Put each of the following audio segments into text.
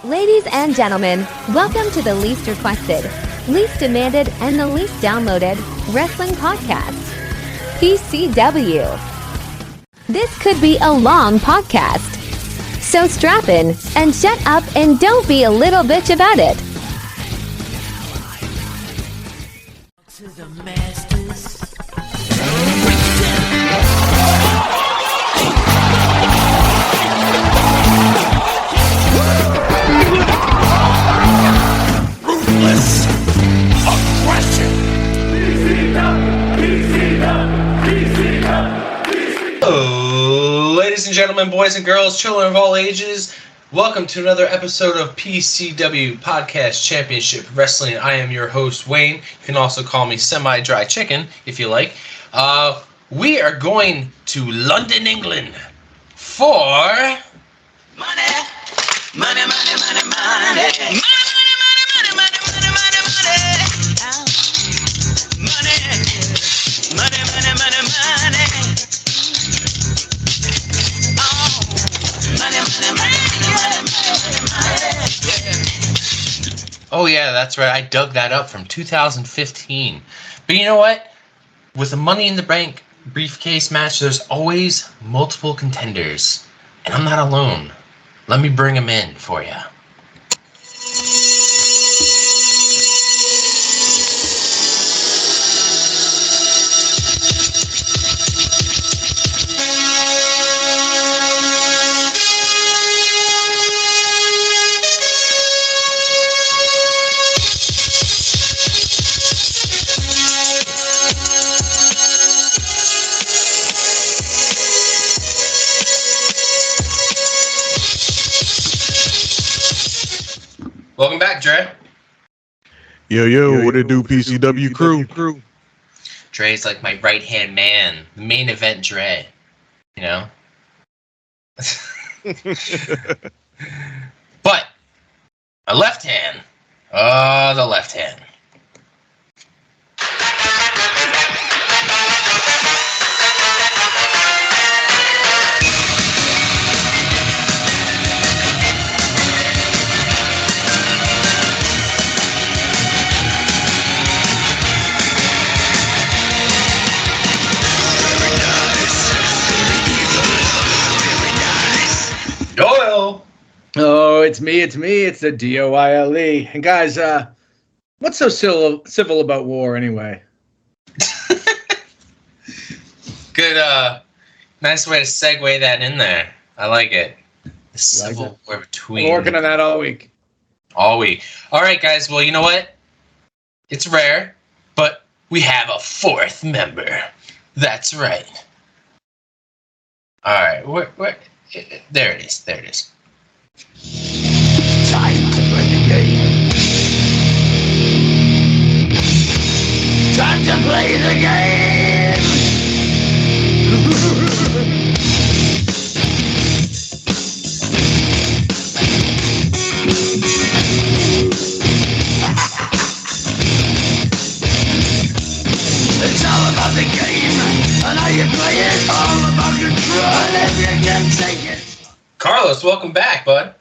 Ladies and gentlemen, welcome to the least requested, least demanded, and the least downloaded wrestling podcast, PCW. This could be a long podcast, so strap in and shut up and don't be a little bitch about it. To the masters. Ruthless aggression. Hello, ladies and gentlemen, boys and girls, children of all ages. Welcome to another episode of PCW Podcast Championship Wrestling. I am your host, Wayne. You can also call me Semi-Dry Chicken, if you like. We are going to London, England for... Money, money, money, money, money. Oh yeah, that's right. I dug that up from 2015. But you know what? With the Money in the Bank briefcase match, there's always multiple contenders. And I'm not alone. Let me bring them in for you. Welcome back, Dre. Yo, what it do, PCW crew? Dre's like my right-hand man, the main event Dre, you know? But, my left hand, the left hand. Doyle! Oh, it's me. It's the Doyle. And guys, what's so civil about war anyway? Good, nice way to segue that in there. I like it. The civil war between... I'm working on that all week. All week. All right, guys. Well, you know what? It's rare, but we have a fourth member. That's right. All right. Where? There it is. Time to play the game. Time to play the game. It's all about the game and how you play it. All about control if you can take it. Carlos, welcome back, bud.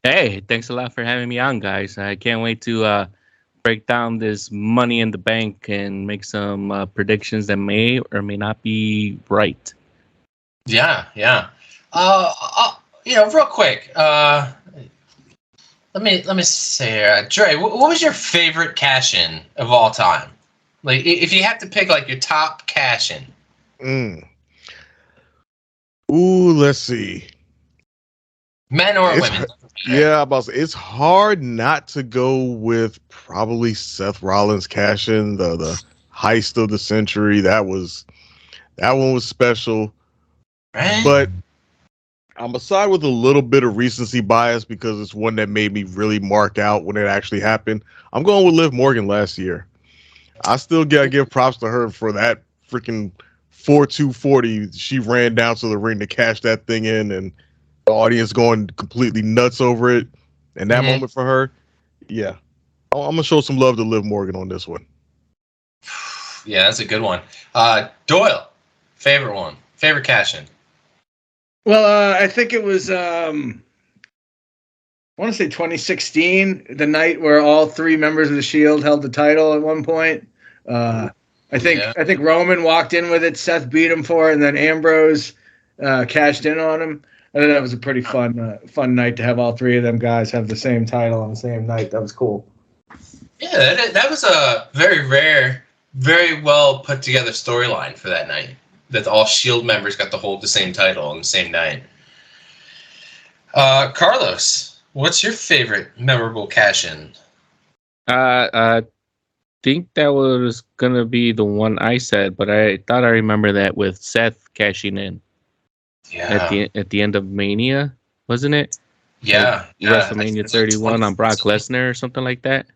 Hey, thanks a lot for having me on, guys. I can't wait to break down this Money in the Bank and make some predictions that may or may not be right. Yeah. Real quick. Let me say, Dre, what was your favorite cash-in of all time? Like, if you have to pick like your top cash-in. Ooh, let's see. Men or women? Yeah, it's hard not to go with probably Seth Rollins cash-in, the heist of the century. That one was special. Right? But I'm aside with a little bit of recency bias because it's one that made me really mark out when it actually happened. I'm going with Liv Morgan last year. I still gotta give props to her for that freaking 4-2-40. She ran down to the ring to cash that thing in, and the audience going completely nuts over it. And that moment for her, yeah. I'm going to show some love to Liv Morgan on this one. Yeah, that's a good one. Doyle, favorite cash-in. Well, I think it was want to say 2016, the night where all 3 members of the Shield held the title at one point. I think Roman walked in with it. Seth beat him for it, and then Ambrose cashed in on him. I think that was a pretty fun night to have all 3 of them guys have the same title on the same night. That was cool. Yeah, that was a very rare, very well put together storyline for that night. That all Shield members got to hold the same title on the same night. Carlos, what's your favorite memorable cash-in? I think that was gonna be the one I said, but I thought I remember that with Seth cashing in. Yeah. At the end of Mania, wasn't it? Yeah. WrestleMania 31 on Brock Lesnar or something like that.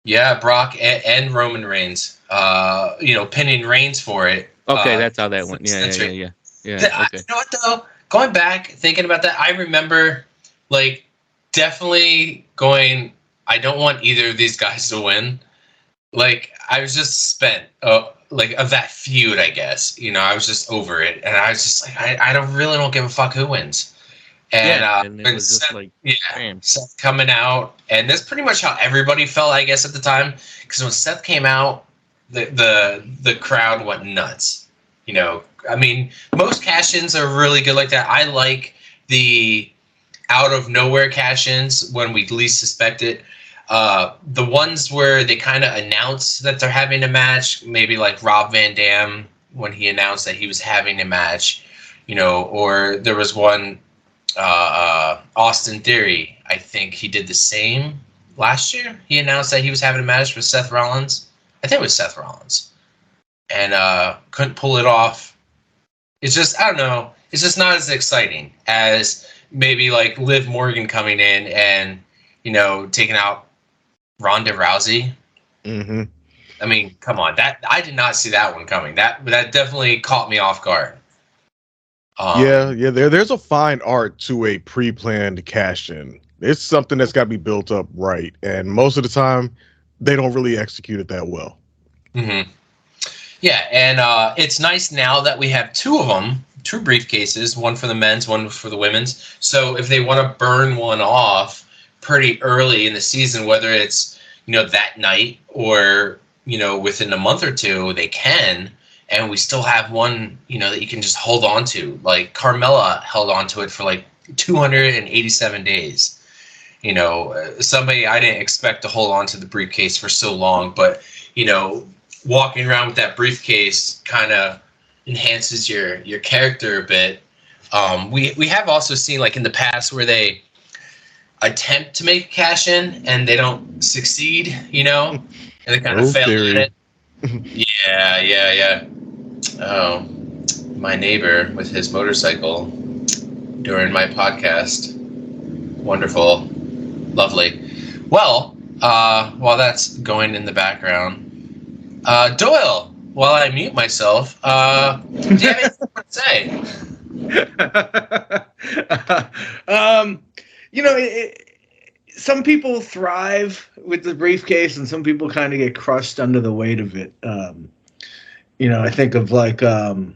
Yeah, Brock and Roman Reigns. Pinning Reigns for it. Okay, that's how that went. Yeah. Okay. You know what though? Going back, thinking about that, I remember definitely going, I don't want either of these guys to win. I was just spent of that feud, I guess. I was just over it, and I was just I don't give a fuck who wins. And it was just Seth coming out, and that's pretty much how everybody felt, I guess, at the time. Because when Seth came out, the crowd went nuts. Most cash-ins are really good like that. I like the out of nowhere cash-ins when we least suspect it. The ones where they kind of announce that they're having a match, maybe like Rob Van Dam when he announced that he was having a match, or there was one, Austin Theory, I think he did the same last year. He announced that he was having a match with Seth Rollins. I think it was Seth Rollins. And couldn't pull it off. It's just, I don't know, it's just not as exciting as maybe Liv Morgan coming in and, taking out Ronda Rousey. Mm-hmm. Come on, that I did not see that one coming. That definitely caught me off guard. There's a fine art to a pre-planned cash-in. It's something that's got to be built up right, and most of the time, they don't really execute it that well. Mm-hmm. Yeah, and it's nice now that we have 2 of them, 2 briefcases, one for the men's, one for the women's. So if they want to burn one off pretty early in the season, whether it's that night or within a month or 2, they can. And we still have one, that you can just hold on to. Like Carmella held on to it for 287 days. Somebody I didn't expect to hold on to the briefcase for so long, but walking around with that briefcase kind of enhances your character a bit. We have also seen in the past where they attempt to make cash in and they don't succeed, and they kind of fail at it. Yeah. Oh, my neighbor with his motorcycle during my podcast. Wonderful. Lovely. Well, while that's going in the background, Doyle, while I mute myself, do you have anything to say? Some people thrive with the briefcase, and some people kind of get crushed under the weight of it. I think of like a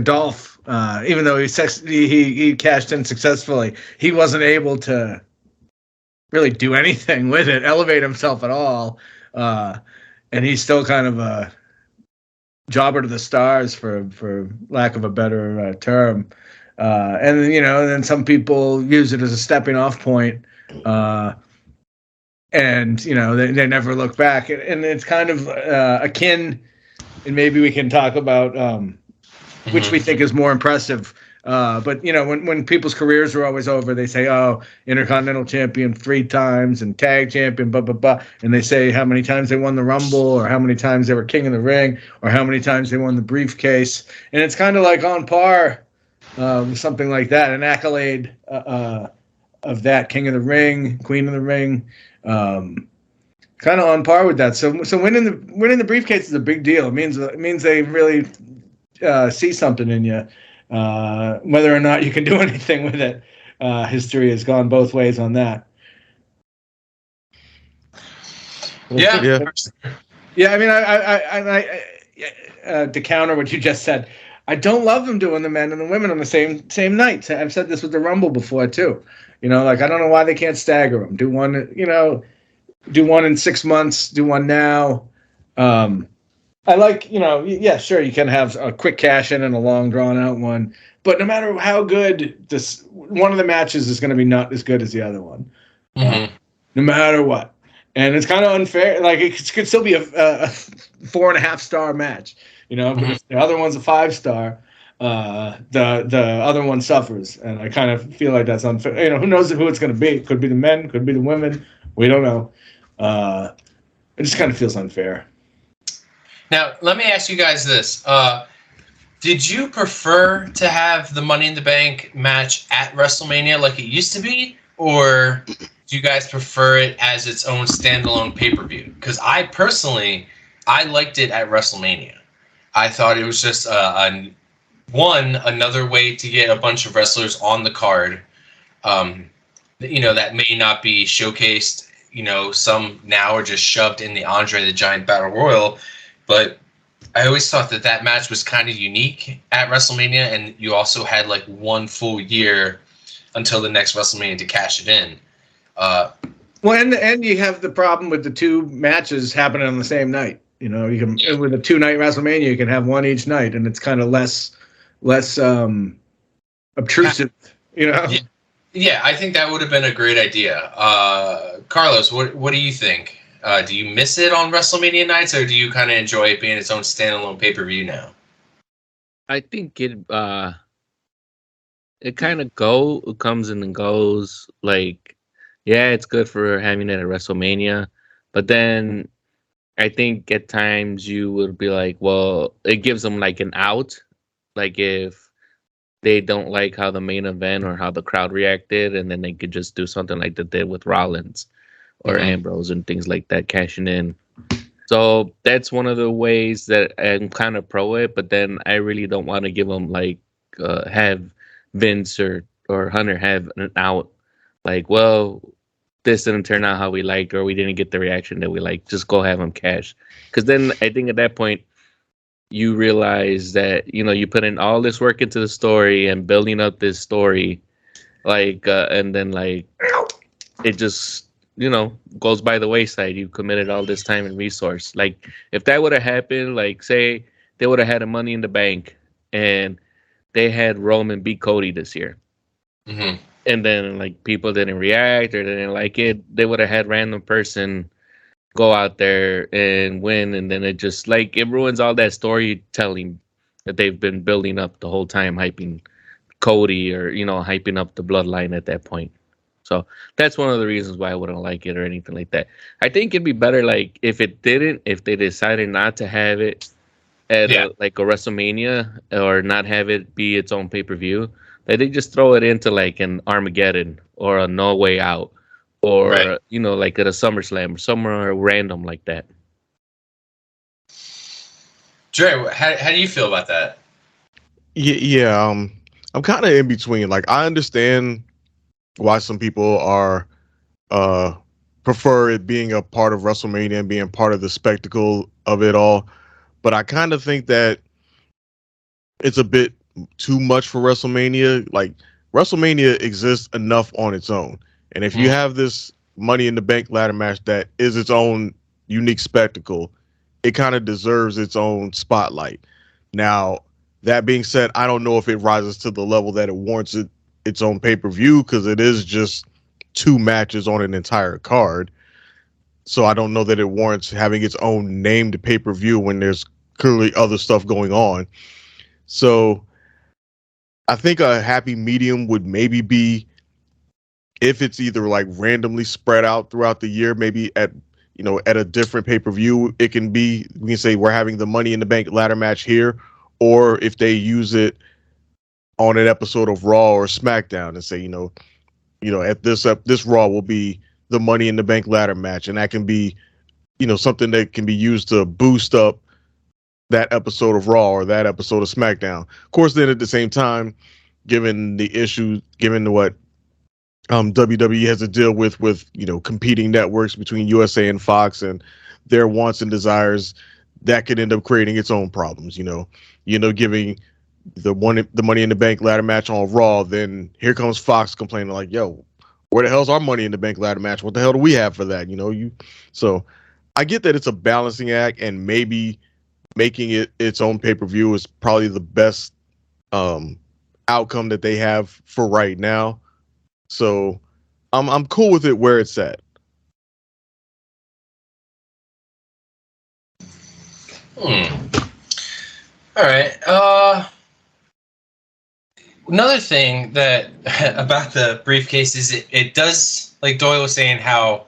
Dolph. Even though he cashed in successfully, he wasn't able to really do anything with it, elevate himself at all, and he's still kind of a jobber to the stars, for lack of a better term. And then some people use it as a stepping off point, and they never look back, and it's kind of akin, and maybe we can talk about which we think is more impressive. But when people's careers are always over, they say, "Oh, Intercontinental Champion 3 times and Tag Champion, blah blah blah," and they say how many times they won the Rumble, or how many times they were King of the Ring, or how many times they won the briefcase, and it's kind of on par, something like that, an accolade of that, King of the Ring, Queen of the Ring, kind of on par with that. So winning the briefcase is a big deal. It means they really see something in you. Whether or not you can do anything with it, history has gone both ways on that. Yeah. I mean, I to counter what you just said, I don't love them doing the men and the women on the same night. I've said this with the Rumble before too. Like I don't know why they can't stagger them. Do one, do one in 6 months. Do one now. I like, yeah, sure, you can have a quick cash in and a long drawn out one, but no matter how good one of the matches is going to be not as good as the other one, no matter what. And it's kind of unfair. Like it could still be a 4.5 star match, but if the other one's a 5-star, the other one suffers. And I kind of feel like that's unfair. Who knows who it's going to be? It could be the men, could be the women. We don't know. It just kind of feels unfair. Now, let me ask you guys this. Did you prefer to have the Money in the Bank match at WrestleMania like it used to be? Or do you guys prefer it as its own standalone pay-per-view? Because I personally, I liked it at WrestleMania. I thought it was just another way to get a bunch of wrestlers on the card, that may not be showcased. Some now are just shoved in the Andre the Giant Battle Royal. But I always thought that match was kind of unique at WrestleMania, and you also had like one full year until the next WrestleMania to cash it in. And you have the problem with the two matches happening on the same night. You can with a 2-night WrestleMania, you can have one each night, and it's kind of less obtrusive. Yeah, I think that would have been a great idea. Carlos, what do you think? Do you miss it on WrestleMania nights, or do you kind of enjoy it being its own standalone pay-per-view now? I think it kind of comes and goes. Like, yeah, it's good for having it at WrestleMania, but then I think at times you would be like, well, it gives them like an out. Like if they don't like how the main event or how the crowd reacted, and then they could just do something like they did with Rollins or Ambrose and things like that, cashing in. So that's one of the ways that I'm kind of pro it, but then I really don't want to give them have Vince or Hunter have an out. Like, well, this didn't turn out how we liked, or we didn't get the reaction that we liked. Just go have them cash. Because then I think at that point, you realize that, you put in all this work into the story and building up this story, and then it just, goes by the wayside. You committed all this time and resource. Like if that would have happened, like say they would have had a Money in the Bank and they had Roman beat Cody this year. And then people didn't react or they didn't like it, they would have had random person go out there and win, and then it just it ruins all that storytelling that they've been building up the whole time, hyping Cody or hyping up the bloodline at that point. So that's one of the reasons why I wouldn't like it or anything like that. I think it'd be better if they decided not to have it at a WrestleMania, or not have it be its own pay-per-view, that they just throw it into an Armageddon or a No Way Out, or at a SummerSlam or somewhere random like that. Dre, how do you feel about that? Yeah, I'm kind of in between. I understand why some people are prefer it being a part of WrestleMania and being part of the spectacle of it all, but I kind of think that it's a bit too much for WrestleMania. WrestleMania exists enough on its own, and if you have this Money in the Bank ladder match that is its own unique spectacle, it kind of deserves its own spotlight. Now, that being said, I don't know if it rises to the level that it warrants its own pay-per-view, because it is just 2 matches on an entire card. So I don't know that it warrants having its own named pay-per-view when there's clearly other stuff going on. So I think a happy medium would maybe be if it's either randomly spread out throughout the year, maybe at a different pay-per-view, we can say we're having the Money in the Bank ladder match here, or if they use it on an episode of Raw or SmackDown and say, at this Raw will be the Money in the Bank ladder match, and that can be, something that can be used to boost up that episode of Raw or that episode of SmackDown. Of course, then at the same time, given what WWE has to deal with competing networks between USA and Fox and their wants and desires, that could end up creating its own problems. Giving the Money in the Bank ladder match on Raw, then here comes Fox complaining like, "Yo, where the hell's our Money in the Bank ladder match? What the hell do we have for that?" So I get that it's a balancing act, and maybe making it its own pay-per-view is probably the best outcome that they have for right now. So I'm cool with it where it's at. All right. Another thing that about the briefcase is it does, like Doyle was saying, how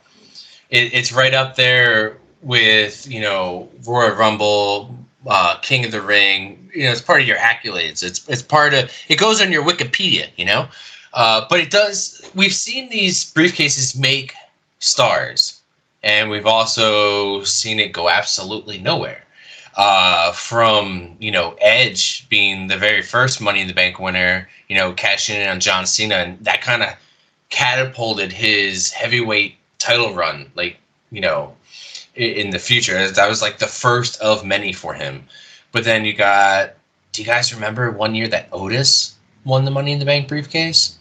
it's right up there with, Royal Rumble, King of the Ring. It's part of your accolades. It's part of, it goes on your Wikipedia, but it does. We've seen these briefcases make stars, and we've also seen it go absolutely nowhere. From Edge being the very first Money in the Bank winner, cashing in on John Cena, and that kind of catapulted his heavyweight title run, in the future. That was like the first of many for him. But then do you guys remember one year that Otis won the Money in the Bank briefcase?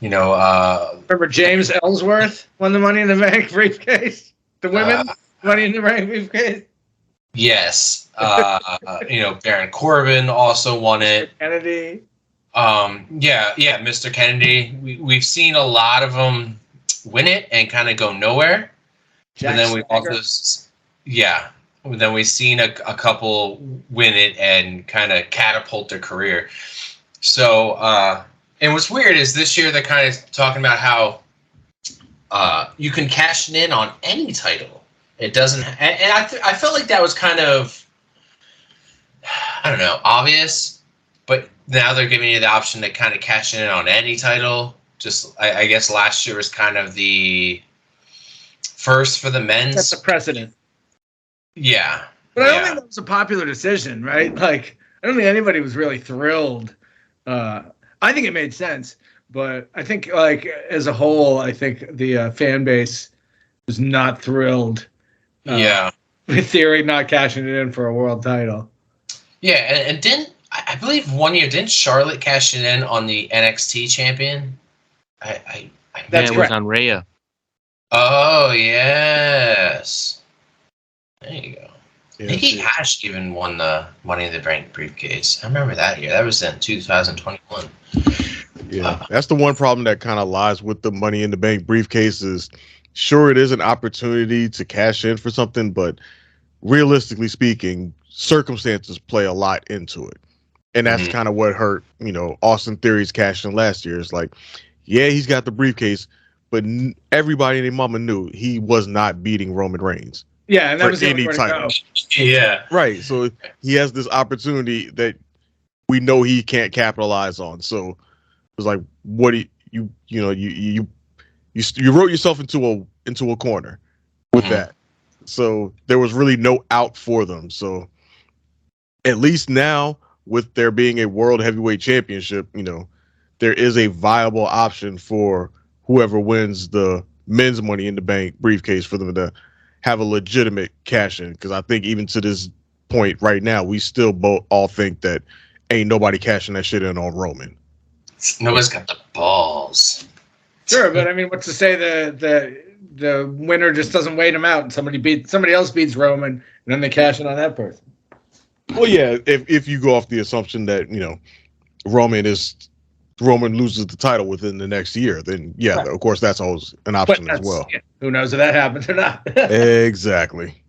Remember James Ellsworth won the Money in the Bank briefcase? The women Money in the Bank briefcase? Yes. Baron Corbin also won it. Kennedy. Yeah, Mr. Kennedy. We've seen a lot of them win it and kind of go nowhere. And then we've we've seen a couple win it and kind of catapult their career. So, and what's weird is this year they're kind of talking about how you can cash in on any title. It doesn't, and I felt like that was kind of, I don't know, obvious, but now they're giving you the option to kind of cash in on any title. Just, I guess last year was kind of the first for the men's. That's a precedent. Yeah. But I don't think that was a popular decision, right? Like, I don't think anybody was really thrilled. I think it made sense, but I think, like, as a whole, I think the fan base was not thrilled. With Theory not cashing it in for a world title. Yeah, and didn't, I believe one year, didn't Charlotte cash it in on the NXT champion? It was on Rhea. Oh, yes. There you go. Yeah, Nikki Ash even won the Money in the Bank briefcase. I remember that year. That was in 2021. Yeah, that's the one problem that kind of lies with the Money in the Bank briefcase is, sure, it is an opportunity to cash in for something, but realistically speaking, circumstances play a lot into it. And that's kind of what hurt, Austin Theory's cash in last year. It's like, yeah, he's got the briefcase, but everybody and their mama knew he was not beating Roman Reigns. Yeah, and that was any title. Yeah. Right. So he has this opportunity that we know he can't capitalize on. So it was like, what do you wrote yourself into a corner with that. So there was really no out for them. So at least now, with there being a world heavyweight championship, there is a viable option for whoever wins the men's Money in the Bank briefcase for them to have a legitimate cash in. Because I think even to this point right now, we still all think that ain't nobody cashing that shit in on Roman. Nobody's got the balls. Sure, but I mean, what's to say the winner just doesn't wait him out and somebody else beats Roman and then they cash in on that person? Well, yeah, if you go off the assumption that Roman loses the title within the next year, then right. Of course that's always an option as well. Yeah, who knows if that happens or not? Exactly.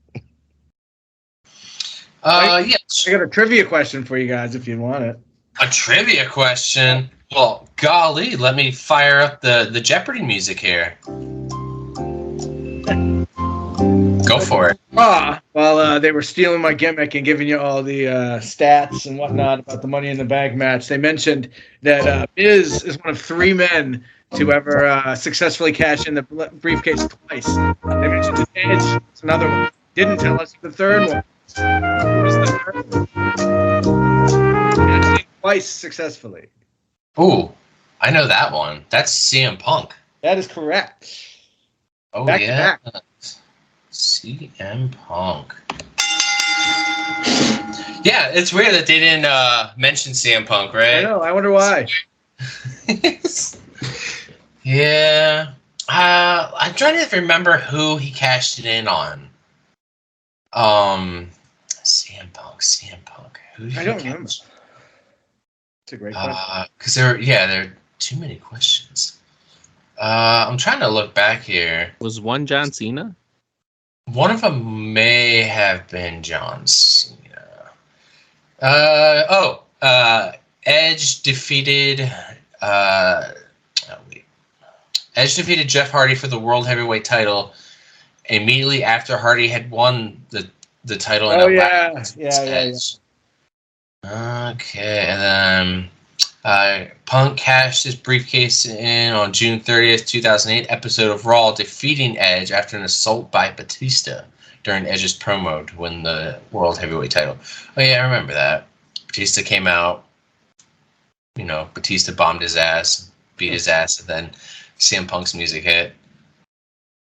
Yes. I got a trivia question for you guys if you want it. A trivia question? Well, golly, let me fire up the Jeopardy music here. Go for it. Well, they were stealing my gimmick and giving you all the stats and whatnot about the Money in the Bank match. They mentioned that Miz is one of 3 men to ever successfully cash in the briefcase twice. They mentioned Edge. It's another one. Didn't tell us the third one. Who was the third one? Cashing twice successfully. Ooh, I know that one. That's CM Punk. That is correct. Oh, back yeah. To back. CM Punk. Yeah, it's weird that they didn't mention CM Punk, right? I know. I wonder why. Yeah. I'm trying to remember who he cashed it in on. CM Punk. Who did I he don't cash? remember. It's a great question. Because there are too many questions. I'm trying to look back here. Was one John Cena? One of them may have been John Cena. Edge defeated. Edge defeated Jeff Hardy for the World Heavyweight title immediately after Hardy had won the title. Oh yeah. Edge. Okay, and then Punk cashed his briefcase in on June 30th, 2008 episode of Raw, defeating Edge after an assault by Batista during Edge's promo to win the World Heavyweight title. Oh yeah, I remember that. Batista came out, Batista bombed his ass, beat his ass, and then CM Punk's music hit.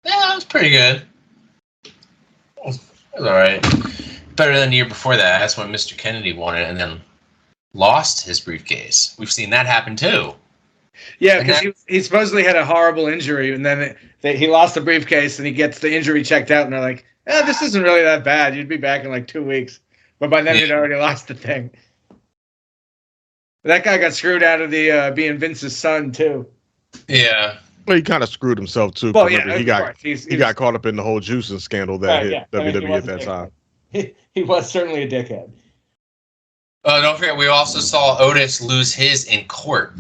Yeah, that was pretty good. It was alright. Better than the year before that. That's when Mr. Kennedy won it and then lost his briefcase. We've seen that happen too. Yeah, because he supposedly had a horrible injury, and then he lost the briefcase, and he gets the injury checked out, and they're like, this isn't really that bad. You'd be back in like 2 weeks. But by then, he'd already lost the thing. That guy got screwed out of the being Vince's son, too. Yeah. Well, he kind of screwed himself, too. Well, yeah, he got caught up in the whole juicing scandal that hit WWE at that time. He was certainly a dickhead. Don't forget, we also saw Otis lose his in court.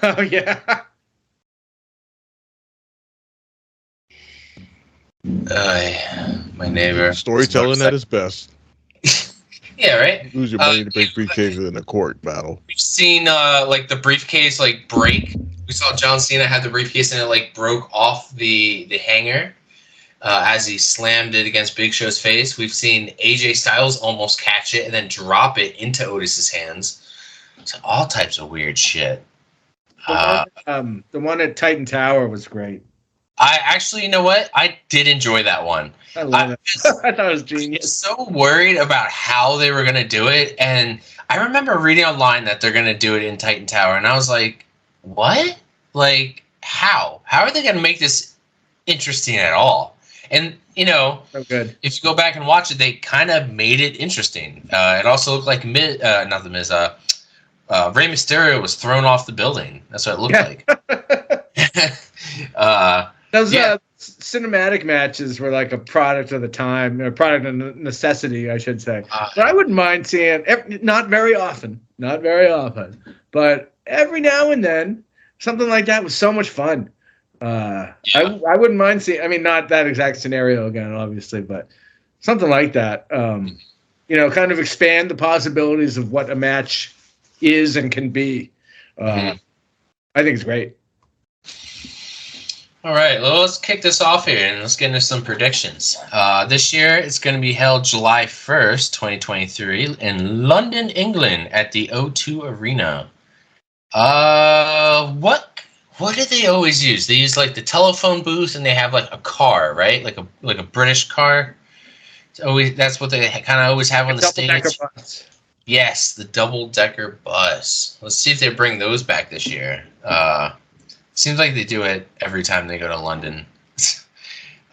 Oh, yeah. My neighbor. Storytelling at its best. Yeah, right? Lose your money to break briefcase in a court battle. We've seen the briefcase break. We saw John Cena had the briefcase and it broke off the hanger as he slammed it against Big Show's face. We've seen AJ Styles almost catch it and then drop it into Otis's hands. So all types of weird shit. The one at Titan Tower was great. I actually, you know what? I did enjoy that one. I love it. I thought it was genius. I was so worried about how they were going to do it. And I remember reading online that they're going to do it in Titan Tower. And I was like, what? How? How are they going to make this interesting at all? And, so good. If you go back and watch it, they kind of made it interesting. It also looked like Rey Mysterio was thrown off the building. That's what it looked like. Those cinematic matches were like a product of the time, a product of necessity, I should say. But I wouldn't mind seeing, not very often, but every now and then, something like that was so much fun. I wouldn't mind seeing, not that exact scenario again, obviously, but something like that. Kind of expand the possibilities of what a match is and can be. I think it's great. All right, well, let's kick this off here and let's get into some predictions. This year, it's going to be held July 1st, 2023 in London, England at the O2 Arena. What do they always use? They use the telephone booth and they have a car, right? Like a British car. That's what they kind of always have on the stage. Bus. Yes, the double-decker bus. Let's see if they bring those back this year. Seems like they do it every time they go to London. This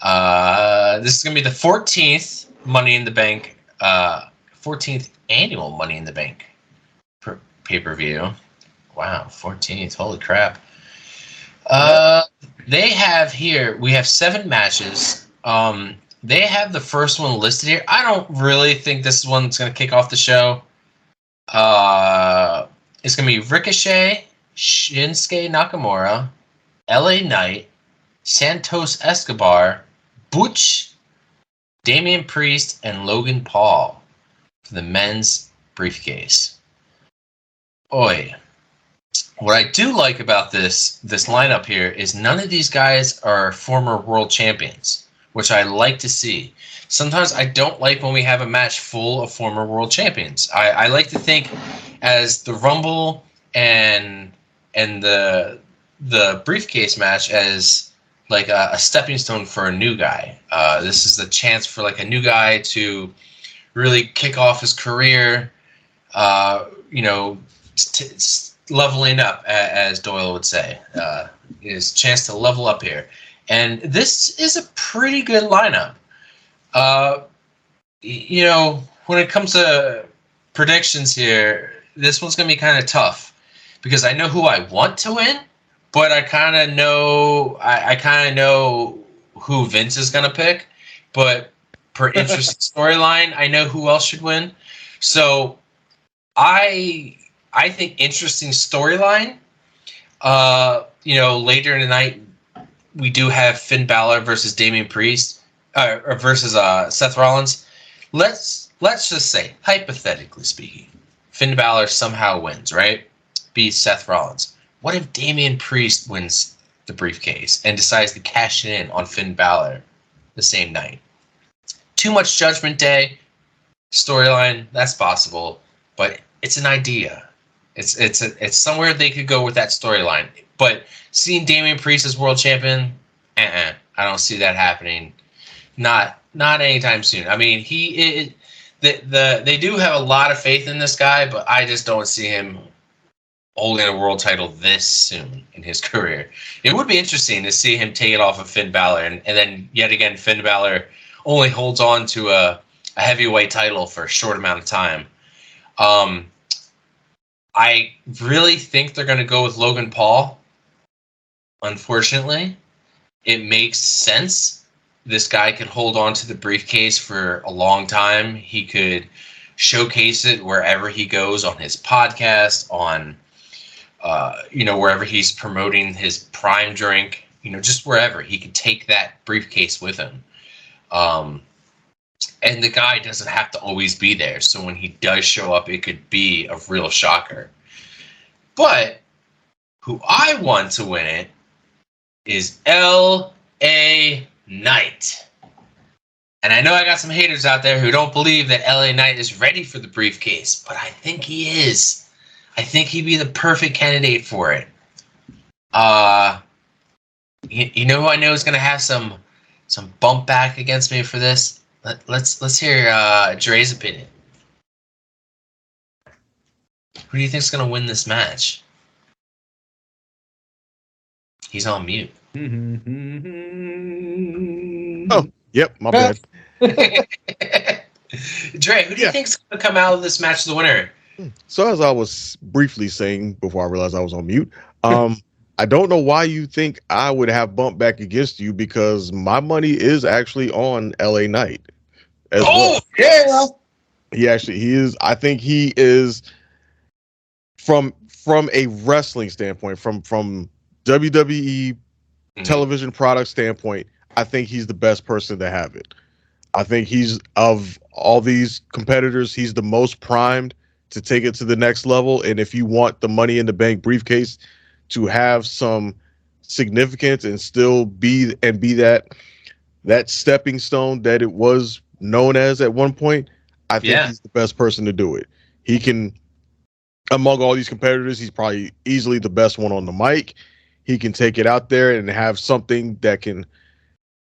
is going to be the 14th Money in the Bank, 14th annual Money in the Bank pay-per-view. Wow, 14th. Holy crap. We have 7 matches. They have the first one listed here. I don't really think this one's going to kick off the show. It's going to be Ricochet, Shinsuke Nakamura, LA Knight, Santos Escobar, Butch, Damian Priest, and Logan Paul for the men's briefcase. Oi. What I do like about this lineup here is none of these guys are former world champions, which I like to see. Sometimes I don't like when we have a match full of former world champions. I like to think as the Rumble and the briefcase match as a stepping stone for a new guy. This is the chance for a new guy to really kick off his career, leveling up, as Doyle would say, his chance to level up here. And this is a pretty good lineup. When it comes to predictions here, this one's going to be kind of tough because I know who I want to win, but I kind of know who Vince is going to pick. But per interesting storyline, I know who else should win. So I think interesting storyline. Later in the night, we do have Finn Balor versus Damian Priest, or versus Seth Rollins. Let's just say, hypothetically speaking, Finn Balor somehow wins, right? Beats Seth Rollins. What if Damian Priest wins the briefcase and decides to cash it in on Finn Balor the same night? Too much Judgment Day storyline, that's possible, but it's an idea. It's somewhere they could go with that storyline. But seeing Damian Priest as world champion, I don't see that happening. Not anytime soon. I mean, they do have a lot of faith in this guy, but I just don't see him holding a world title this soon in his career. It would be interesting to see him take it off of Finn Balor, and then yet again Finn Balor only holds on to a heavyweight title for a short amount of time. I really think they're going to go with Logan Paul. Unfortunately, it makes sense. This guy could hold on to the briefcase for a long time. He could showcase it wherever he goes, on his podcast, on wherever he's promoting his Prime drink, just wherever. He could take that briefcase with him. And the guy doesn't have to always be there. So when he does show up, it could be a real shocker. But who I want to win it is L.A. Knight. And I know I got some haters out there who don't believe that L.A. Knight is ready for the briefcase, but I think he is. I think he'd be the perfect candidate for it. You know who I know is going to have some bump back against me for this? Let's hear Dre's opinion. Who do you think is going to win this match? He's on mute. Oh, yep, my bad. Dre, who do you think is going to come out of this match the winner? So as I was briefly saying before I realized I was on mute, I don't know why you think I would have bumped back against you, because my money is actually on LA Knight. Oh, yes! He is. I think he is from a wrestling standpoint, from WWE television product standpoint, I think he's the best person to have it. I think he's, of all these competitors, he's the most primed to take it to the next level. And if you want the Money in the Bank briefcase to have some significance and still be that stepping stone that it was known as at one point, I think he's the best person to do it. He can, among all these competitors, he's probably easily the best one on the mic. He can take it out there and have something that can,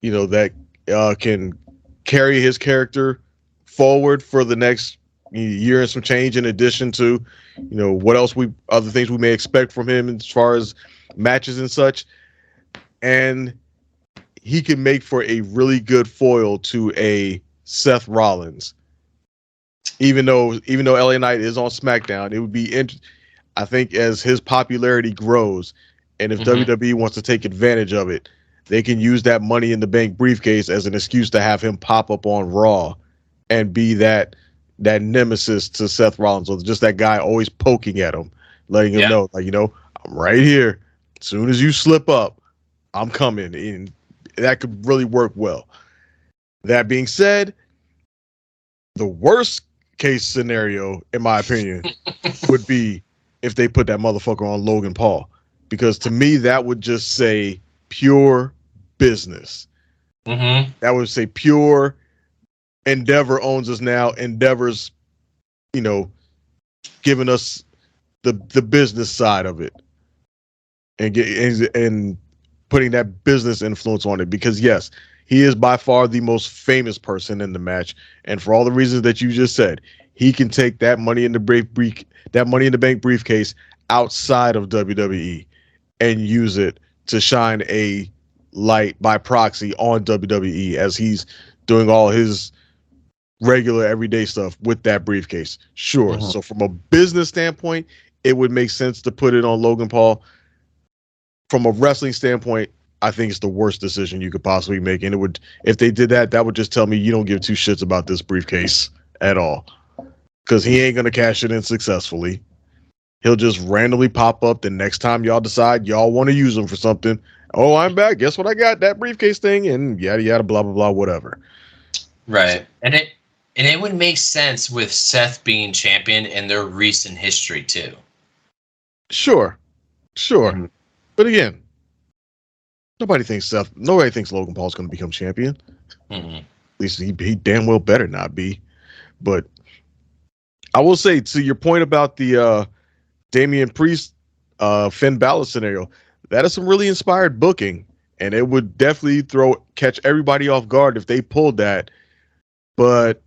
can carry his character forward for the next year and some change, in addition to, what else other things we may expect from him as far as matches and such. And he can make for a really good foil to a Seth Rollins. Even though LA Knight is on SmackDown, it would be I think as his popularity grows, and if WWE wants to take advantage of it, they can use that Money in the Bank briefcase as an excuse to have him pop up on Raw and be that nemesis to Seth Rollins, or just that guy always poking at him, letting him know, I'm right here. As soon as you slip up, I'm coming. And that could really work well. That being said, the worst case scenario, in my opinion, would be if they put that motherfucker on Logan Paul. Because to me, that would just say pure business. That would say pure Endeavor owns us now. Endeavor's, giving us the business side of it, and putting that business influence on it. Because yes, he is by far the most famous person in the match, and for all the reasons that you just said, he can take that money in the bank briefcase outside of WWE and use it to shine a light by proxy on WWE as he's doing all his regular everyday stuff with that briefcase. Sure. So from a business standpoint, it would make sense to put it on Logan Paul. From a wrestling standpoint, I think it's the worst decision you could possibly make. And it would, if they did that, that would just tell me you don't give two shits about this briefcase at all. Because he ain't going to cash it in successfully. He'll just randomly pop up the next time y'all decide y'all want to use him for something. Oh, I'm back. Guess what I got? That briefcase thing, and yada yada, blah blah blah, whatever. Right, and it would make sense with Seth being champion and their recent history too. Sure. But again, nobody thinks Logan Paul's going to become champion. At least he damn well better not be. But I will say, to your point about the Damian Priest Finn Balor scenario, that is some really inspired booking, and it would definitely catch everybody off guard if they pulled that. But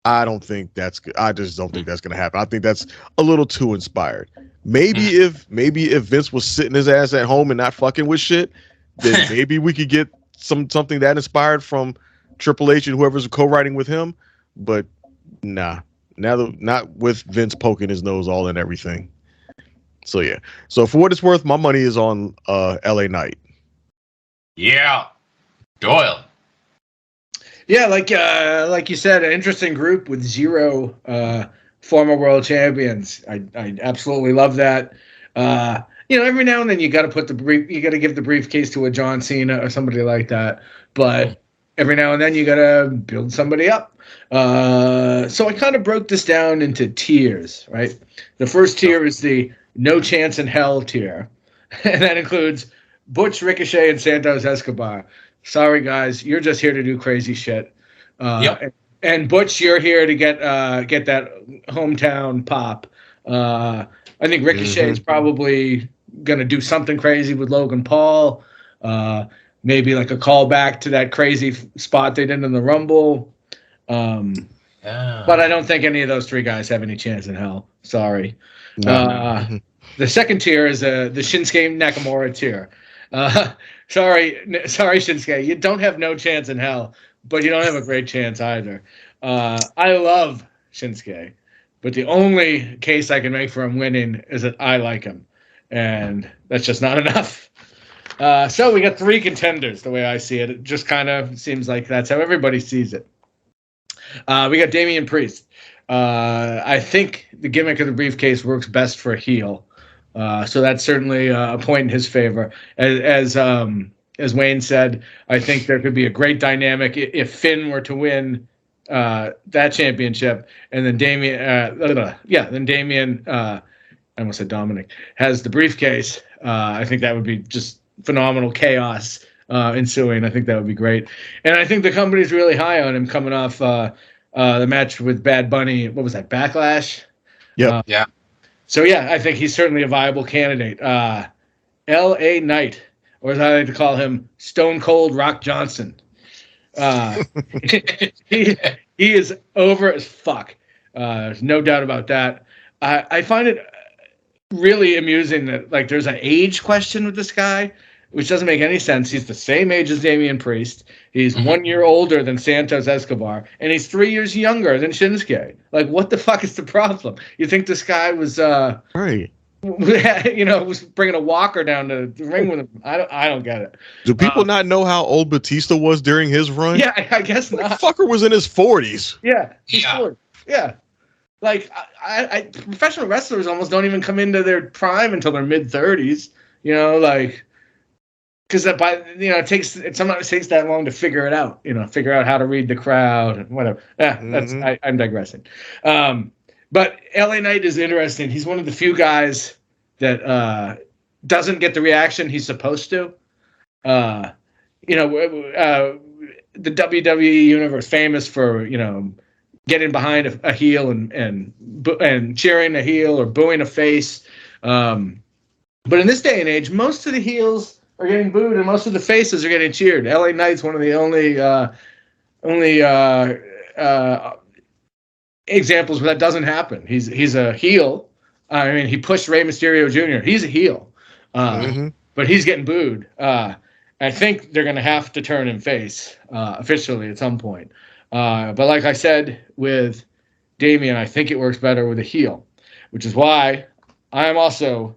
I don't think that's good. I just don't think that's going to happen. I think that's a little too inspired. Maybe if Vince was sitting his ass at home and not fucking with shit, then maybe we could get something that inspired from Triple H and whoever's co-writing with him. But nah, not with Vince poking his nose all in everything. So yeah. So for what it's worth, my money is on LA Knight. Yeah, Doyle. Yeah, like you said, an interesting group with 0 former world champions. I absolutely love that. Every now and then you got to give the briefcase to a John Cena or somebody like that. But every now and then you got to build somebody up. So I kind of broke this down into tiers, right? The first tier is the no chance in hell tier, and that includes Butch, Ricochet, and Santos Escobar. Sorry, guys, you're just here to do crazy shit. And Butch, you're here to get that hometown pop. I think Ricochet is probably going to do something crazy with Logan Paul. Maybe like a callback to that crazy spot they did in the Rumble. But I don't think any of those 3 guys have any chance in hell. Sorry. No. The second tier is the Shinsuke Nakamura tier. Sorry, Shinsuke. You don't have no chance in hell, but you don't have a great chance either. I love Shinsuke, but the only case I can make for him winning is that I like him, and that's just not enough. So we got 3 contenders, the way I see it. It just kind of seems like that's how everybody sees it. We got Damian Priest. I think the gimmick of the briefcase works best for a heel. So that's certainly a point in his favor. As Wayne said, I think there could be a great dynamic if Finn were to win that championship, and then Damian, I almost said Dominic, has the briefcase. I think that would be just phenomenal chaos ensuing. I think that would be great. And I think the company's really high on him coming off the match with Bad Bunny. What was that, Backlash? Yeah. So, yeah, I think he's certainly a viable candidate. L.A. Knight, or as I like to call him, Stone Cold Rock Johnson. He is over as fuck. There's no doubt about that. I find it really amusing that there's an age question with this guy, which doesn't make any sense. He's the same age as Damian Priest. He's 1 year older than Santos Escobar, and he's 3 years younger than Shinsuke. What the fuck is the problem? You think this guy was right? Was bringing a walker down to the ring with him? I don't get it. Do people not know how old Batista was during his run? Yeah, I guess not. The fucker was in his 40s. Yeah, he's 40. Yeah. Professional wrestlers almost don't even come into their prime until their mid-30s. Because sometimes it takes that long to figure it out. Figure out how to read the crowd and whatever. Yeah, I'm digressing. But LA Knight is interesting. He's one of the few guys that doesn't get the reaction he's supposed to. The WWE universe famous for getting behind a heel and cheering a heel or booing a face. But in this day and age, most of the heels are getting booed, and most of the faces are getting cheered. LA Knight's one of the only examples where that doesn't happen. He's a heel. I mean, he pushed Rey Mysterio Jr. He's a heel, but he's getting booed. I think they're going to have to turn him face officially at some point. But like I said with Damian, I think it works better with a heel, which is why I am also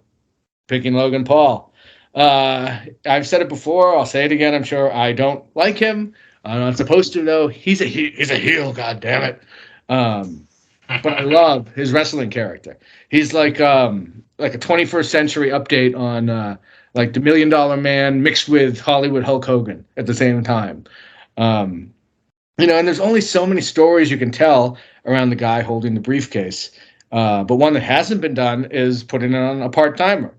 picking Logan Paul. I've said it before. I'll say it again. I'm sure I don't like him. I'm not supposed to, though. He's a heel. God damn it. But I love his wrestling character. He's like a 21st century update on like the $1 Million Man mixed with Hollywood Hulk Hogan at the same time. And there's only so many stories you can tell around the guy holding the briefcase. But one that hasn't been done is putting it on a part-timer.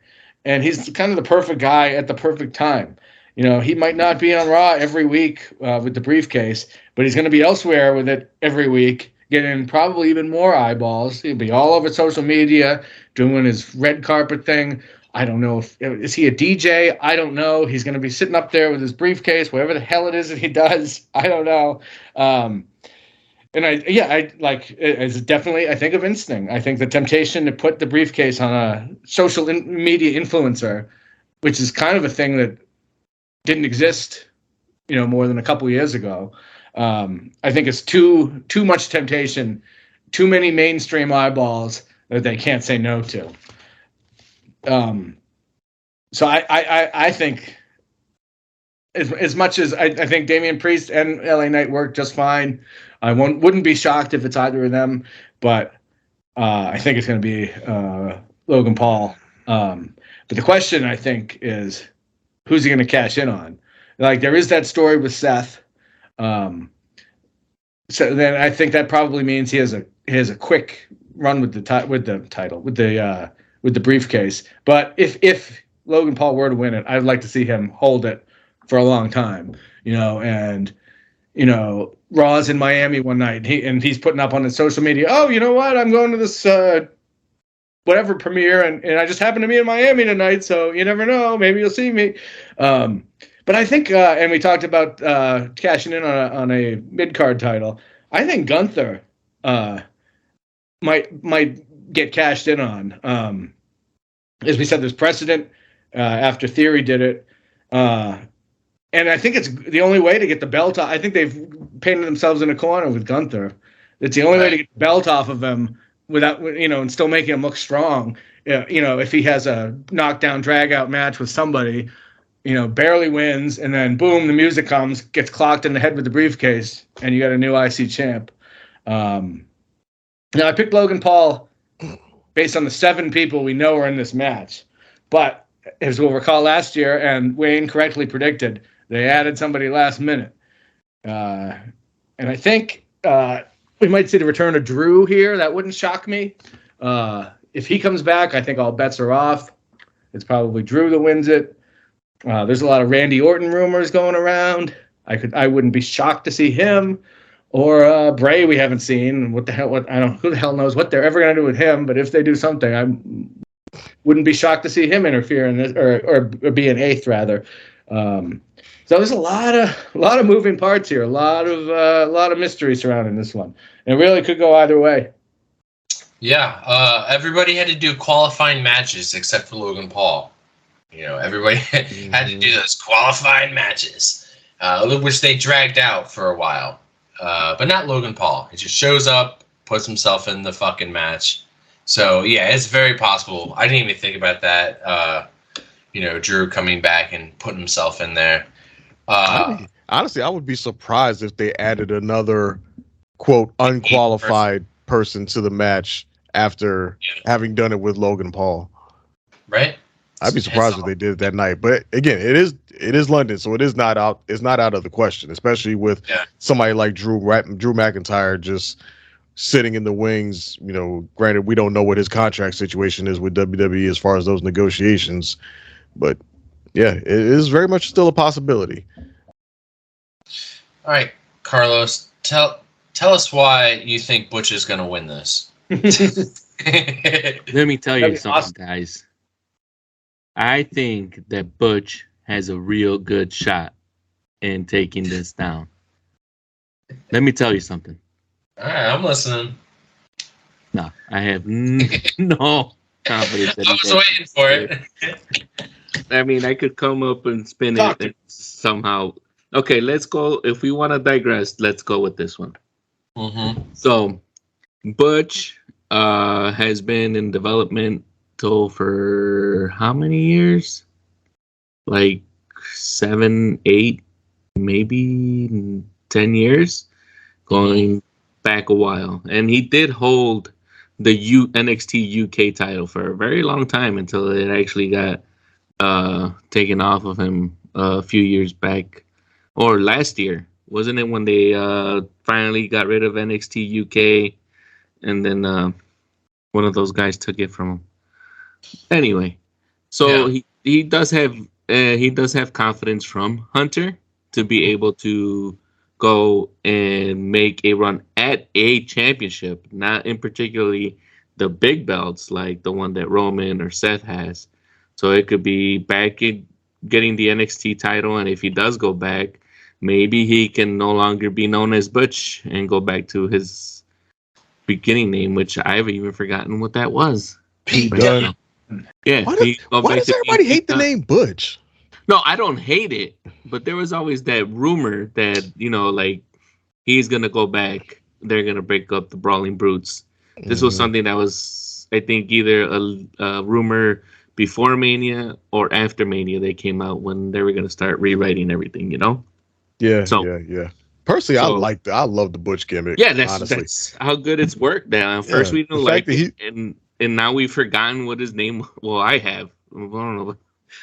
And he's kind of the perfect guy at the perfect time. He might not be on Raw every week with the briefcase, but he's going to be elsewhere with it every week, getting probably even more eyeballs. He'll be all over social media doing his red carpet thing. I don't know is he a DJ? I don't know. He's going to be sitting up there with his briefcase, whatever the hell it is that he does. I don't know. It's definitely, I think of instinct. I think the temptation to put the briefcase on a social media influencer, which is kind of a thing that didn't exist, more than a couple years ago. I think it's too much temptation, too many mainstream eyeballs that they can't say no to. So I think as much as I think Damian Priest and LA Knight work just fine, I wouldn't be shocked if it's either of them, but I think it's going to be Logan Paul. But the question, I think, is who's he going to cash in on? Like, there is that story with Seth. So then I think that probably means he has a quick run with the title, with the briefcase. But if Logan Paul were to win it, I'd like to see him hold it for a long time. Raw's in Miami one night, he's putting up on his social media, oh, you know what? I'm going to this whatever premiere, and I just happen to be in Miami tonight, so you never know. Maybe you'll see me. But I think, and we talked about cashing in on a mid-card title. I think Gunther might get cashed in on. As we said, there's precedent after Theory did it. And I think it's the only way to get the belt off. I think they've painted themselves in a corner with Gunther. It's the only way to get the belt off of him without, and still making him look strong. If he has a knockdown, drag-out match with somebody, barely wins, and then boom, the music comes, gets clocked in the head with the briefcase, and you got a new IC champ. Now, I picked Logan Paul based on the 7 people we know are in this match. But as we'll recall last year, and Wayne correctly predicted, they added somebody last minute. And I think we might see the return of Drew here. That wouldn't shock me. If he comes back, I think all bets are off. It's probably Drew that wins it. There's a lot of Randy Orton rumors going around. I wouldn't be shocked to see him. Or Bray we haven't seen. Who the hell knows what they're ever going to do with him, but if they do something, I wouldn't be shocked to see him interfere in this, or be an 8th rather. So there's a lot of moving parts here, a lot of mystery surrounding this one. And it really could go either way. Yeah, everybody had to do qualifying matches except for Logan Paul. Everybody had to do those qualifying matches, which they dragged out for a while. But not Logan Paul. He just shows up, puts himself in the fucking match. So, yeah, it's very possible. I didn't even think about that. Drew coming back and putting himself in there. Honestly, I would be surprised if they added another, quote, unqualified person to the match after having done it with Logan Paul. Right? I'd be surprised if they did it that night. But again, it is London, so it is not out. It's not out of the question, especially with somebody like Drew McIntyre just sitting in the wings. Granted, we don't know what his contract situation is with WWE as far as those negotiations, but yeah, it is very much still a possibility. All right, Carlos, tell us why you think Butch is going to win this. Let me tell you something, guys. I think that Butch has a real good shot in taking this down. Let me tell you something. All right, I'm listening. No, I have no confidence that I was waiting for it. I mean, I could come up and spin it and somehow. Okay, let's go. If we want to digress, let's go with this one. Mm-hmm. So, Butch has been in developmental for how many years? Like 7, 8, maybe 10 years, going back a while. And he did hold the NXT UK title for a very long time until it actually got taken off of him a few years back, or last year, wasn't it, when they finally got rid of NXT UK, and then one of those guys took it from him. Anyway, so he does have confidence from Hunter to be able to go and make a run at a championship, not in particularly the big belts like the one that Roman or Seth has. So it could be back in getting the NXT title, and if he does go back, maybe he can no longer be known as Butch and go back to his beginning name, which I've even forgotten what that was. Pete Dunne. Yeah. Why does everybody hate the name Butch? No, I don't hate it, but there was always that rumor that, like, he's going to go back. They're going to break up the Brawling Brutes. This was something that was, I think, either a rumor before Mania or after Mania. They came out when they were going to start rewriting everything, Yeah, So- yeah. Personally, I love the Butch gimmick. Yeah, honestly. that's how good it's worked now. First, we didn't the like fact that it, and now we've forgotten what his name. Well, I have. I don't know,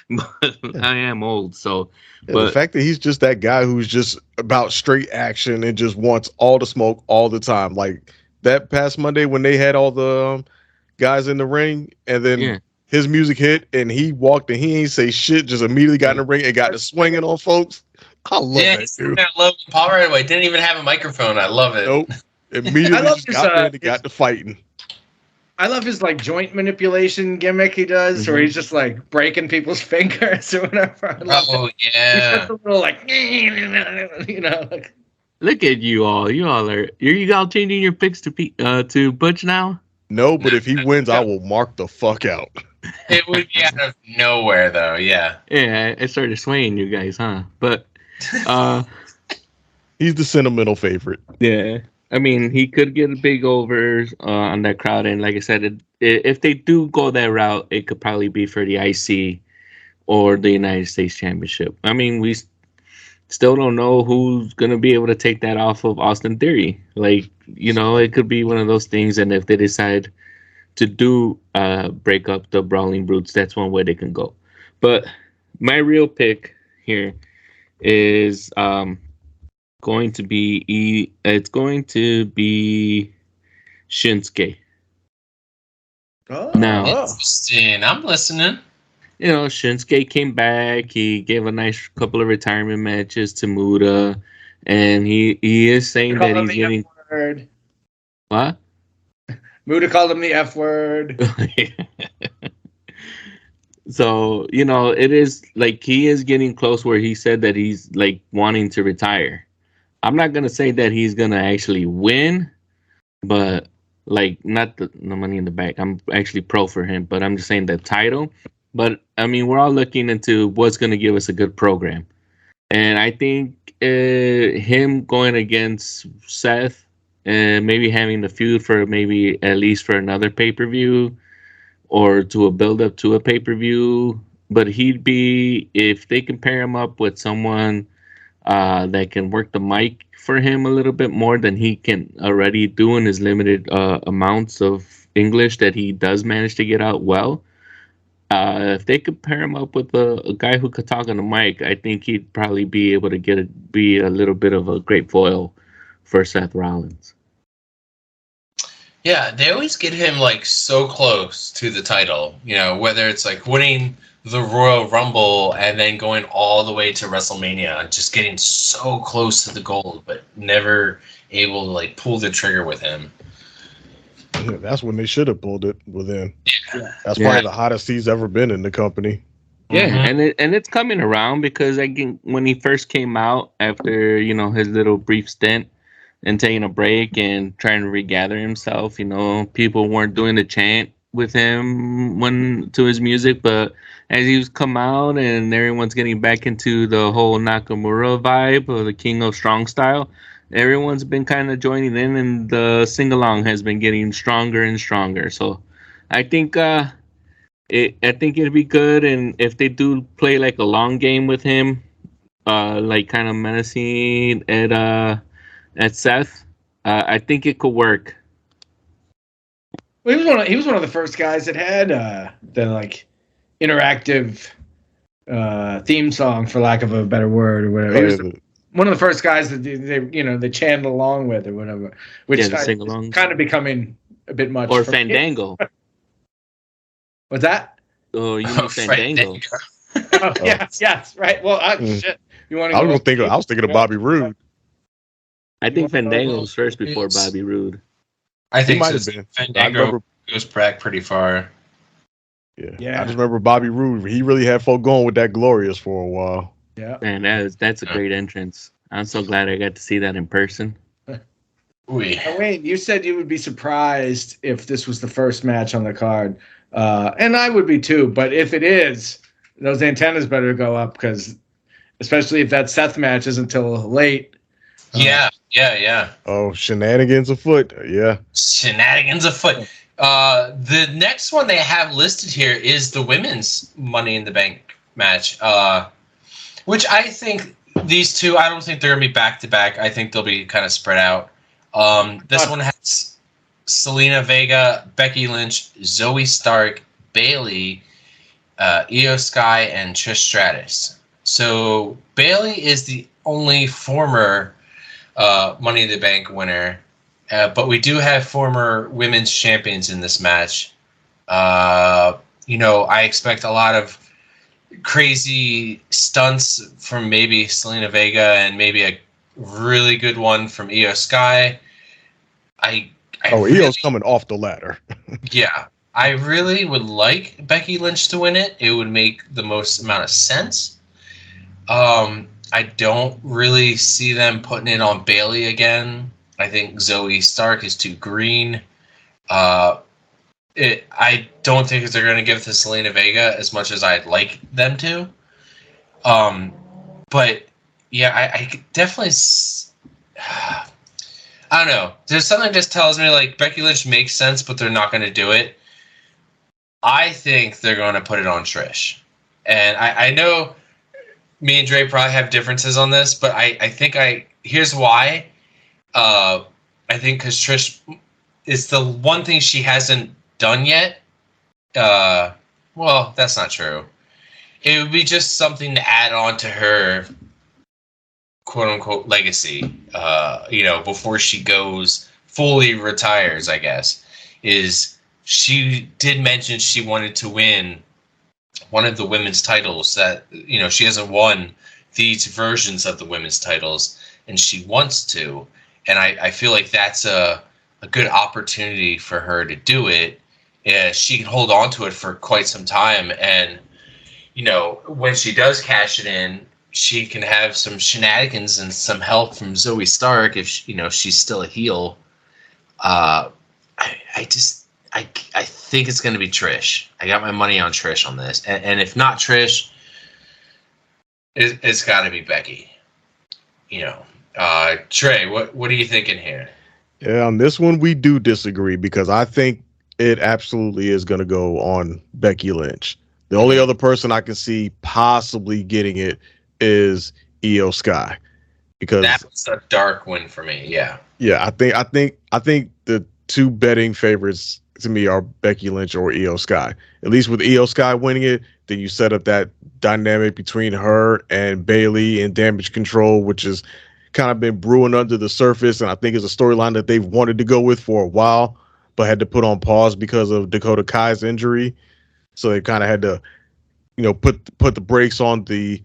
but I am old, so. Yeah, but the fact that he's just that guy who's just about straight action and just wants all the smoke all the time. Like that past Monday when they had all the guys in the ring, and then his music hit, and he walked and he ain't say shit, just immediately got in the ring and got to swinging on folks. I love that dude. I love Paul right away. Didn't even have a microphone. I love it. Nope. Immediately just got there and got to fighting. I love his like joint manipulation gimmick he does, where he's just like breaking people's fingers or whatever. Oh yeah. He's just a little like, like, look at you all. You all changing your picks to Butch now? No, but if he wins, I will mark the fuck out. It would be out of nowhere, though. Yeah. Yeah, I started swaying you guys, huh? But he's the sentimental favorite. Yeah. I mean, he could get a big over on that crowd. And like I said, if they do go that route, it could probably be for the IC or the United States Championship. I mean, we still don't know who's going to be able to take that off of Austin Theory. Like, it could be one of those things. And if they decide to do break up the Brawling Brutes, that's one way they can go. But my real pick here is going to be Shinsuke. Now, interesting. I'm listening. Shinsuke came back. He gave a nice couple of retirement matches to Muta, and he is saying that he's getting F-word. What? Muta called him the F word. So, it is like he is getting close where he said that he's like wanting to retire. I'm not going to say that he's going to actually win, but like not the money in the bank. I'm actually pro for him, but I'm just saying the title. But I mean, we're all looking into what's going to give us a good program. And I think him going against Seth and maybe having the feud for maybe at least for another pay-per-view or to a build-up to a pay-per-view. But he'd be, if they can pair him up with someone that can work the mic for him a little bit more than he can already do in his limited amounts of English that he does manage to get out well. If they could pair him up with a guy who could talk on the mic, I think he'd probably be able to be a little bit of a great foil for Seth Rollins. Yeah, they always get him like so close to the title, whether it's like winning the Royal Rumble and then going all the way to WrestleMania and just getting so close to the goal, but never able to like pull the trigger with him. Yeah, that's when they should have pulled it within. That's probably the hottest he's ever been in the company. Yeah, Mhm. and it's coming around because when he first came out after his little brief stint and taking a break and trying to regather himself, people weren't doing the chant with him when to his music, but as he's come out and everyone's getting back into the whole Nakamura vibe of the King of Strong style, everyone's been kind of joining in, and the sing along has been getting stronger and stronger. So I think I think it'd be good, and if they do play like a long game with him, like kind of menacing at Seth, I think it could work. Well, he was one of the first guys that had the like interactive theme song, for lack of a better word, or whatever. He was one of the first guys that they channeled along with or whatever, which Yeah, the is sing-alongs. kind of becoming a bit much. Or for me. Fandango. What's that? Oh, you mean Fandango? Oh, yes, right. Well, shit. You want to? I was thinking of Bobby Roode. I think Fandango was first before Bobby Roode. I think might so. have been. Fandango goes back pretty far. Yeah. I just remember Bobby Roode. He really had folk going with that Glorious for a while. Yeah. Man, that's a great entrance. I'm so glad I got to see that in person. Wayne, you said you would be surprised if this was the first match on the card. And I would be too. But if it is, those antennas better go up, because especially if that Seth match isn't until late. Yeah. Oh, shenanigans afoot. Yeah. Shenanigans afoot. The next one they have listed here is the women's Money in the Bank match, which I think these two, I don't think they're going to be back-to-back. I think they'll be kind of spread out. This one has Selena Vega, Becky Lynch, Zoe Stark, Bayley, Io Sky, and Trish Stratus. So Bayley is the only former Money in the Bank winner, but we do have former women's champions in this match. I expect a lot of crazy stunts from maybe Selena Vega and maybe a really good one from Io Sky. Io's coming off the ladder. Yeah. I really would like Becky Lynch to win it. It would make the most amount of sense. I don't really see them putting it on Bayley again. I think Zoe Stark is too green. I don't think they're going to give it to Selena Vega as much as I'd like them to. But yeah, I could definitely. I don't know. There's something that just tells me like Becky Lynch makes sense, but they're not going to do it. I think they're going to put it on Trish, and I know me and Dre probably have differences on this, but I think here's why. I think because Trish is the one thing she hasn't done yet. Well, that's not true. It would be just something to add on to her quote unquote legacy, before she fully retires, I guess, is she did mention she wanted to win one of the women's titles that, she hasn't won these versions of the women's titles, and she wants to. And I feel like that's a good opportunity for her to do it. She can hold on to it for quite some time. And, when she does cash it in, she can have some shenanigans and some help from Zoe Stark if, she's still a heel. I think it's going to be Trish. I got my money on Trish on this. And if not Trish, it's got to be Becky. Trey, what are you thinking here? Yeah, on this one, we do disagree because I think it absolutely is going to go on Becky Lynch. The only other person I can see possibly getting it is Io Sky, because that's a dark win for me. Yeah. Yeah, I think the two betting favorites to me are Becky Lynch or Io Sky. At least with Io Sky winning it, then you set up that dynamic between her and Bayley and Damage Control, which has kind of been brewing under the surface, and I think is a storyline that they've wanted to go with for a while, but had to put on pause because of Dakota Kai's injury. So they kind of had to, put the brakes on the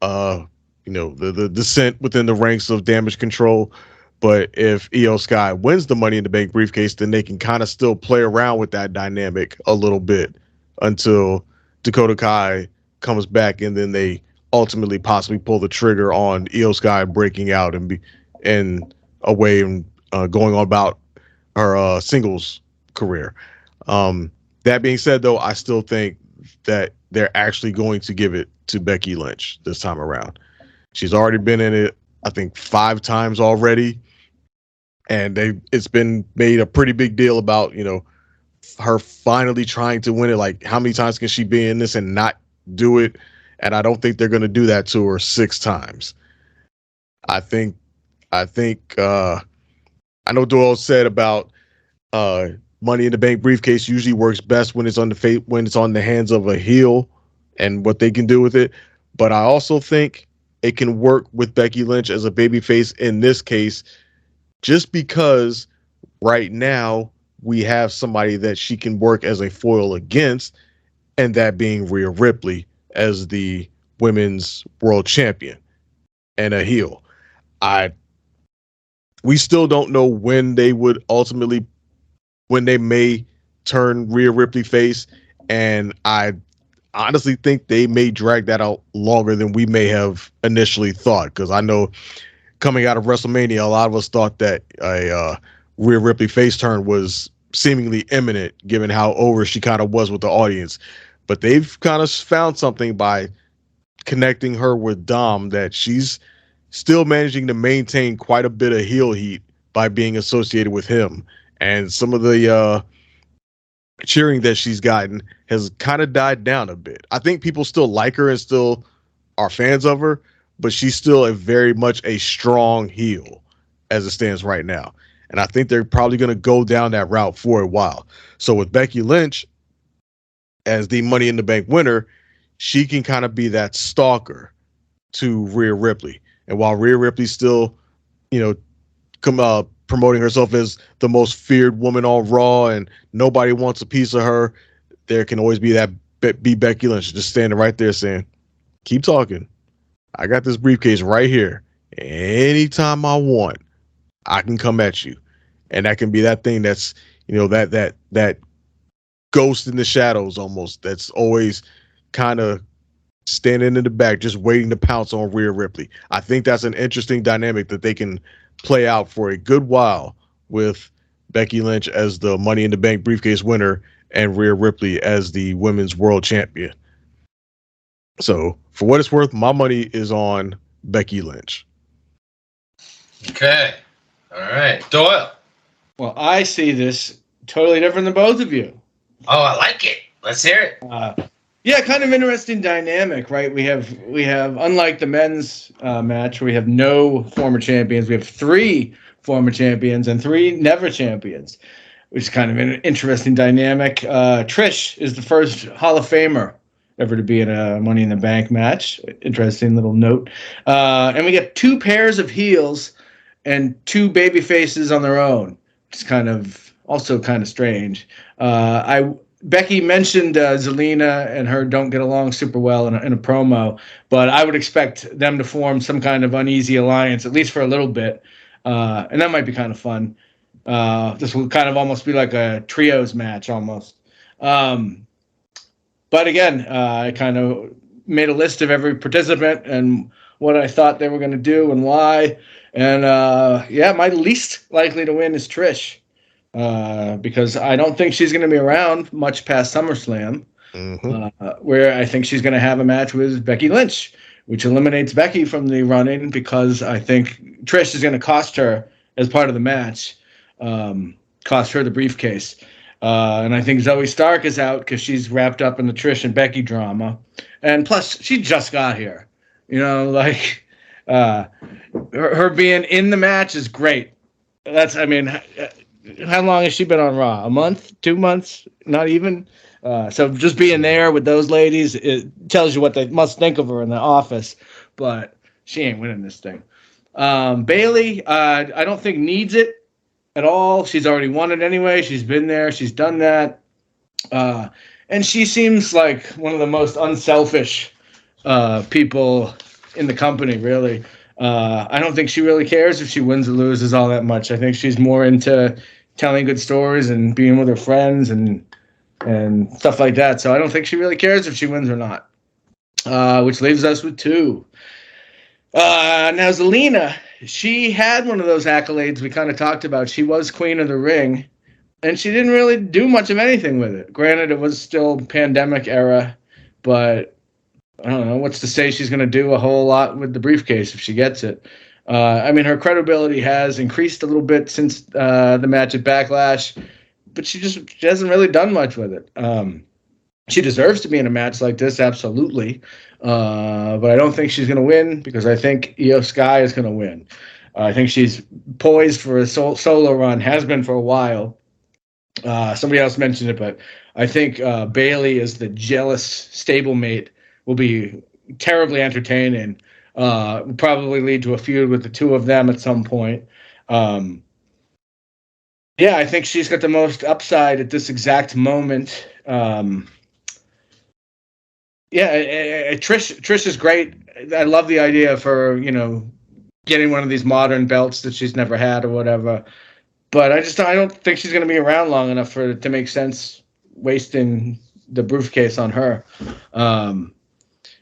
the descent within the ranks of Damage Control. But if Io Sky wins the Money in the Bank briefcase, then they can kind of still play around with that dynamic a little bit until Dakota Kai comes back, and then they ultimately possibly pull the trigger on Io Sky breaking out and away and going on about her singles career. That being said, though, I still think that they're actually going to give it to Becky Lynch this time around. She's already been in it, I think, 5 times already, and it's been made a pretty big deal about, her finally trying to win it. Like, how many times can she be in this and not do it? And I don't think they're going to do that to her 6 times. I know Doyle said about Money in the Bank briefcase usually works best when it's on the hands of a heel and what they can do with it. But I also think it can work with Becky Lynch as a babyface in this case, just because right now we have somebody that she can work as a foil against, and that being Rhea Ripley as the women's world champion and a heel. We still don't know when they may turn Rhea Ripley face, and I honestly think they may drag that out longer than we may have initially thought, because I know coming out of WrestleMania, a lot of us thought that a Rhea Ripley face turn was seemingly imminent, given how over she kind of was with the audience. But they've kind of found something by connecting her with Dom, that she's still managing to maintain quite a bit of heel heat by being associated with him. And some of the cheering that she's gotten has kind of died down a bit. I think people still like her and still are fans of her, but she's still very much a strong heel as it stands right now. And I think they're probably going to go down that route for a while. So with Becky Lynch as the Money in the Bank winner, she can kind of be that stalker to Rhea Ripley. And while Rhea Ripley's still, promoting herself as the most feared woman on Raw and nobody wants a piece of her, there can always be Becky Lynch just standing right there saying, keep talking. I got this briefcase right here. Anytime I want, I can come at you. And that can be that thing that's, that ghost in the shadows almost, that's always kind of standing in the back, just waiting to pounce on Rhea Ripley. I think that's an interesting dynamic that they can play out for a good while with Becky Lynch as the Money in the Bank briefcase winner and Rhea Ripley as the women's world champion. So for what it's worth, my money is on Becky Lynch. Okay. All right. Doyle. Well, I see this totally different than both of you. Oh, I like it. Let's hear it. Yeah, kind of interesting dynamic, right? We have unlike the men's match, we have no former champions. We have 3 former champions and 3 never champions, which is kind of an interesting dynamic. Trish is the first Hall of Famer ever to be in a Money in the Bank match. Interesting little note. And we get 2 pairs of heels and 2 baby faces on their own. It's kind of strange. Becky mentioned Zelina and her don't get along super well in a promo, but I would expect them to form some kind of uneasy alliance, at least for a little bit, and that might be kind of fun. This will kind of almost be like a trios match almost. But again, I kind of made a list of every participant and what I thought they were going to do and why. And my least likely to win is Trish. Because I don't think she's going to be around much past SummerSlam, where I think she's going to have a match with Becky Lynch, which eliminates Becky from the run-in, because I think Trish is going to cost her, as part of the match, cost her the briefcase. And I think Zoe Stark is out because she's wrapped up in the Trish and Becky drama. And plus, she just got here. Her being in the match is great. How long has she been on Raw? A month? 2 months? Not even? So just being there with those ladies, it tells you what they must think of her in the office. But she ain't winning this thing. Bayley, I don't think needs it at all. She's already won it anyway. She's been there. She's done that. And she seems like one of the most unselfish people in the company, really. I don't think she really cares if she wins or loses all that much. I think she's more into telling good stories and being with her friends and stuff like that. So I don't think she really cares if she wins or not. which leaves us with 2. Now, Zelina, she had one of those accolades we kind of talked about. She was Queen of the Ring, and she didn't really do much of anything with it. Granted, it was still pandemic era, but I don't know what's to say she's going to do a whole lot with the briefcase if she gets it. I mean, her credibility has increased a little bit since the match at Backlash, but she hasn't really done much with it. She deserves to be in a match like this, absolutely. But I don't think she's going to win because I think Io Sky is going to win. I think she's poised for a solo run, has been for a while. Somebody else mentioned it, but I think Bayley as the jealous stablemate will be terribly entertaining. Will probably lead to a feud with the 2 of them at some point. Yeah, I think she's got the most upside at this exact moment. Trish is great. I love the idea of her, getting one of these modern belts that she's never had or whatever. But I don't think she's going to be around long enough for it to make sense wasting the briefcase on her. And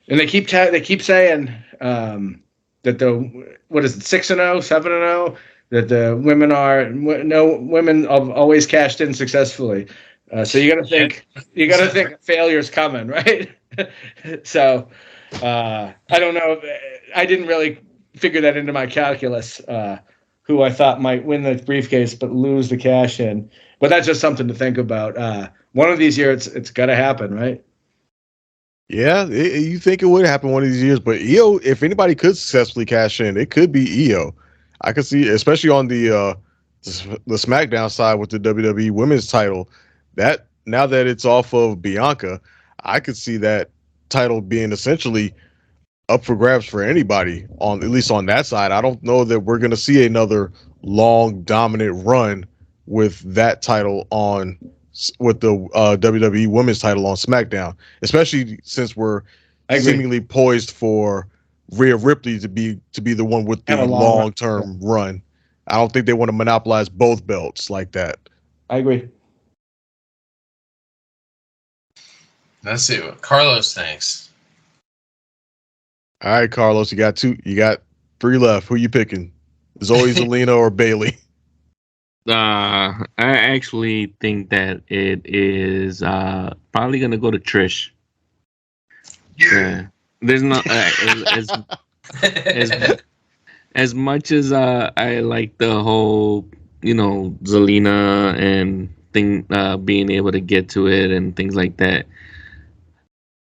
they keep saying that the 6-0, 7-0, that the women have always cashed in successfully. So you got to think failure's coming, right? So I don't know. I didn't really figure that into my calculus. Who I thought might win the briefcase but lose the cash in. But that's just something to think about. One of these years, it's got to happen, right? Yeah, you think it would happen one of these years, but Io, if anybody could successfully cash in, it could be Io. I could see, especially on the SmackDown side with the WWE Women's title, that now that it's off of Bianca, I could see that title being essentially up for grabs for anybody at least on that side. I don't know that we're going to see another long dominant run with that title with the WWE Women's title on SmackDown, especially since we're seemingly poised for Rhea Ripley to be the one with the long-term run. I don't think they want to monopolize both belts like that. I agree. Let's see what Carlos thinks. All right, Carlos, you got 3 left. Who you picking? Zoe, Zelina, or Bayley? I actually think that it is probably gonna go to Trish. Yeah, there's no as much as I like the whole Zelina and being able to get to it and things like that.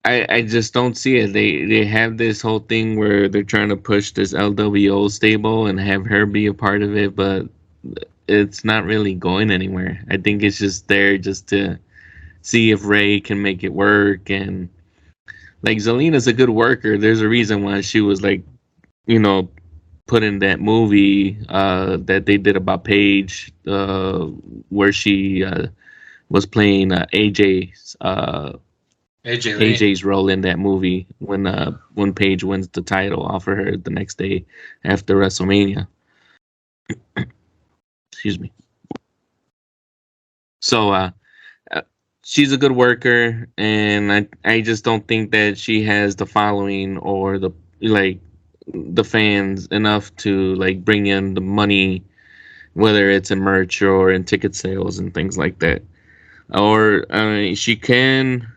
I just don't see it. They have this whole thing where they're trying to push this LWO stable and have her be a part of it, but it's not really going anywhere. I think it's just there just to see if Ray can make it work. And like Zelina's a good worker. There's a reason why she was put in that movie that they did about Paige, where she was playing AJ's role in that movie when Paige wins the title off of her the next day after WrestleMania. Excuse me. So she's a good worker, and I just don't think that she has the following or the fans enough to bring in the money, whether it's in merch or in ticket sales and things like that. Or she can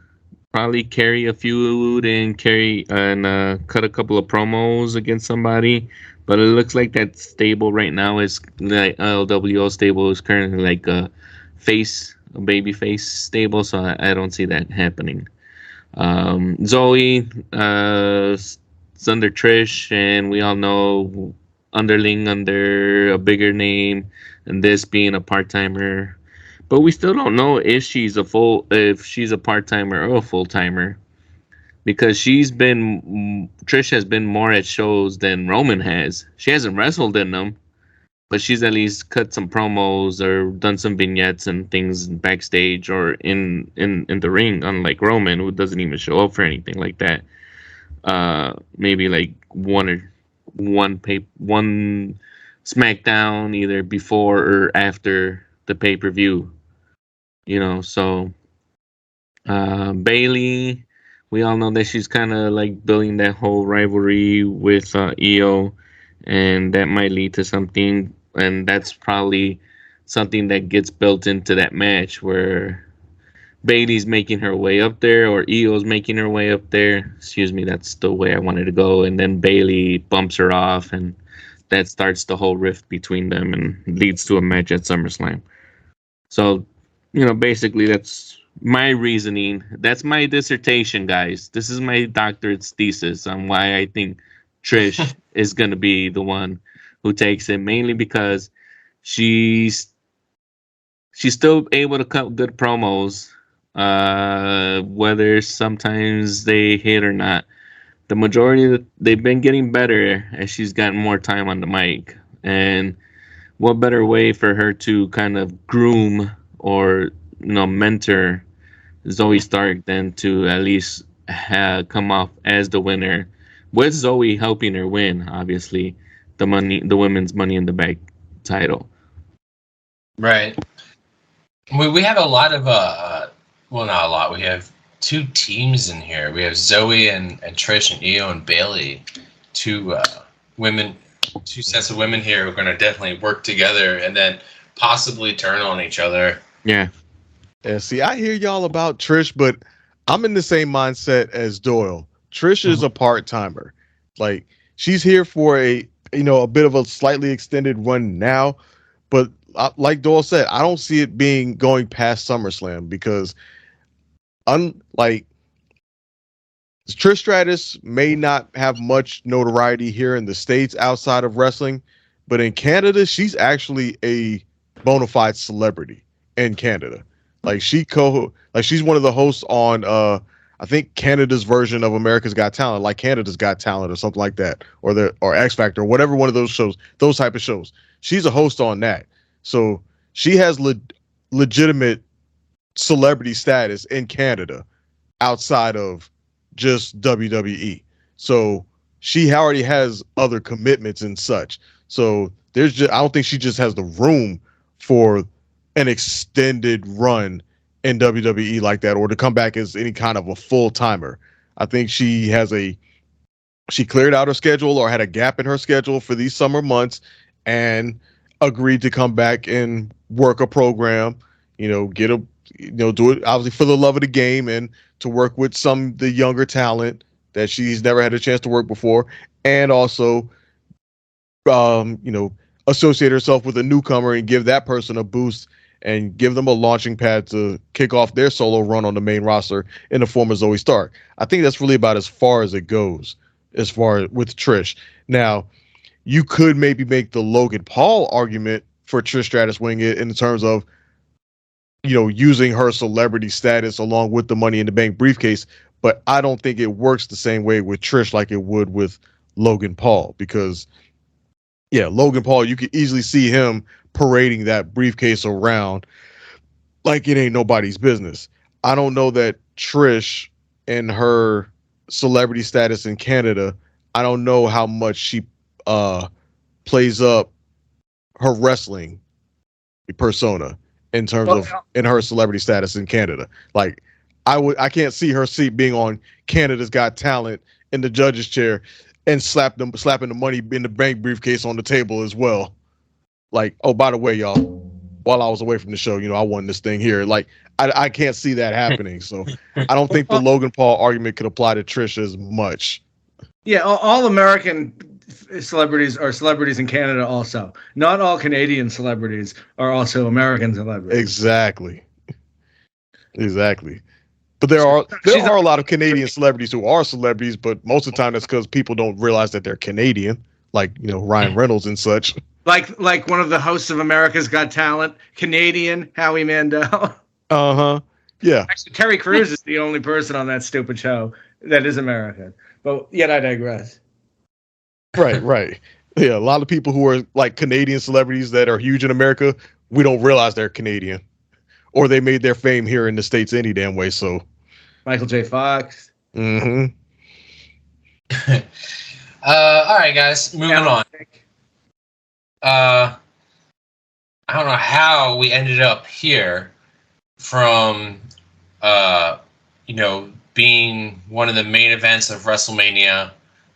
probably carry a feud and cut a couple of promos against somebody, but it looks like that stable right now is the LWO stable is currently a baby face stable, so I don't see that happening. Zoe is under Trish, and we all know underling under a bigger name, and this being a part-timer. But we still don't know if she's a part-timer or a full-timer, because Trish has been more at shows than Roman has. She hasn't wrestled in them, but she's at least cut some promos or done some vignettes and things backstage or in the ring, unlike Roman, who doesn't even show up for anything like that. Maybe one SmackDown either before or after the pay-per-view. So Bayley, we all know that she's kind of like building that whole rivalry with Io, and that might lead to something. And that's probably something that gets built into that match where Bailey's making her way up there, or Io's making her way up there. Excuse me, that's the way I wanted to go. And then Bailey bumps her off, and that starts the whole rift between them and leads to a match at SummerSlam. So, basically, that's my reasoning. That's my dissertation, guys. This is my doctorate's thesis on why I think Trish is going to be the one who takes it, mainly because she's still able to cut good promos, whether sometimes they hit or not. The majority they've been getting better as she's gotten more time on the mic. And what better way for her to kind of groom or mentor Zoe Stark than to at least come off as the winner, with Zoe helping her win, obviously, the women's Money in the Bank title. Right. We have a lot of well, not a lot. We have two teams in here. We have Zoe and Trish and Io and Bailey, two sets of women here who are going to definitely work together and then possibly turn on each other. Yeah. Yeah, see, I hear y'all about Trish, but I'm in the same mindset as Doyle. Trish is a part-timer. Like, she's here for a bit of a slightly extended run now, but like Doyle said, I don't see it going past SummerSlam because unlike Trish Stratus may not have much notoriety here in the States outside of wrestling, but in Canada, she's actually a bona fide celebrity in Canada. Like she's one of the hosts on I think Canada's version of America's Got Talent, like Canada's Got Talent or something like that, or X Factor, or whatever one of those shows, those type of shows. She's a host on that. So she has legitimate celebrity status in Canada outside of just WWE. So she already has other commitments and such. So I don't think she just has the room for an extended run in WWE like that, or to come back as any kind of a full timer. I think she cleared out her schedule or had a gap in her schedule for these summer months and agreed to come back and work a program, do it obviously for the love of the game and to work with the younger talent that she's never had a chance to work before, and also, associate herself with a newcomer and give that person a boost and give them a launching pad to kick off their solo run on the main roster in the form of Zoe Stark. I think that's really about as far as it goes, as far as with Trish. Now, you could maybe make the Logan Paul argument for Trish Stratus winning it in terms of, using her celebrity status along with the Money in the Bank briefcase, but I don't think it works the same way with Trish like it would with Logan Paul, because Logan Paul, you could easily see him parading that briefcase around like it ain't nobody's business. I don't know that Trish and her celebrity status in Canada, I don't know how much she plays up her wrestling persona in terms of in her celebrity status in Canada. Like I can't see her seat being on Canada's Got Talent in the judge's chair and slapping the Money in the Bank briefcase on the table as well. Like, oh, by the way, y'all, while I was away from the show, I won this thing here. Like, I can't see that happening. So I don't think the Logan Paul argument could apply to Trish as much. Yeah, all American celebrities are celebrities in Canada also. Not all Canadian celebrities are also American celebrities. Exactly. But there are a lot of Canadian celebrities who are celebrities, but most of the time that's because people don't realize that they're Canadian, like, Ryan Reynolds and such. Like one of the hosts of America's Got Talent, Canadian Howie Mandel. Yeah. Actually, Terry Crews is the only person on that stupid show that is American. But yet I digress. Right. Yeah, a lot of people who are like Canadian celebrities that are huge in America, we don't realize they're Canadian. Or they made their fame here in the States any damn way, so. Michael J. Fox. Mm-hmm. All right, guys, moving on. I don't know how we ended up here from, being one of the main events of WrestleMania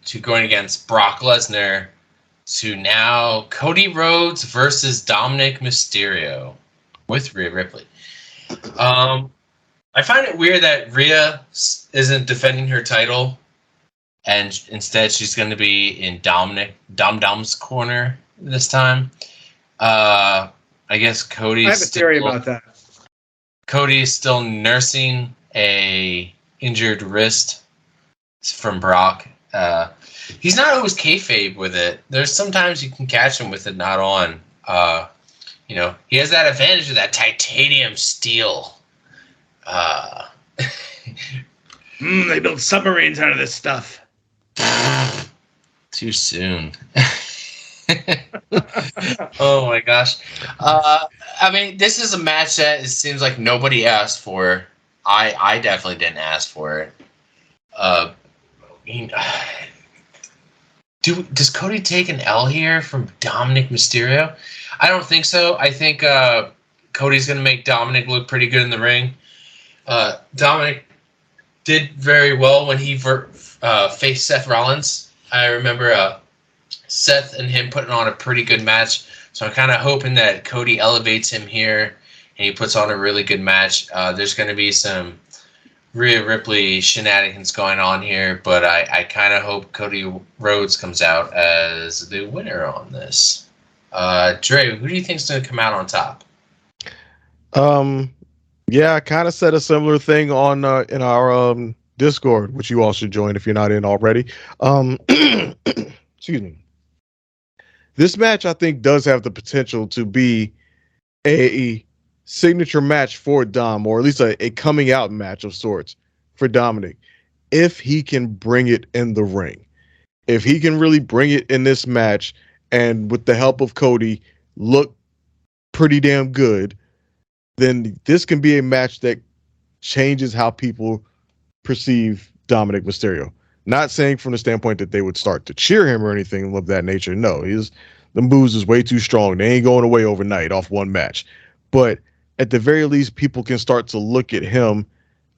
to going against Brock Lesnar to now Cody Rhodes versus Dominic Mysterio with Rhea Ripley. I find it weird that Rhea isn't defending her title, and instead she's going to be in Dom's corner this time. I guess Cody's. I have a theory about that. Cody's still nursing a injured wrist from Brock. He's not always kayfabe with it. There's sometimes you can catch him with it not on. He has that advantage of that titanium steel. They build submarines out of this stuff. Too soon. Oh my gosh. This is a match that it seems like nobody asked for. I definitely didn't ask for it. Does Cody take an L here from Dominic Mysterio? I don't think so. I think Cody's going to make Dominic look pretty good in the ring. Dominic did very well when he faced Seth Rollins. I remember Seth and him putting on a pretty good match. So I'm kind of hoping that Cody elevates him here and he puts on a really good match. There's going to be some Rhea Ripley shenanigans going on here, but I kind of hope Cody Rhodes comes out as the winner on this. Dre, who do you think is going to come out on top? Yeah, I kind of said a similar thing on in our Discord, which you all should join if you're not in already. Excuse me. This match, I think, does have the potential to be a signature match for Dom, or at least a coming out match of sorts for Dominic, if he can bring it in the ring. If he can really bring it in this match and with the help of Cody look pretty damn good, then this can be a match that changes how people perceive Dominic Mysterio. Not saying from the standpoint that they would start to cheer him or anything of that nature. No, the moves is way too strong. They ain't going away overnight off one match. But at the very least, people can start to look at him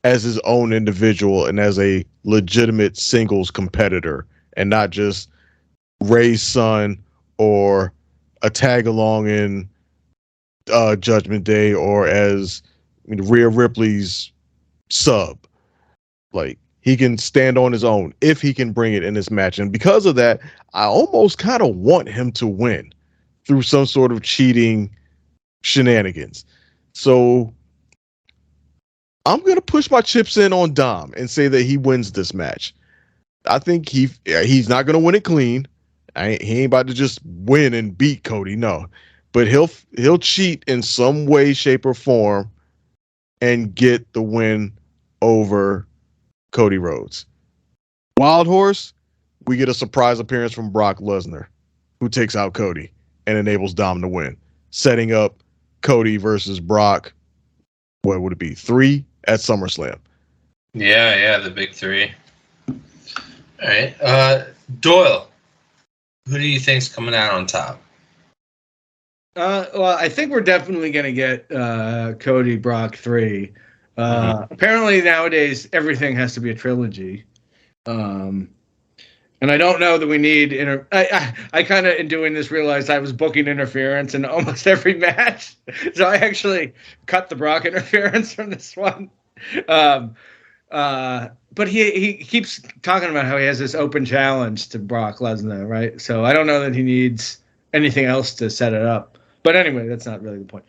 as his own individual and as a legitimate singles competitor and not just Ray's son or a tag along in Judgment Day or as Rhea Ripley's sub. Like, he can stand on his own if he can bring it in this match. And because of that, I almost kind of want him to win through some sort of cheating shenanigans. So I'm going to push my chips in on Dom and say that he wins this match. I think he's not going to win it clean. He ain't about to just win and beat Cody, no. But he'll cheat in some way, shape, or form and get the win over Cody Rhodes. Wild Horse, we get a surprise appearance from Brock Lesnar, who takes out Cody and enables Dom to win, setting up Cody versus Brock. What would it be? 3 at SummerSlam. Yeah, the big 3. All right, Doyle, who do you think's coming out on top? Well, I think we're definitely going to get Cody Brock 3. Apparently nowadays everything has to be a trilogy. And I don't know that we need I kind of in doing this realized I was booking interference in almost every match. So I actually cut the Brock interference from this one. But he keeps talking about how he has this open challenge to Brock Lesnar, right? So I don't know that he needs anything else to set it up. But anyway, that's not really the point.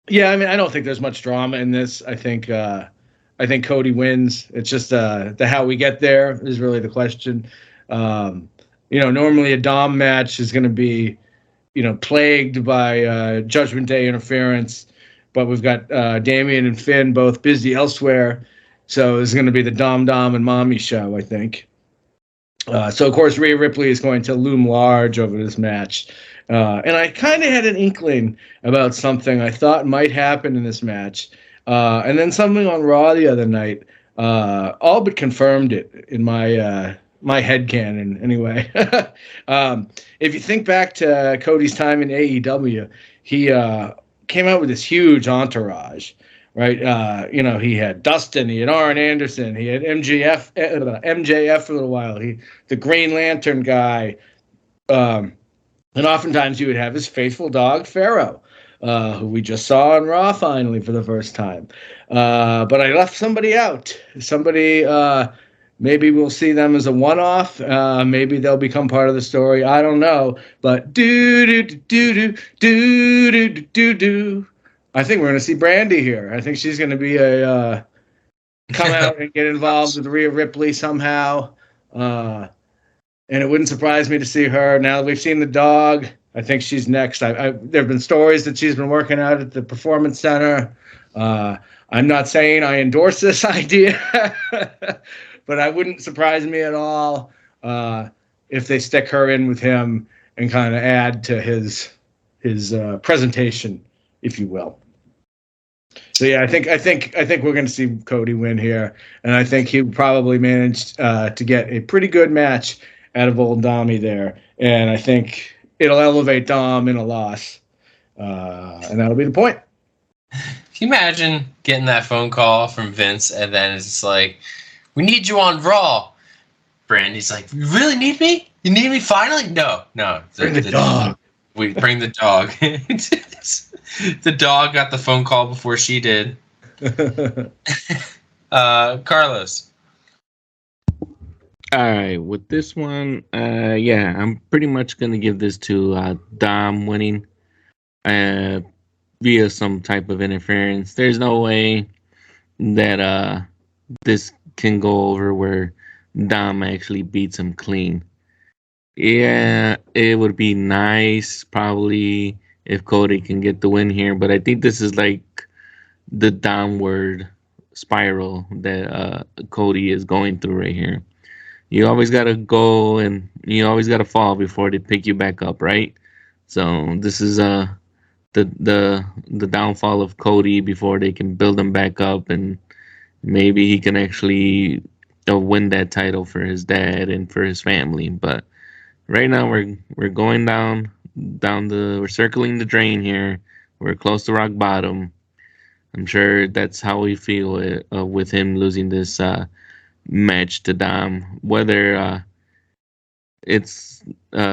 Yeah, I don't think there's much drama in this. I think Cody wins. It's just the how we get there is really the question. Normally a Dom match is going to be, plagued by Judgment Day interference, but we've got Damian and Finn both busy elsewhere, so it's going to be the Dom and Mommy show, I think. So of course Rhea Ripley is going to loom large over this match. And I kind of had an inkling about something I thought might happen in this match. And then something on Raw the other night all but confirmed it in my headcanon anyway. If you think back to Cody's time in AEW, he came out with this huge entourage, right? He had Dustin, he had Arn Anderson, he had MJF for a little while, the Green Lantern guy, and oftentimes you would have his faithful dog Pharaoh, who we just saw on Raw finally for the first time. But I left somebody out. Somebody, maybe we'll see them as a one-off. Maybe they'll become part of the story. I don't know. But do. I think we're going to see Brandy here. I think she's going to be come out and get involved with Rhea Ripley somehow. And it wouldn't surprise me to see her. Now that we've seen the dog, I think she's next. There have been stories that she's been working out at the Performance Center. I'm not saying I endorse this idea, but it wouldn't surprise me at all if they stick her in with him and kind of add to his presentation, if you will. So yeah, I think we're going to see Cody win here, and I think he probably managed to get a pretty good match out of old Dommy there, and I think it'll elevate Dom in a loss, and that'll be the point. Can you imagine getting that phone call from Vince, and then it's like, "We need you on Raw." Brandy's like, "You really need me? You need me finally?" No. Bring the dog. We bring the dog. The dog got the phone call before she did. Carlos. All right, with this one, I'm pretty much going to give this to Dom winning via some type of interference. There's no way that this can go over where Dom actually beats him clean. Yeah, it would be nice probably if Cody can get the win here, but I think this is like the downward spiral that Cody is going through right here. You always got to go and you always got to fall before they pick you back up, right? So this is the downfall of Cody before they can build him back up, and maybe he can actually win that title for his dad and for his family. But right now we're going we're circling the drain here. We're close to rock bottom. I'm sure that's how we feel with him losing this match to Dom. Whether it's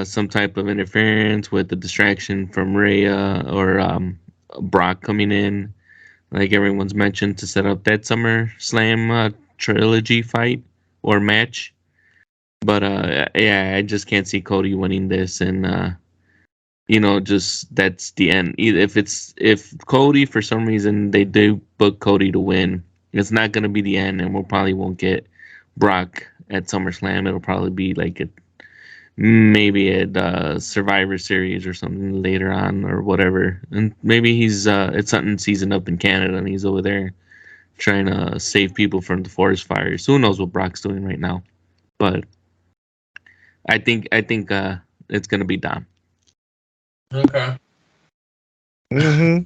some type of interference with the distraction from Rhea or Brock coming in, like everyone's mentioned, to set up that SummerSlam trilogy fight or match. But I just can't see Cody winning this, and just that's the end. If Cody for some reason they do book Cody to win, it's not gonna be the end, and we'll probably won't get Brock at SummerSlam. It'll probably be like maybe at Survivor Series or something later on or whatever, and maybe he's it's something seasoned up in Canada and he's over there trying to save people from the forest fires. Who knows what Brock's doing right now? But I think it's gonna be Dom. Okay. Mm-hmm.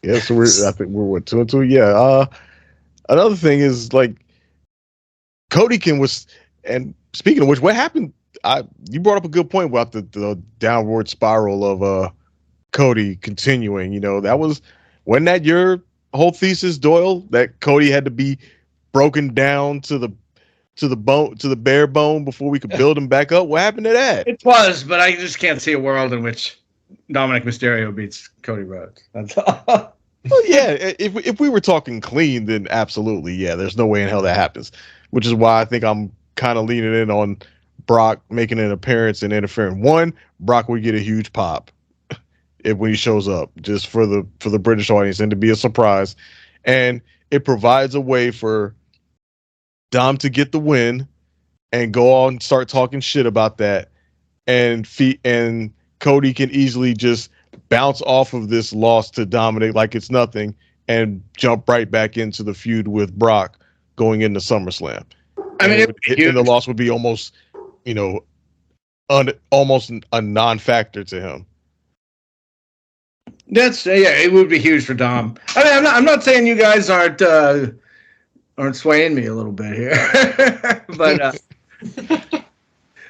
Yeah, so I think we're 2-2. Yeah. Another thing is like Cody and speaking of which, what happened? You brought up a good point about the downward spiral of Cody continuing. Wasn't that your whole thesis, Doyle? That Cody had to be broken down to the bone, to the bare bone before we could build him back up. What happened to that? It was, but I just can't see a world in which Dominic Mysterio beats Cody Rhodes. That's all. Well, yeah. If we were talking clean, then absolutely, yeah. There's no way in hell that happens. Which is why I think I'm kind of leaning in on Brock making an appearance and interfering. One, Brock would get a huge pop when he shows up, just for the British audience, and to be a surprise. And it provides a way for Dom to get the win and go on and start talking shit about that, and Cody can easily just bounce off of this loss to Dominic like it's nothing and jump right back into the feud with Brock going into SummerSlam. I mean, and the loss would be almost, almost a non-factor to him. It would be huge for Dom. I mean, I'm not saying you guys aren't swaying me a little bit here, but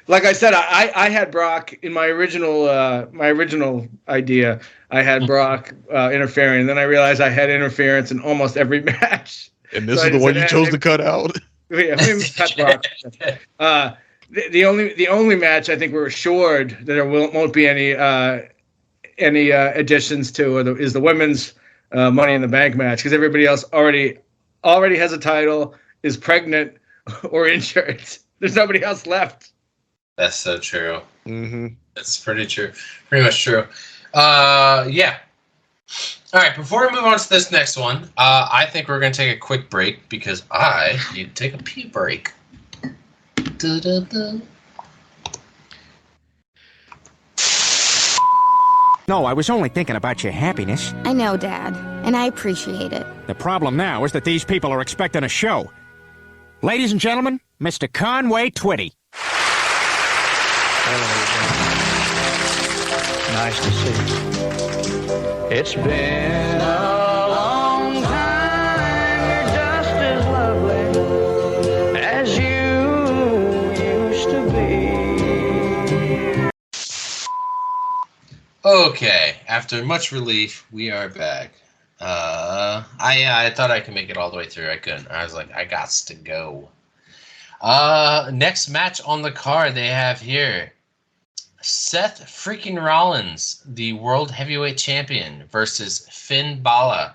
like I said, I had Brock in my original idea. I had Brock interfering, and then I realized I had interference in almost every match. And this So is the one you chose maybe, to cut out. Yeah, maybe cut Brock. The only match I think we're assured that there won't be any additions to is the women's Money in the Bank match, because everybody else already has a title, is pregnant, or injured. There's nobody else left. That's so true. Mm-hmm. That's pretty true. Pretty much true. Yeah. All right, before we move on to this next one, I think we're going to take a quick break because I need to take a pee break. Da-da-da. No, I was only thinking about your happiness. I know, Dad, and I appreciate it. The problem now is that these people are expecting a show. Ladies and gentlemen, Mr. Conway Twitty. Nice to see you. It's been a long time. You're just as lovely as you used to be. Okay, after much relief, we are back. I thought I could make it all the way through. I couldn't. I was like, I gots to go. Next match on the card they have here. Seth freaking Rollins, the World Heavyweight Champion, versus Finn Balor.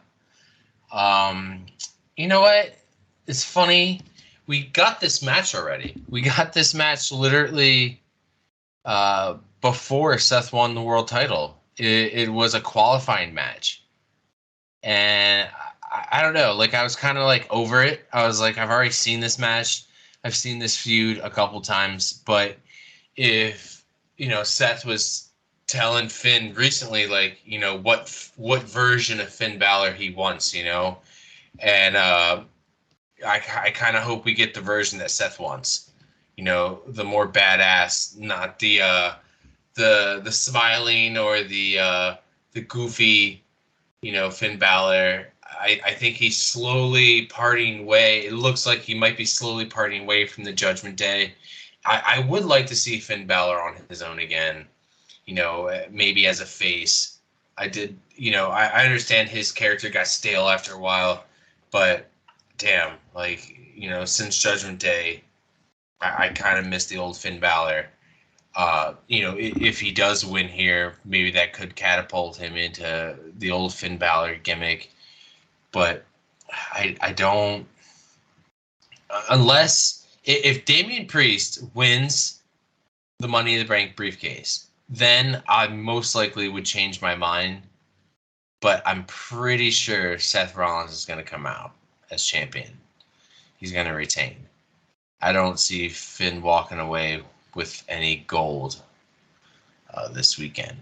You know what? It's funny. We got this match already. We got this match literally before Seth won the world title. It was a qualifying match. And I don't know. Like, I was kind of like over it. I was like, I've already seen this match. I've seen this feud a couple times. But if Seth was telling Finn recently, like, what version of Finn Balor he wants, and I kind of hope we get the version that Seth wants, the more badass, not the smiling or the goofy, Finn Balor. I think he's slowly parting way. It looks like he might be slowly parting way from the Judgment Day. I would like to see Finn Balor on his own again, maybe as a face. I understand his character got stale after a while, but damn, since Judgment Day, I kind of miss the old Finn Balor. If he does win here, maybe that could catapult him into the old Finn Balor gimmick. But I don't, unless if Damian Priest wins the Money in the Bank briefcase, then I most likely would change my mind. But I'm pretty sure Seth Rollins is going to come out as champion. He's going to retain. I don't see Finn walking away with any gold this weekend.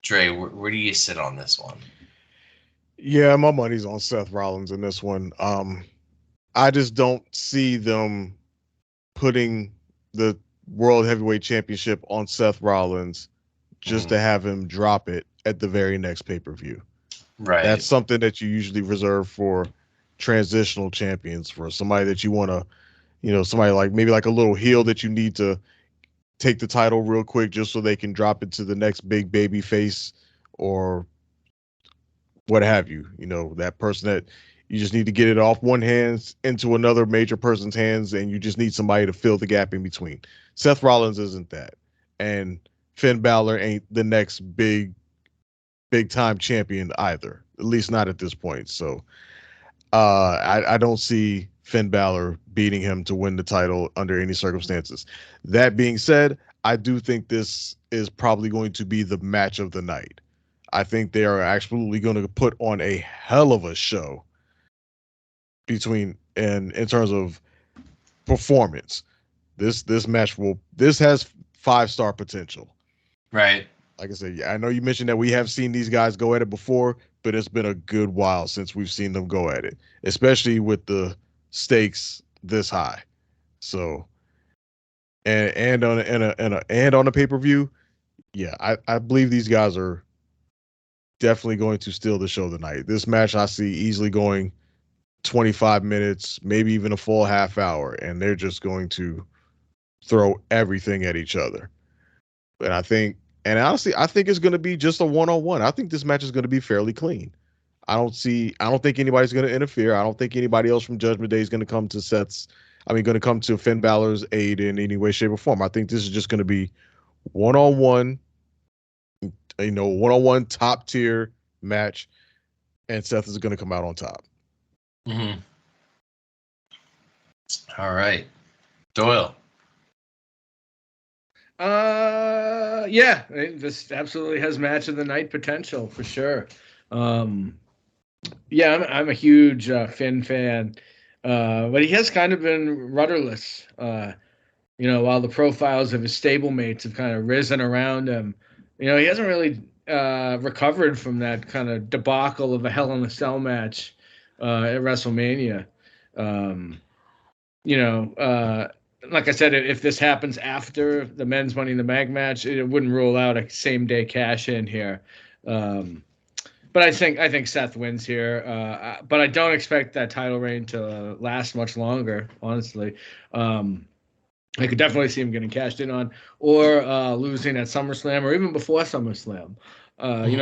Dre, where do you sit on this one? Yeah, my money's on Seth Rollins in this one. I just don't see them putting the World Heavyweight Championship on Seth Rollins just to have him drop it at the very next pay-per-view. Right. That's something that you usually reserve for transitional champions, for somebody that you want to, somebody like maybe like a little heel that you need to take the title real quick just so they can drop it to the next big baby face or what have you. That person that you just need to get it off one hand into another major person's hands, and you just need somebody to fill the gap in between. Seth Rollins isn't that. And Finn Balor ain't the next big time champion either, at least not at this point. So I don't see Finn Balor beating him to win the title under any circumstances. That being said, I do think this is probably going to be the match of the night. I think they are absolutely going to put on a hell of a show in terms of performance. This match has 5-star potential. Right. Like I said, I know you mentioned that we have seen these guys go at it before, but it's been a good while since we've seen them go at it, especially with the stakes this high. So, and on a pay-per-view, yeah, I believe these guys are definitely going to steal the show tonight. This match I see easily going 25 minutes, maybe even a full half hour, and they're just going to throw everything at each other. And honestly, I think it's going to be just a one-on-one. I think this match is going to be fairly clean. I don't think anybody's going to interfere. I don't think anybody else from Judgment Day is going to come to Finn Balor's aid in any way, shape, or form. I think this is just going to be one-on-one, one-on-one top tier match, and Seth is going to come out on top. Mm-hmm. All right. Doyle. Yeah, this absolutely has match of the night potential for sure. Yeah, I'm a huge Finn fan, but he has kind of been rudderless. While the profiles of his stablemates have kind of risen around him, he hasn't really recovered from that kind of debacle of a Hell in a Cell match at WrestleMania. Like I said, if this happens after the men's Money in the Bank match, it wouldn't rule out a same day cash in here. But I think Seth wins here. But I don't expect that title reign to last much longer, honestly. I could definitely see him getting cashed in on or losing at SummerSlam or even before SummerSlam.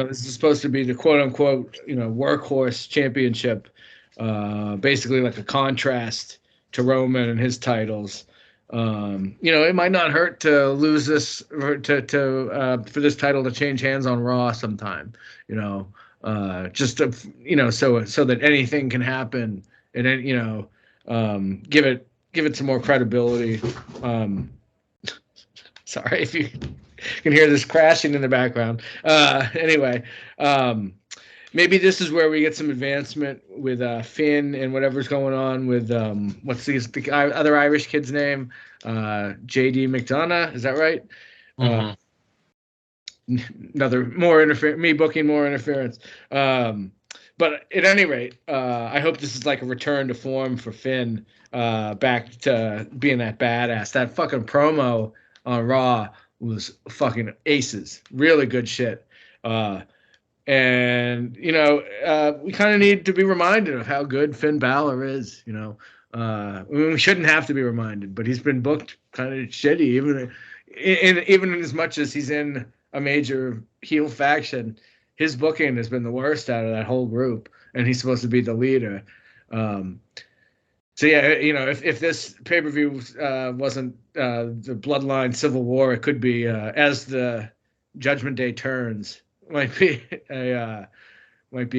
This is supposed to be the quote unquote, workhorse championship, basically like a contrast to Roman and his titles. It might not hurt to lose this for this title to change hands on Raw sometime, just to, so that anything can happen and then, give it some more credibility. Sorry if you can hear this crashing in the background. Anyway, maybe this is where we get some advancement with Finn and whatever's going on with what's the other Irish kid's name? JD McDonough, is that right? Mm-hmm. Another more interference. Me booking more interference. But at any rate, I hope this is like a return to form for Finn, back to being that badass. That fucking promo on Raw was fucking aces. Really good shit. And we kind of need to be reminded of how good Finn Balor is. We shouldn't have to be reminded, but he's been booked kind of shitty, even in as much as he's in a major heel faction. His booking has been the worst out of that whole group, and he's supposed to be the leader. So yeah, if this pay-per-view wasn't the Bloodline Civil War, it could be as the Judgment Day turns. Might be a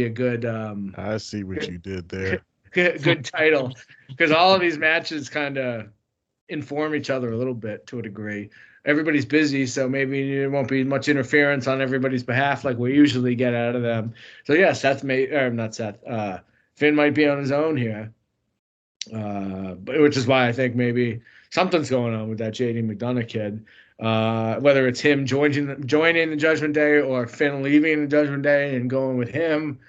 good. I see what you did there. Good title, because all of these matches kind of inform each other a little bit to a degree. Everybody's busy, so maybe there won't be much interference on everybody's behalf like we usually get out of them. So yeah, Finn might be on his own here, which is why I think maybe something's going on with that JD McDonough kid. Whether it's him joining the Judgment Day or Finn leaving the Judgment Day and going with him,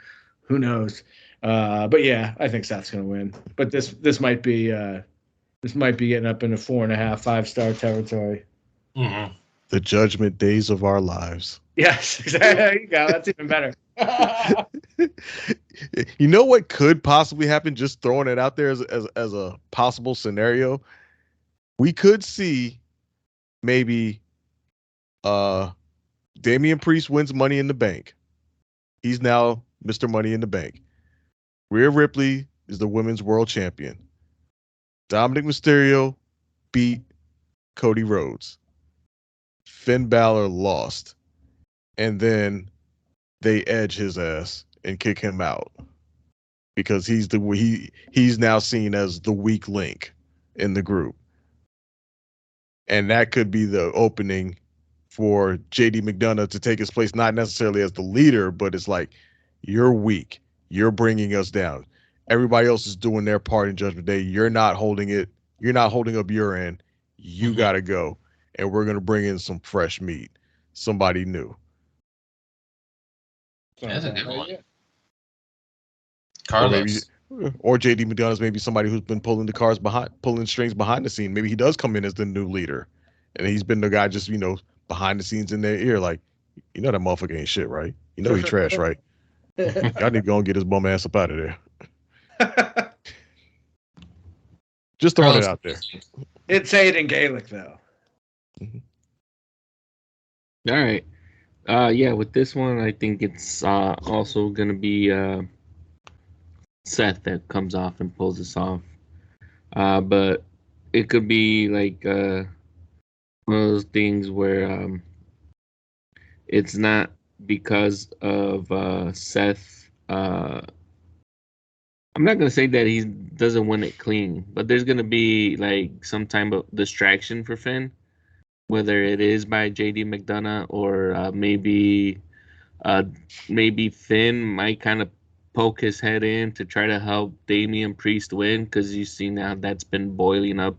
who knows? But yeah, I think Seth's going to win. But this might be getting up into 4.5, 5-star territory. Mm-hmm. The Judgment Days of our lives. Yes, exactly. There you go. That's even better. You know what could possibly happen? Just throwing it out there as a possible scenario, we could see maybe Damian Priest wins Money in the Bank. He's now Mr. Money in the Bank. Rhea Ripley is the women's world champion. Dominic Mysterio beat Cody Rhodes. Finn Balor lost. And then they edge his ass and kick him out because he's now seen as the weak link in the group. And that could be the opening for JD McDonough to take his place, not necessarily as the leader, but it's like, you're weak. You're bringing us down. Everybody else is doing their part in Judgment Day. You're not holding it. You're not holding up your end. You got to go. And we're going to bring in some fresh meat, somebody new. That's a good one. Carlos. Or JD McDonough's maybe somebody who's been pulling the strings behind the scene. Maybe he does come in as the new leader. And he's been the guy just, behind the scenes in their ear, like, that motherfucker ain't shit, right? He trash, right? Y'all need to go and get his bum ass up out of there. Just throwing it Carlos, out there. Say it in Gaelic though. All right. Yeah, with this one, I think it's also gonna be Seth that comes off and pulls this off. But it could be like one of those things where it's not because of Seth. I'm not gonna say that he doesn't win it clean, but there's gonna be like some type of distraction for Finn, whether it is by JD McDonough or uh, maybe Finn might kind of poke his head in to try to help Damian Priest win, because you see now that's been boiling up,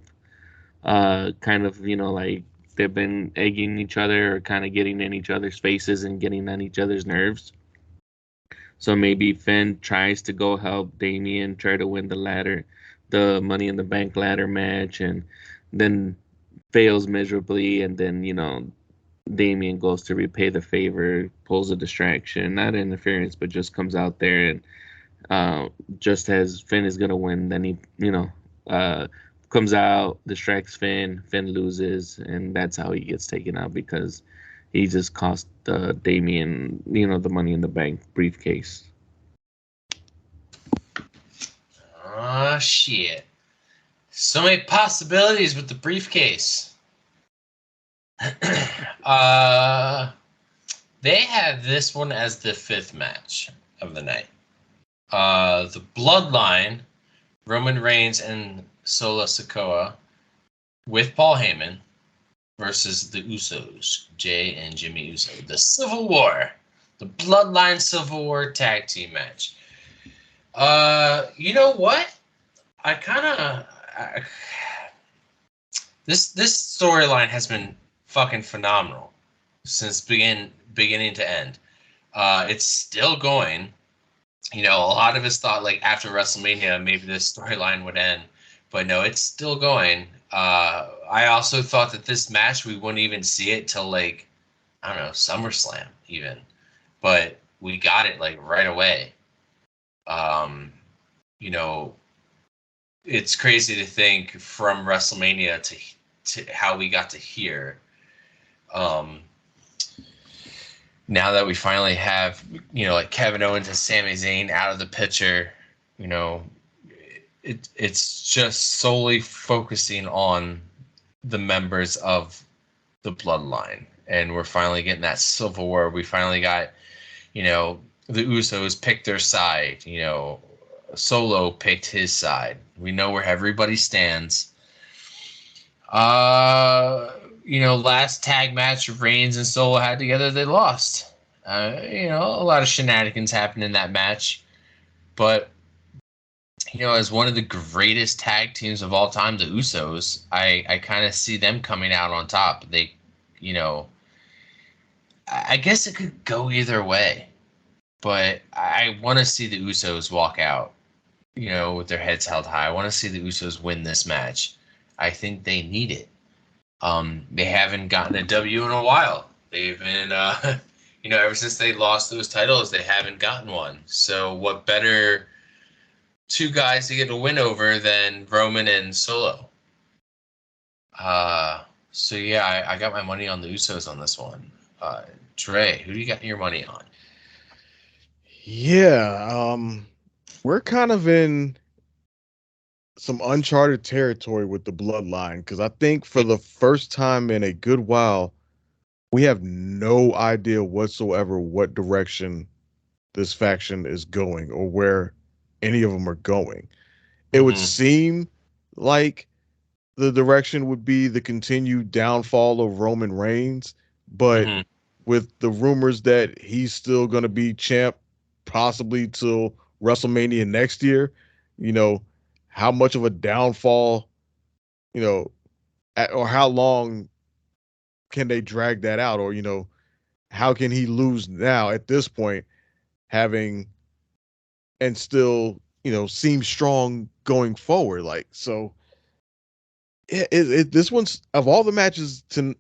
kind of, like they've been egging each other or kind of getting in each other's faces and getting on each other's nerves. So maybe Finn tries to go help Damian try to win the Money in the Bank ladder match, and then fails miserably, and then Damian goes to repay the favor, pulls a distraction, not interference, but just comes out there and just as Finn is gonna win, then he comes out, distracts Finn, Finn loses, and that's how he gets taken out, because he just cost Damian, the Money in the Bank briefcase. Oh, shit. So many possibilities with the briefcase. They have this one as the 5th match of the night. The Bloodline, Roman Reigns and Solo Sikoa with Paul Heyman versus the Usos, Jay and Jimmy Uso. The Civil War, the Bloodline Civil War tag team match. You know what? This storyline has been fucking phenomenal since beginning to end. It's still going. A lot of us thought like after WrestleMania maybe this storyline would end, but no, it's still going. I also thought that this match we wouldn't even see it till like, I don't know, SummerSlam even, but we got it like right away. It's crazy to think from WrestleMania to how we got to here. Now that we finally have, like Kevin Owens and Sami Zayn out of the picture, it's just solely focusing on the members of the Bloodline. And we're finally getting that Civil War. We finally got, the Usos picked their side, Solo picked his side. We know where everybody stands. Last tag match Reigns and Solo had together, they lost. A lot of shenanigans happened in that match. But, as one of the greatest tag teams of all time, the Usos, I kind of see them coming out on top. They, I guess it could go either way. But I want to see the Usos walk out, with their heads held high. I want to see the Usos win this match. I think they need it. They haven't gotten a W in a while. They've been, ever since they lost those titles, they haven't gotten one. So what better two guys to get a win over than Roman and Solo? So yeah, I got my money on the Usos on this one. Dre, who do you got your money on? Yeah, we're kind of in some uncharted territory with the Bloodline, because I think for the first time in a good while, we have no idea whatsoever what direction this faction is going or where any of them are going. It would seem like the direction would be the continued downfall of Roman Reigns, but with the rumors that he's still going to be champ possibly till WrestleMania next year, how much of a downfall, or how long can they drag that out? Or, how can he lose now at this point, having and still, seem strong going forward? Like, so this one's, of all the matches on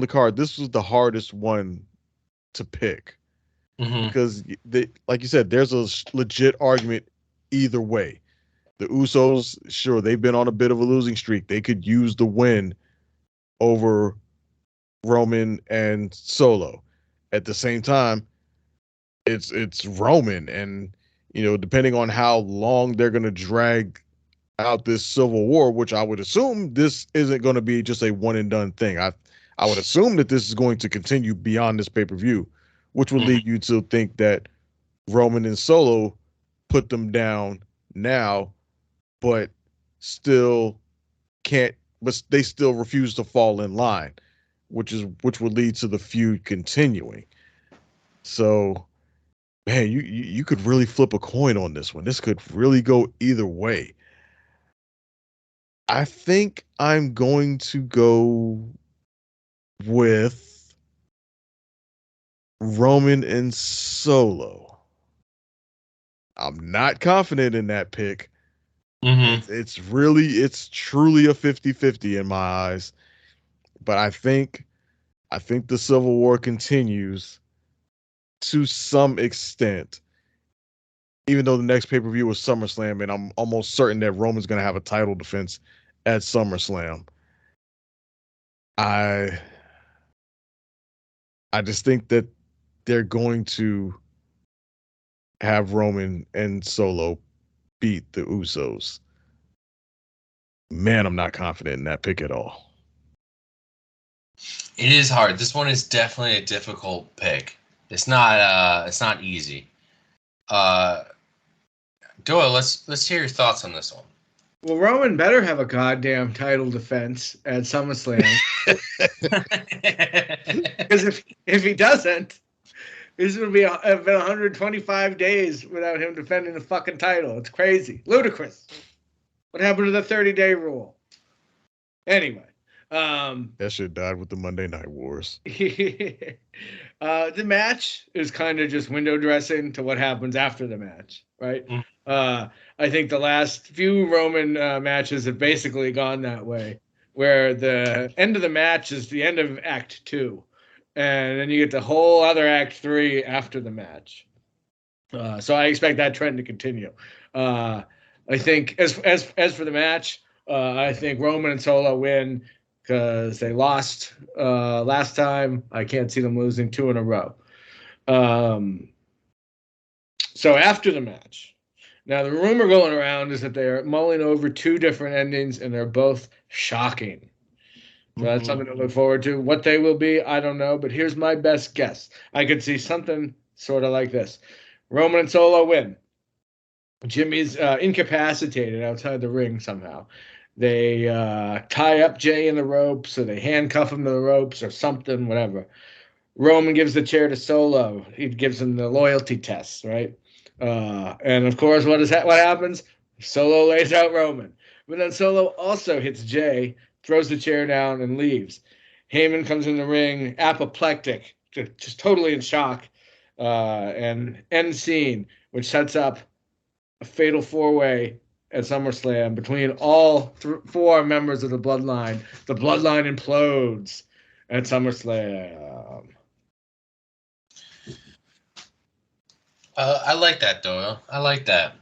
the card, this was the hardest one to pick, because like you said, there's a legit argument either way. The Usos, sure, they've been on a bit of a losing streak. They could use the win over Roman and Solo. At the same time, it's Roman, and depending on how long they're going to drag out this civil war, which I would assume this isn't going to be just a one and done thing. I would assume that this is going to continue beyond this pay-per-view, which would lead you to think that Roman and Solo put them down now, but still can't, but they still refuse to fall in line, which would lead to the feud continuing. So, man, you could really flip a coin on this one. This could really go either way. I think I'm going to go with Roman and Solo. I'm not confident in that pick. It's truly a 50-50 in my eyes. But I think the Civil War continues to some extent, even though the next pay-per-view was SummerSlam, and I'm almost certain that Roman's going to have a title defense at SummerSlam. I just think that they're going to have Roman and Solo beat the Usos. Man, I'm not confident in that pick at all. It is hard. This one is definitely a difficult pick. It's not easy. Doyle, let's hear your thoughts on this one. Well, Roman better have a goddamn title defense at SummerSlam. Because if he doesn't, this would have been 125 days without him defending the fucking title. It's crazy. Ludicrous. What happened to the 30-day rule? Anyway. That shit died with the Monday Night Wars. The match is kind of just window dressing to what happens after the match, right? I think the last few Roman matches have basically gone that way, where the end of the match is the end of Act 2, and then you get the whole other Act 3 after the match. So I expect that trend to continue. I think as for the match, I think Roman and Solo win because they lost last time. I can't see them losing 2 in a row. So after the match, now the rumor going around is that they're mulling over 2 different endings, and they're both shocking. So that's something to look forward to. What they will be, I don't know, but here's my best guess. I could see something sort of like this. Roman and Solo win. Jimmy's incapacitated outside the ring somehow. They tie up Jay in the ropes, or they handcuff him to the ropes or something, whatever. Roman gives the chair to Solo. He gives him the loyalty test, right? And of course, what happens? Solo lays out Roman. But then Solo also hits Jay, throws the chair down, and leaves. Heyman comes in the ring, apoplectic, just totally in shock, and end scene, which sets up a fatal 4-way at SummerSlam between all 4 members of the Bloodline. The Bloodline implodes at SummerSlam. I like that, Doyle. I like that.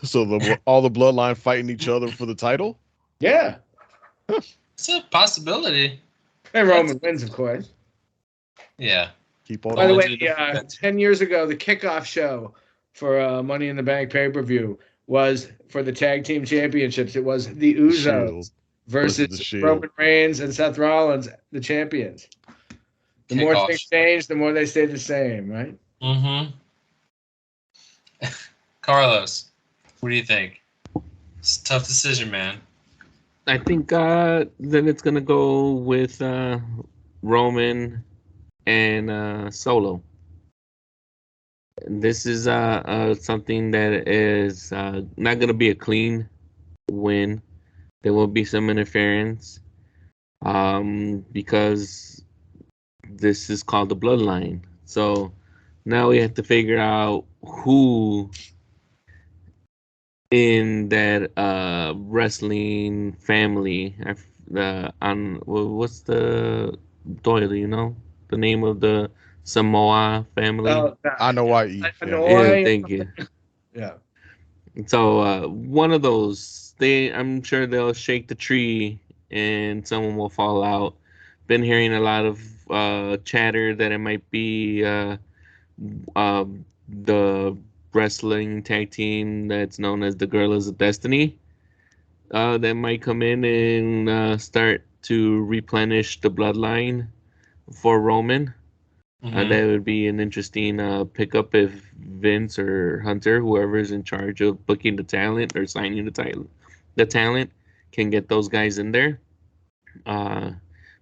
So all the Bloodline fighting each other for the title? Yeah. It's a possibility. And Roman wins, of course. Yeah. Keep on. By the way, 10 years ago, the kickoff show for Money in the Bank pay-per-view was for the tag team championships. It was the Usos versus Roman Reigns and Seth Rollins, the champions. The more things change, the more they stay the same, right? Mm-hmm. Carlos, what do you think? It's a tough decision, man. I think then it's gonna go with Roman and Solo. This is something that is not gonna be a clean win. There will be some interference because this is called the Bloodline. So now we have to figure out who in that wrestling family, what's the Doyle? You know the name of the Samoa family? I know why. I know why. Yeah, thank you. Yeah. So one of those, I'm sure they'll shake the tree and someone will fall out. Been hearing a lot of chatter that it might be uh, the wrestling tag team that's known as the Gorillas of Destiny that might come in and start to replenish the bloodline for Roman. That would be an interesting pickup if Vince or Hunter, whoever is in charge of booking the talent or signing the talent, can get those guys in there.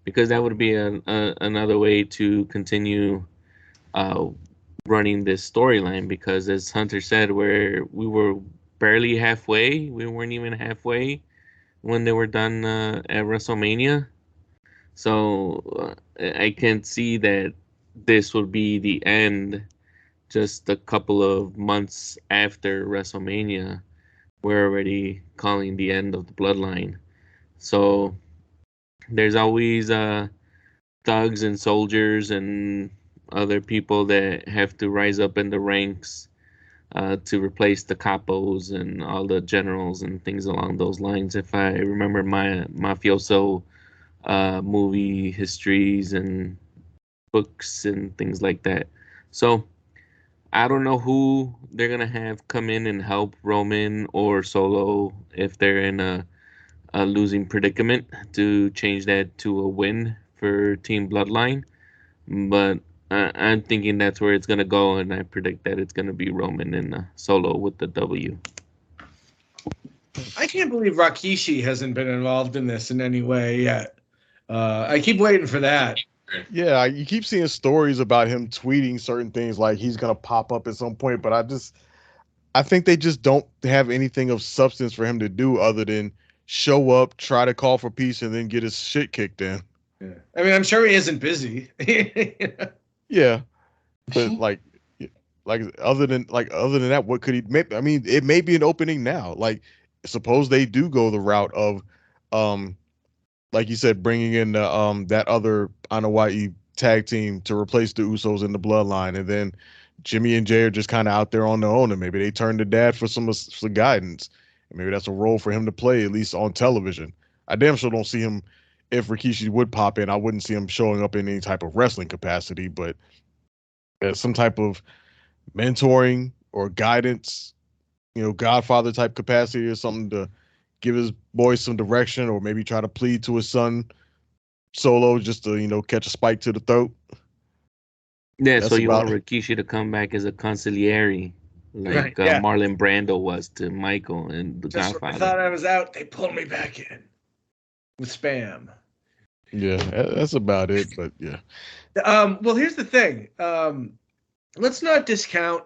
Because that would be another way to continue running this storyline. Because as Hunter said, where we were barely halfway, we weren't even halfway when they were done at WrestleMania. So I can see that this would be the end just a couple of months after WrestleMania. We're already calling the end of the bloodline. So there's always thugs and soldiers and other people that have to rise up in the ranks to replace the capos and all the generals and things along those lines. If I remember my mafioso movie histories and books and things like that. So I don't know who they're gonna have come in and help Roman or Solo if they're in a losing predicament to change that to a win for Team Bloodline. But I'm thinking that's where it's gonna go, and I predict that it's gonna be Roman and Solo with the W. I can't believe Rikishi hasn't been involved in this in any way yet. I keep waiting for that. Yeah, you keep seeing stories about him tweeting certain things like he's gonna pop up at some point, but I think they just don't have anything of substance for him to do other than show up, try to call for peace, and then get his shit kicked in. Yeah. I mean, I'm sure he isn't busy. Yeah, but other than that, what could he make? I mean, it may be an opening now. Like, suppose they do go the route of, like you said, bringing in the that other Anoa'i tag team to replace the Usos in the Bloodline, and then Jimmy and Jay are just kind of out there on their own, and maybe they turn to Dad for some guidance, and maybe that's a role for him to play at least on television. I damn sure don't see him. If Rikishi would pop in, I wouldn't see him showing up in any type of wrestling capacity, but some type of mentoring or guidance, Godfather type capacity or something to give his boys some direction, or maybe try to plead to his son Solo just to catch a spike to the throat. Yeah, That's so you want about it. Rikishi to come back as a consigliere, like Right, yeah. Marlon Brando was to Michael and the Just when I Godfather. thought I was out, they pulled me back in with spam. Yeah, that's about it. But yeah, Well, here's the thing. Let's not discount.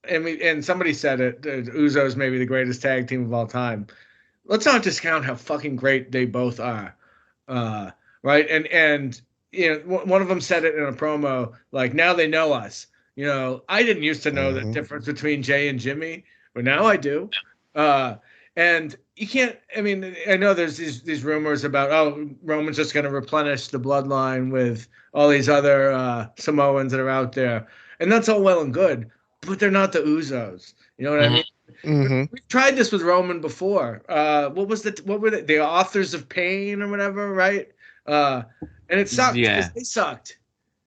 And somebody said it. Usos may be the greatest tag team of all time. Let's not discount how fucking great they both are. Right? And one of them said it in a promo. Like, now they know us. I didn't used to know the difference between Jay and Jimmy, but now I do. And you can't. I mean, I know there's these rumors about Roman's just going to replenish the bloodline with all these other Samoans that are out there, and that's all well and good, but they're not the Usos. You know what I mean? Mm-hmm. We've tried this with Roman before. What were the Authors of Pain or whatever, right? And it sucked because they sucked.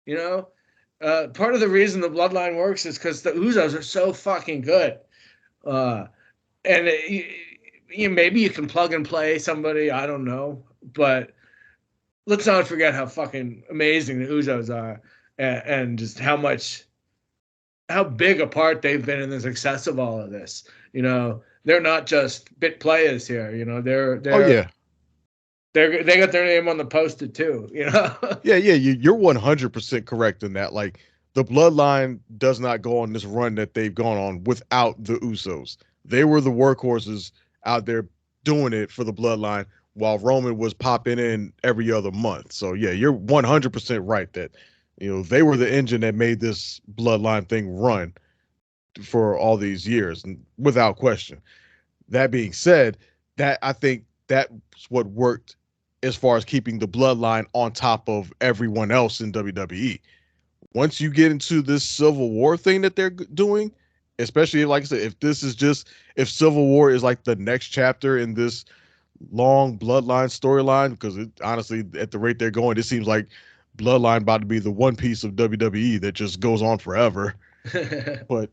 Part of the reason the bloodline works is because the Usos are so fucking good. And maybe you can plug and play somebody, I don't know, but let's not forget how fucking amazing the Usos are, and just how big a part they've been in the success of all of this. They're not just bit players here. They're Oh yeah. They got their name on the poster too. Yeah. You're 100% correct in that. Like, the bloodline does not go on this run that they've gone on without the Usos. They were the workhorses out there doing it for the bloodline, while Roman was popping in every other month. So yeah, you're 100% right that they were the engine that made this bloodline thing run for all these years, and without question. That being said, that I think that's what worked as far as keeping the bloodline on top of everyone else in WWE. Once you get into this Civil War thing that they're doing, especially like I said, if Civil War is like the next chapter in this long Bloodline storyline, because it honestly, at the rate they're going, it seems like Bloodline about to be the One Piece of WWE that just goes on forever. But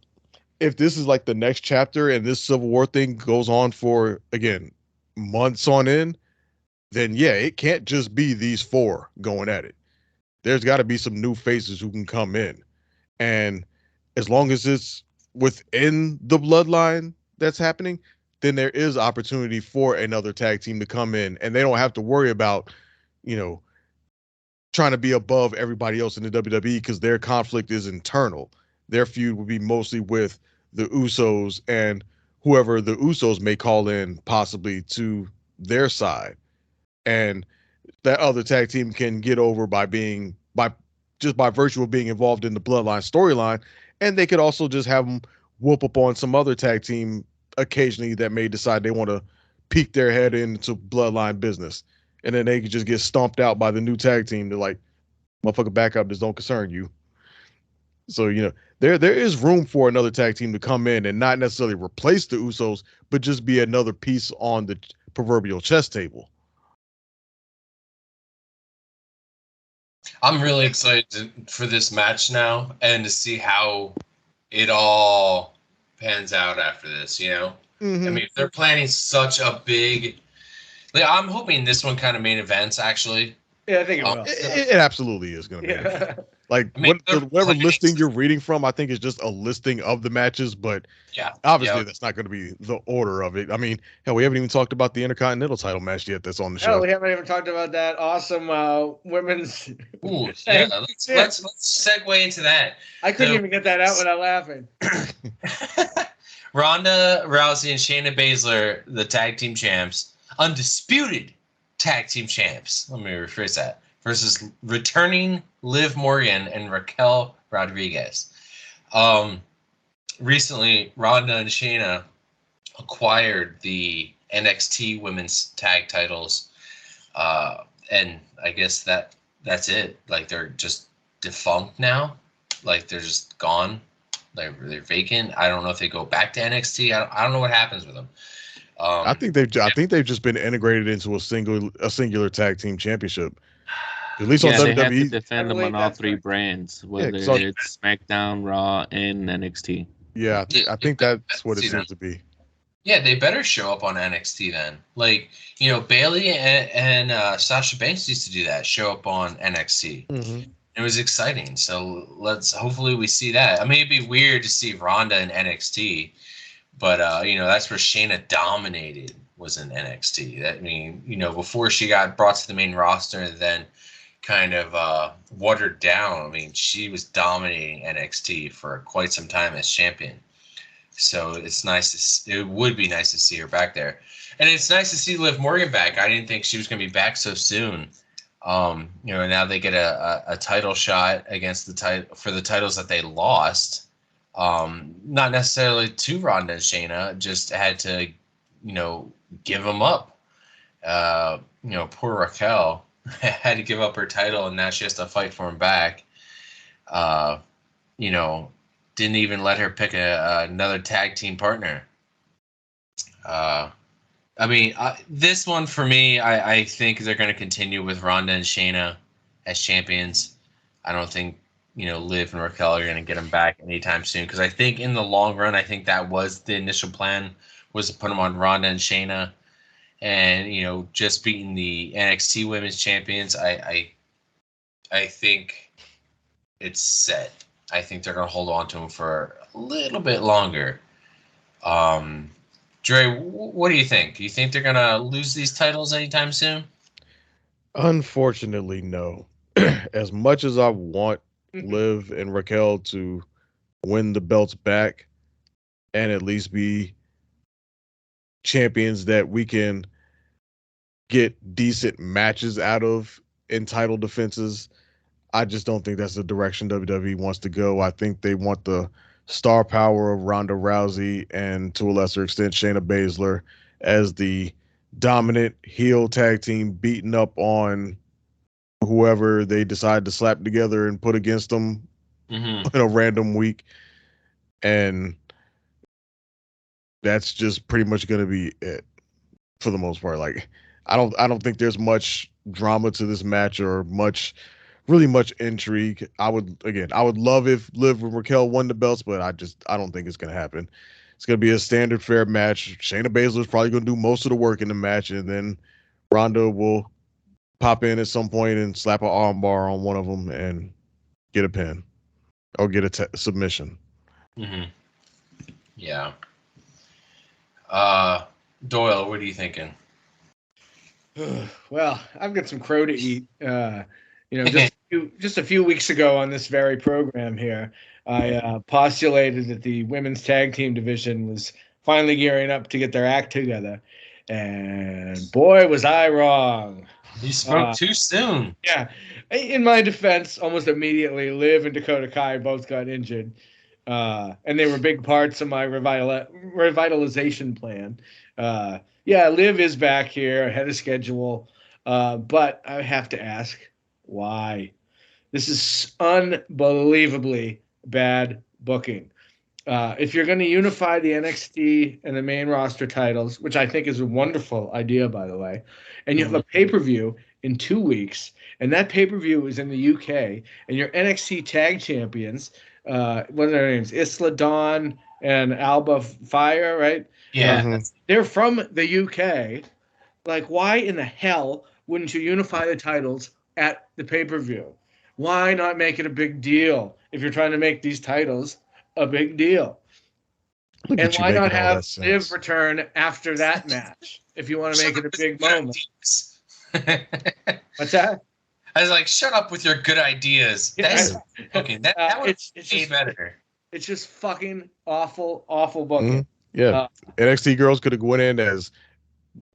if this is like the next chapter and this Civil War thing goes on for, again, months on end, then yeah, it can't just be these four going at it. There's got to be some new faces who can come in. And as long as it's within the bloodline that's happening, then there is opportunity for another tag team to come in, and they don't have to worry about, you know, trying to be above everybody else in the WWE, because their conflict is internal. Their feud would be mostly with the Usos and whoever the Usos may call in possibly to their side. And that other tag team can get over by virtue of being involved in the bloodline storyline. And they could also just have them whoop up on some other tag team occasionally that may decide they want to peek their head into bloodline business. And then they could just get stomped out by the new tag team. They're like, motherfucker, back up. This don't concern you. So, there is room for another tag team to come in and not necessarily replace the Usos, but just be another piece on the proverbial chess table. I'm really excited for this match now and to see how it all pans out after this, Mm-hmm. I mean, if they're planning such a big... I'm hoping this one kind of main events, actually. Yeah, I think it will. It absolutely is going to be. Yeah. Like, I mean, whatever listing you're reading from, I think is just a listing of the matches, but obviously that's not going to be the order of it. I mean, hell, we haven't even talked about the Intercontinental title match yet that's on the show. Hell, we haven't even talked about that awesome women's... Ooh, yeah, let's segue into that. I couldn't even get that out without laughing. Ronda Rousey and Shayna Baszler, the tag team champs, undisputed tag team champs. Let me rephrase that. Versus returning Liv Morgan and Raquel Rodriguez. Recently, Ronda and Shayna acquired the NXT women's tag titles. And I guess that's it. Like, they're just defunct now. Like, they're just gone. Like, they're vacant. I don't know if they go back to NXT. I don't know what happens with them. I think they've just been integrated into a singular tag team championship. At least on WWE. They have to defend them on all three brands, whether it's SmackDown, Raw, and NXT. Yeah, I think that's what it seems to be. Yeah, they better show up on NXT then. Like, Bayley and Sasha Banks used to do that, show up on NXT. Mm-hmm. It was exciting. So hopefully we see that. I mean, it'd be weird to see Ronda in NXT, but that's where Shayna dominated, was in NXT. That, I mean, before she got brought to the main roster and then kind of watered down. I mean, she was dominating NXT for quite some time as champion. So it's it would be nice to see her back there. And it's nice to see Liv Morgan back. I didn't think she was going to be back so soon. Now they get a title shot against for the titles that they lost. Not necessarily to Ronda and Shayna, just had to, give them up. Poor Raquel had to give up her title, and now she has to fight for him back. Didn't even let her pick another tag team partner. This one for me, I think they're going to continue with Ronda and Shayna as champions. I don't think, Liv and Raquel are going to get them back anytime soon, because I think in the long run, I think that was the initial plan, was to put them on Ronda and Shayna. And, just beating the NXT Women's Champions, I think it's set. I think they're going to hold on to them for a little bit longer. Dre, what do you think? Do you think they're going to lose these titles anytime soon? Unfortunately, no. As much as I want Liv and Raquel to win the belts back and at least be champions that we can get decent matches out of in title defenses, I just don't think that's the direction WWE wants to go. I think they want the star power of Ronda Rousey and, to a lesser extent, Shayna Baszler as the dominant heel tag team, beating up on whoever they decide to slap together and put against them in a random week. And that's just pretty much going to be it for the most part. Like, I don't think there's much drama to this match or really much intrigue. I would love if Liv and Raquel won the belts, but I don't think it's going to happen. It's going to be a standard fair match. Shayna Baszler is probably going to do most of the work in the match, and then Ronda will pop in at some point and slap an armbar on one of them and get a pin or get a submission. Mm-hmm. Yeah. Doyle, what are you thinking? Well, I've got some crow to eat. Just a few weeks ago on this very program here, I postulated that the women's tag team division was finally gearing up to get their act together, and boy, was I wrong. You spoke too soon. Yeah, in my defense, almost immediately, Liv and Dakota Kai both got injured, and they were big parts of my revitalization plan. Liv is back here ahead of schedule, but I have to ask, why? This is unbelievably bad booking. If you're going to unify the NXT and the main roster titles, which I think is a wonderful idea, by the way, and you have a pay-per-view in 2 weeks, and that pay-per-view is in the UK, and your NXT tag champions, what are their names? Isla Dawn and Alba Fire, right? Yeah. They're from the UK. Like, why in the hell wouldn't you unify the titles at the pay-per-view? Why not make it a big deal if you're trying to make these titles a big deal? And why not have Liv return after that match if you want to make it a big moment? What's that? I was like, shut up with your good ideas. That's okay. That was better. It's just fucking awful booking. Yeah, NXT girls could have went in as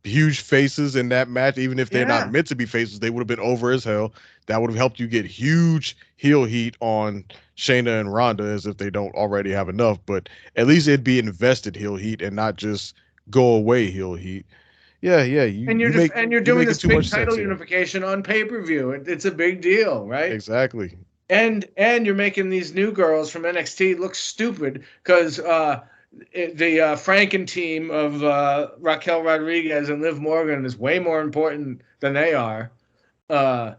huge faces in that match, even if they're not meant to be faces. They would have been over as hell. That would have helped you get huge heel heat on Shayna and Ronda, as if they don't already have enough. But at least it'd be invested heel heat and not just go away heel heat. Yeah. You're doing this big title unification on pay-per-view. It's a big deal, right? Exactly. And you're making these new girls from NXT look stupid because the Franken team of Raquel Rodriguez and Liv Morgan is way more important than they are. I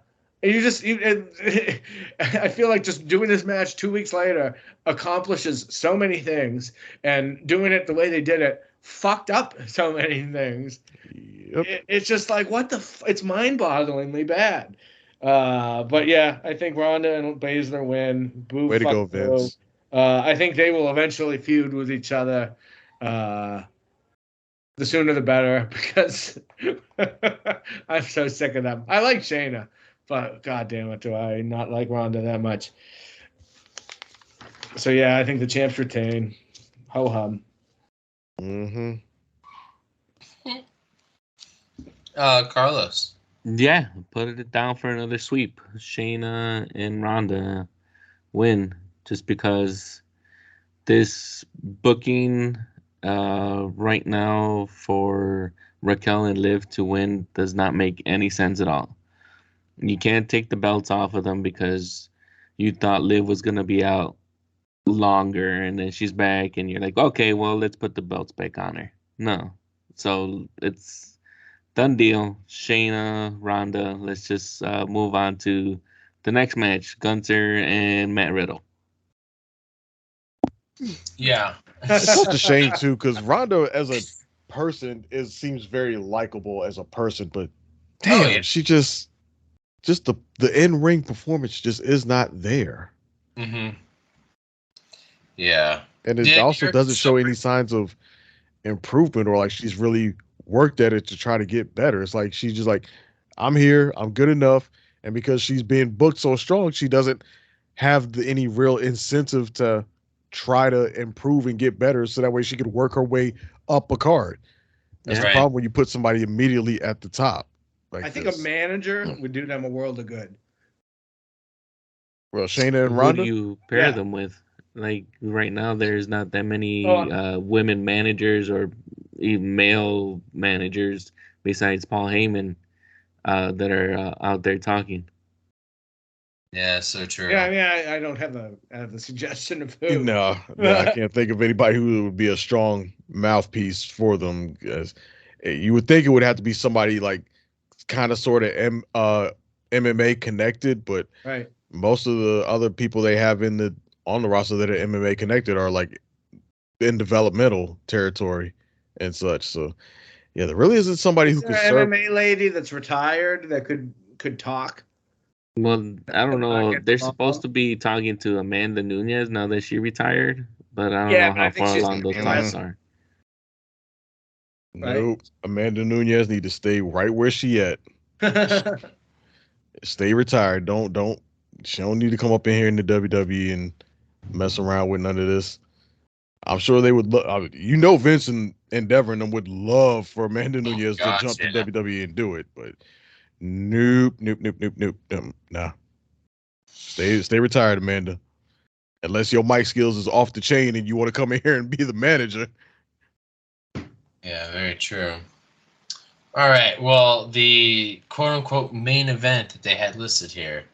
feel like just doing this match 2 weeks later accomplishes so many things, and doing it the way they did it fucked up so many things. Yep. It's just like, it's mind-bogglingly bad. But yeah, I think Ronda and Baszler win. Boo, way to go, Vince. I think they will eventually feud with each other. The sooner the better, because I'm so sick of them. I like Shayna, but god damn it, do I not like Ronda that much. So yeah, I think the champs retain. Ho hum. Mm-hmm. Carlos. Yeah, put it down for another sweep. Shayna and Ronda win, just because this booking right now for Raquel and Liv to win does not make any sense at all. You can't take the belts off of them because you thought Liv was going to be out longer, and then she's back, and you're like, okay, well, let's put the belts back on her. No. So it's done deal. Shayna, Ronda, let's just move on to the next match, Gunther and Matt Riddle. Yeah. It's such a shame, too, because Ronda as a person seems very likable as a person, but damn, she just the in-ring performance just is not there. Mm-hmm. Yeah. And it also doesn't show any signs of improvement, or like she's really worked at it to try to get better. It's like she's just like, I'm here, I'm good enough, and because she's being booked so strong, she doesn't have any real incentive to try to improve and get better, so that way she could work her way up a card. That's the problem when you put somebody immediately at the top. I think a manager would do them a world of good. Well, Shayna and Ronda? Who do you pair them with? Like, right now, there's not that many women managers or even male managers besides Paul Heyman that are out there talking. Yeah, so true. Yeah, I mean, I don't have the suggestion of who. No, I can't think of anybody who would be a strong mouthpiece for them. Because you would think it would have to be somebody like kind of sort of MMA connected, but Right. most of the other people they have on the roster that are MMA connected are like in developmental territory and such. So yeah, there really isn't somebody Is who there could an serve. MMA lady that's retired that could talk? Well, I don't Not know. get They're supposed involved? to be talking to Amanda Nunez now that she retired, but I don't Yeah, know but I how think far she's along gonna those be a talks wrestler, are. right? Nope. Amanda Nunez need to stay right where she at. Stay retired. Don't. She don't need to come up in here in the WWE and mess around with none of this. I'm sure they would. Vince and Devon them would love for Amanda Nunez to gosh, jump to yeah. WWE and do it, but nope. Nah. Stay retired, Amanda. Unless your mic skills is off the chain and you want to come in here and be the manager. Yeah, very true. All right. Well, the quote unquote main event that they had listed here.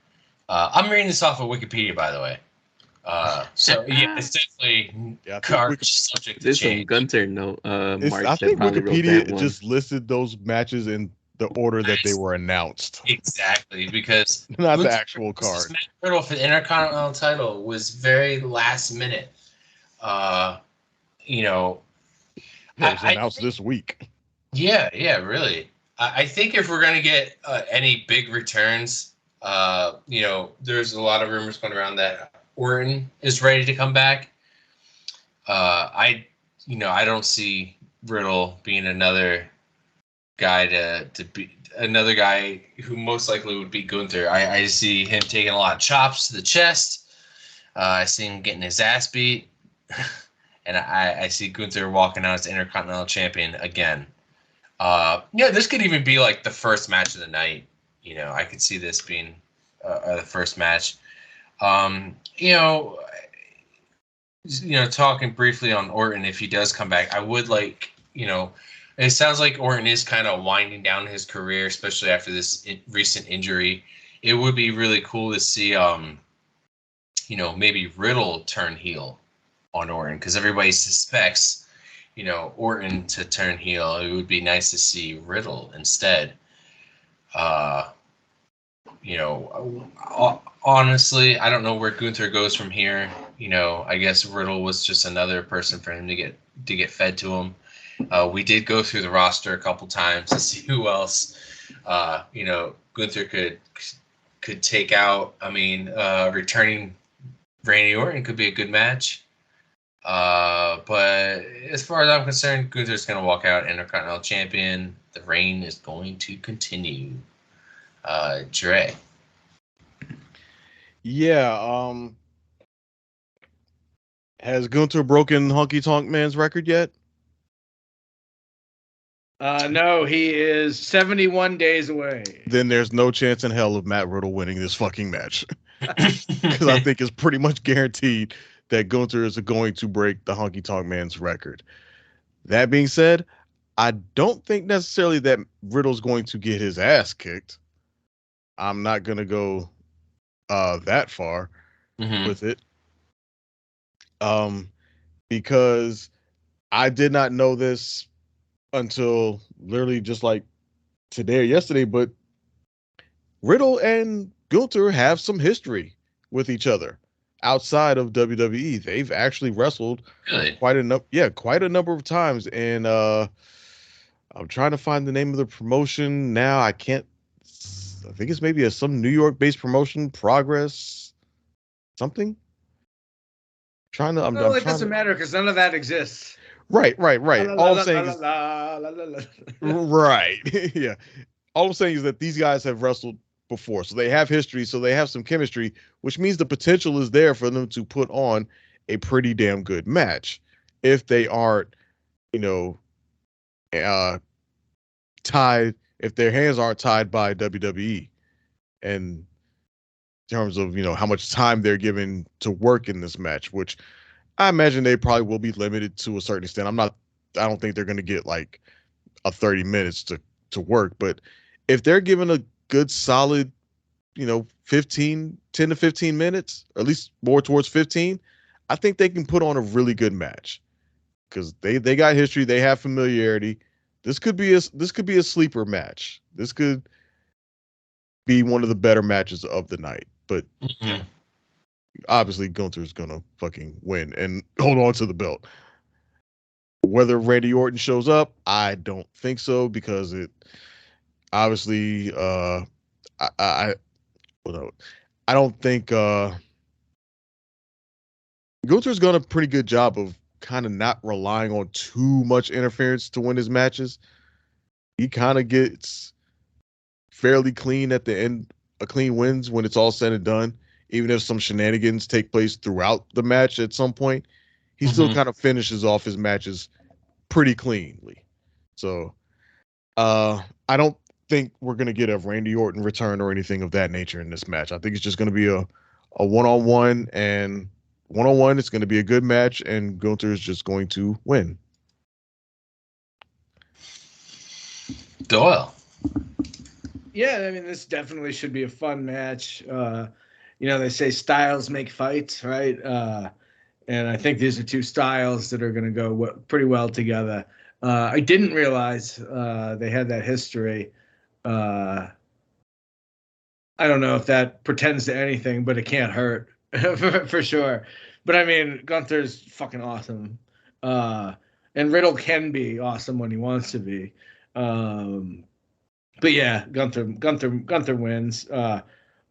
I'm reading this off of Wikipedia, by the way. So yeah, it's definitely Yeah, I think garbage subject to There's some change. Gunter I marks that think probably wrote that Wikipedia one. just listed those matches in the order that they Nice. were announced, Exactly, because not the Gunther actual versus card. Matt Riddle for the Intercontinental title was very last minute. Uh, you know, Yeah, it was I announced think, this week. yeah, really. I think if we're gonna get any big returns, there's a lot of rumors going around that Orton is ready to come back. I don't see Riddle being another guy to be another guy who most likely would be Gunther. I see him taking a lot of chops to the chest. I see him getting his ass beat, and I see Gunther walking out as Intercontinental Champion again. This could even be like the first match of the night. I could see this being the first match. Um, you know, talking briefly on Orton, if he does come back, I would like, it sounds like Orton is kind of winding down his career, especially after this recent injury. It would be really cool to see, maybe Riddle turn heel on Orton, because everybody suspects, Orton to turn heel. It would be nice to see Riddle instead. Honestly, I don't know where Gunther goes from here. I guess Riddle was just another person for him to get fed to him. We did go through the roster a couple times to see who else, Gunther could take out. I mean, returning Randy Orton could be a good match. But as far as I'm concerned, Gunther's going to walk out Intercontinental Champion. The reign is going to continue. Dre. Yeah. Has Gunther broken Honky Tonk Man's record yet? No, he is 71 days away. Then there's no chance in hell of Matt Riddle winning this fucking match. Because I think it's pretty much guaranteed that Gunther is going to break the Honky Tonk Man's record. That being said, I don't think necessarily that Riddle's going to get his ass kicked. I'm not going to go that far with it. Because I did not know this until literally just like today or yesterday, but Riddle and Gunther have some history with each other outside of WWE. They've actually wrestled quite a number of times, and I'm trying to find the name of the promotion now. I think it's maybe some New York-based promotion, Progress something. It doesn't matter because none of that exists. Right. All I'm saying is right. Yeah. All I'm saying is that these guys have wrestled before, so they have history, so they have some chemistry, which means the potential is there for them to put on a pretty damn good match if they aren't, tied, if their hands aren't tied by WWE in terms of, how much time they're given to work in this match, which I imagine they probably will be limited to a certain extent. I don't think they're going to get like a 30 minutes to work, but if they're given a good solid, 15 10 to 15 minutes, or at least more towards 15, I think they can put on a really good match because they got history, they have familiarity. This could be a sleeper match. This could be one of the better matches of the night. But obviously Gunther's gonna fucking win and hold on to the belt. Whether Randy Orton shows up, I don't think so because it obviously I don't think Gunther's done a pretty good job of kind of not relying on too much interference to win his matches. He kind of gets fairly clean at the end, clean wins when it's all said and done. Even if some shenanigans take place throughout the match at some point, he still kind of finishes off his matches pretty cleanly. So I don't think we're going to get a Randy Orton return or anything of that nature in this match. I think it's just going to be a one-on-one, and one-on-one, it's going to be a good match, and Gunther is just going to win. Doyle. Yeah, I mean, this definitely should be a fun match. They say styles make fights, right? And I think these are two styles that are going to go pretty well together. I didn't realize they had that history. I don't know if that pretends to anything, but it can't hurt for sure. But I mean, Gunther's fucking awesome. And Riddle can be awesome when he wants to be. But yeah, Gunther wins.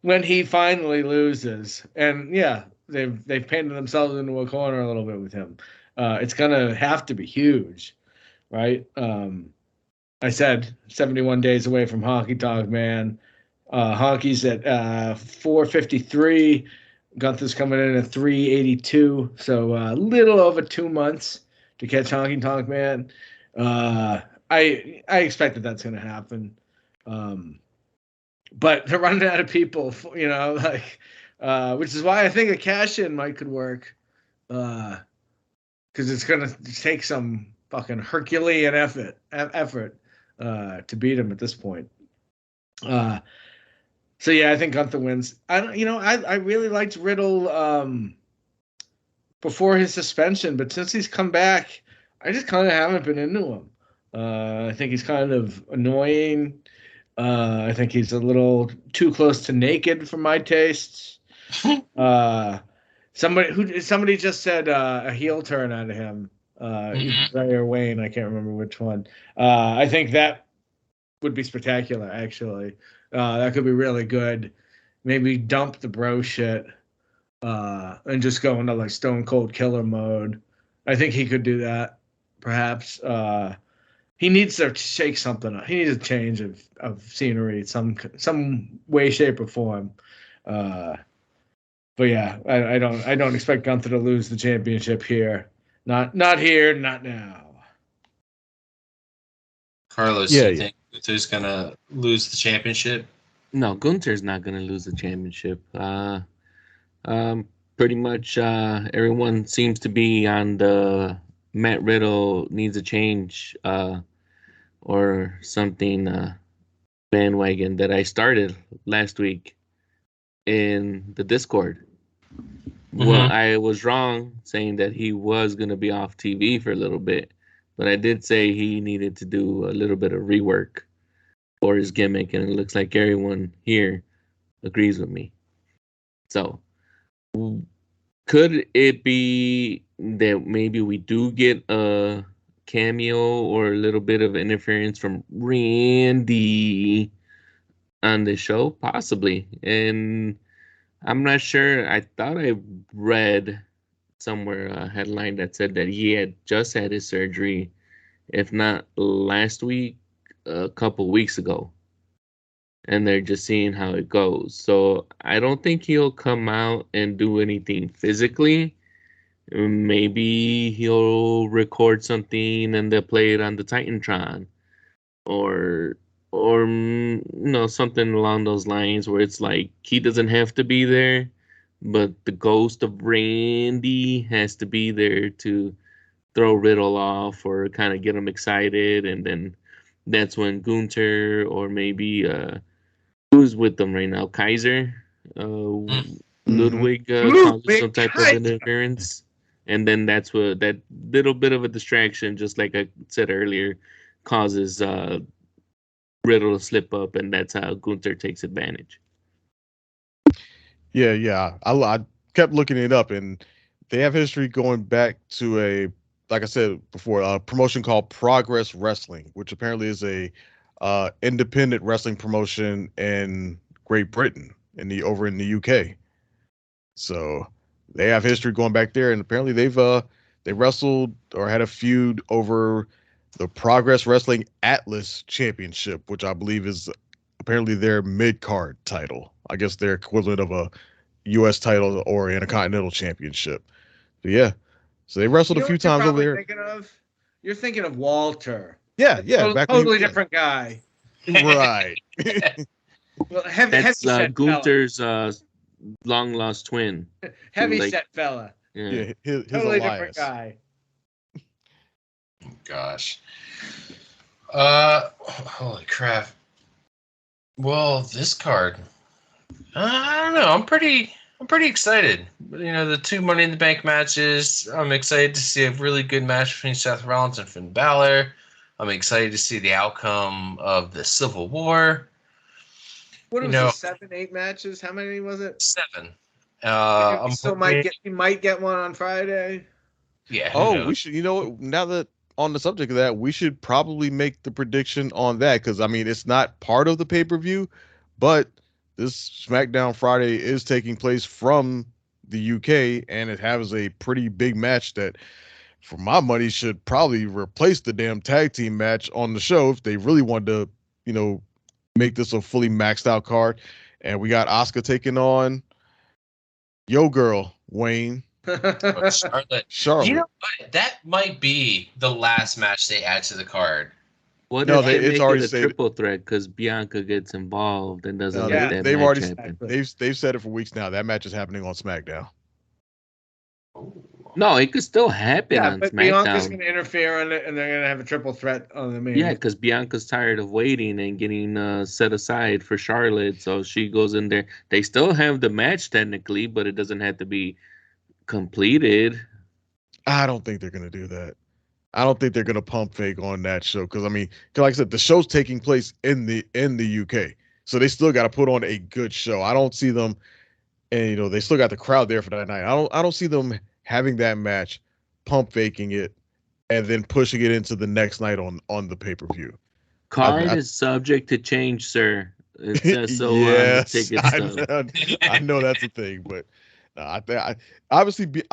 When he finally loses, and yeah, they've painted themselves into a corner a little bit with him. It's gonna have to be huge, right? I said 71 days away from Honky Tonk Man. Honky's at 453. Gunther's coming in at 382. So a little over 2 months to catch Honky Tonk Man. I expect that's going to happen. But they're running out of people, which is why I think a cash-in could work. Because it's going to take some fucking Herculean effort to beat him at this point. So yeah, I think Gunther wins. I really liked Riddle before his suspension, but since he's come back, I just kind of haven't been into him. I think he's kind of annoying. I think he's a little too close to naked for my tastes. Somebody just said a heel turn out of him. Ray or Wayne, I can't remember which one. I think that would be spectacular, actually. That could be really good. Maybe dump the bro shit and just go into like Stone Cold Killer mode. I think he could do that, perhaps. He needs to shake something up. He needs a change of scenery, some way, shape, or form. But yeah, I don't expect Gunther to lose the championship here. Not here, not now. Carlos, Yeah, you think Gunther's gonna lose the championship? No, Gunther's not gonna lose the championship. Pretty much everyone seems to be on the Matt Riddle needs a change or something bandwagon that I started last week in the Discord. Well, I was wrong saying that he was going to be off TV for a little bit, but I did say he needed to do a little bit of rework for his gimmick, and it looks like everyone here agrees with me. So, could it be that maybe we do get a cameo or a little bit of interference from Randy on the show? Possibly. And I'm not sure. I thought I read somewhere a headline that said that he had just had his surgery, if not last week, a couple weeks ago. And they're just seeing how it goes. So I don't think he'll come out and do anything physically. Maybe he'll record something and they'll play it on the Titantron, or something along those lines where it's like he doesn't have to be there, but the ghost of Randy has to be there to throw Riddle off or kind of get him excited, and then that's when Gunther or maybe who's with them right now, Kaiser, Ludwig causes some type of interference, and then that's what that little bit of a distraction, just like I said earlier, causes Riddle to slip up, and that's how Gunther takes advantage. Yeah. I kept looking it up, and they have history going back to like I said before, a promotion called Progress Wrestling, which apparently is a independent wrestling promotion in Great Britain, over in the UK. So they have history going back there, and apparently they wrestled or had a feud over the Progress Wrestling Atlas Championship, which I believe is apparently their mid-card title. I guess their equivalent of a U.S. title or Intercontinental Championship. But yeah, so they wrestled a few times over there. You're thinking of Walter. Yeah. Totally different guy. Right. Well, that's Gunther's long lost twin. Set fella. Yeah, his totally Elias. Different guy. Gosh. Holy crap. Well, this card, I don't know. I'm pretty excited. The 2 Money in the Bank matches. I'm excited to see a really good match between Seth Rollins and Finn Balor. I'm excited to see the outcome of the Civil War. What was it, 7, 8 matches? How many was it? 7. He might get one on Friday. Yeah. We should. Now that on the subject of that, we should probably make the prediction on that, because it's not part of the pay-per-view, but this SmackDown Friday is taking place from the UK, and it has a pretty big match that, for my money, should probably replace the damn tag team match on the show if they really wanted to, make this a fully maxed out card. And we got Asuka taking on Yo Girl, Wayne. Charlotte. You know what? That might be the last match they add to the card. What if they make it a triple threat because Bianca gets involved and doesn't let that match happen? They've said it for weeks now. That match is happening on SmackDown. No, it could still happen on but SmackDown. Bianca's going to interfere in it, and they're going to have a triple threat on the main. Yeah, because Bianca's tired of waiting and getting set aside for Charlotte, so she goes in there. They still have the match technically, but it doesn't have to be completed. I don't think they're going to do that. I don't think they're going to pump fake on that show because, like I said, the show's taking place in the UK, so they still got to put on a good show. I don't see them, and they still got the crowd there for that night. I don't see them having that match, pump faking it, and then pushing it into the next night on the pay-per-view. Card is subject to change, sir. It's just so yes, on the ticket I know that's a thing, but I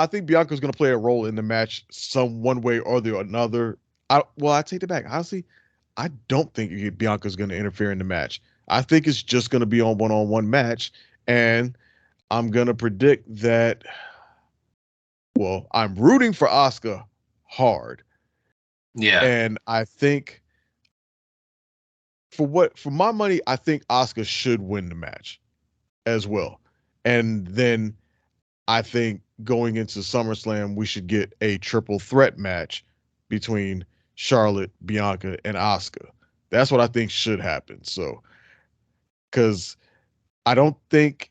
think Bianca's going to play a role in the match one way or the another. I take it back. Honestly, I don't think Bianca's going to interfere in the match. I think it's just going to be on one-on-one match, and I'm going to predict that. Well, I'm rooting for Asuka hard. Yeah. And I think for my money, I think Asuka should win the match as well. And then I think going into SummerSlam, we should get a triple threat match between Charlotte, Bianca, and Asuka. That's what I think should happen. So, because I don't think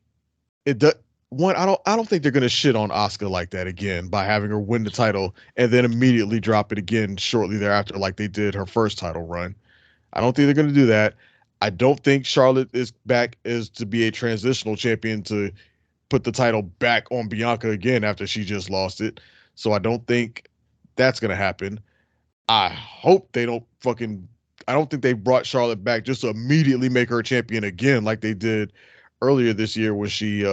it does. I don't think they're gonna shit on Asuka like that again by having her win the title and then immediately drop it again shortly thereafter, like they did her first title run. I don't think they're gonna do that. I don't think Charlotte is back as to be a transitional champion to put the title back on Bianca again after she just lost it. So I don't think that's gonna happen. I hope they don't I don't think they brought Charlotte back just to immediately make her a champion again like they did earlier this year when she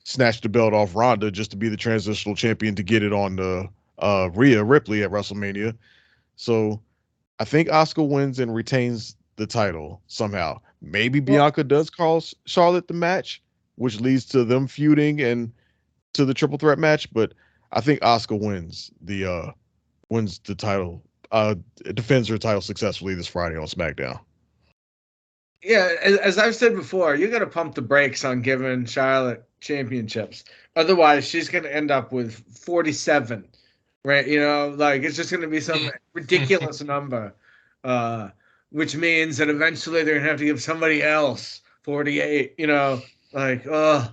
snatched the belt off Ronda just to be the transitional champion to get it on the Rhea Ripley at WrestleMania. So I think Asuka wins and retains the title somehow. Maybe Bianca does call Charlotte the match, which leads to them feuding and to the triple threat match. But I think Asuka wins the title, defends her title successfully this Friday on SmackDown. Yeah, as I've said before, you got to pump the brakes on giving Charlotte championships. Otherwise, she's going to end up with 47, right? It's just going to be some ridiculous number, which means that eventually they're going to have to give somebody else 48, Like, so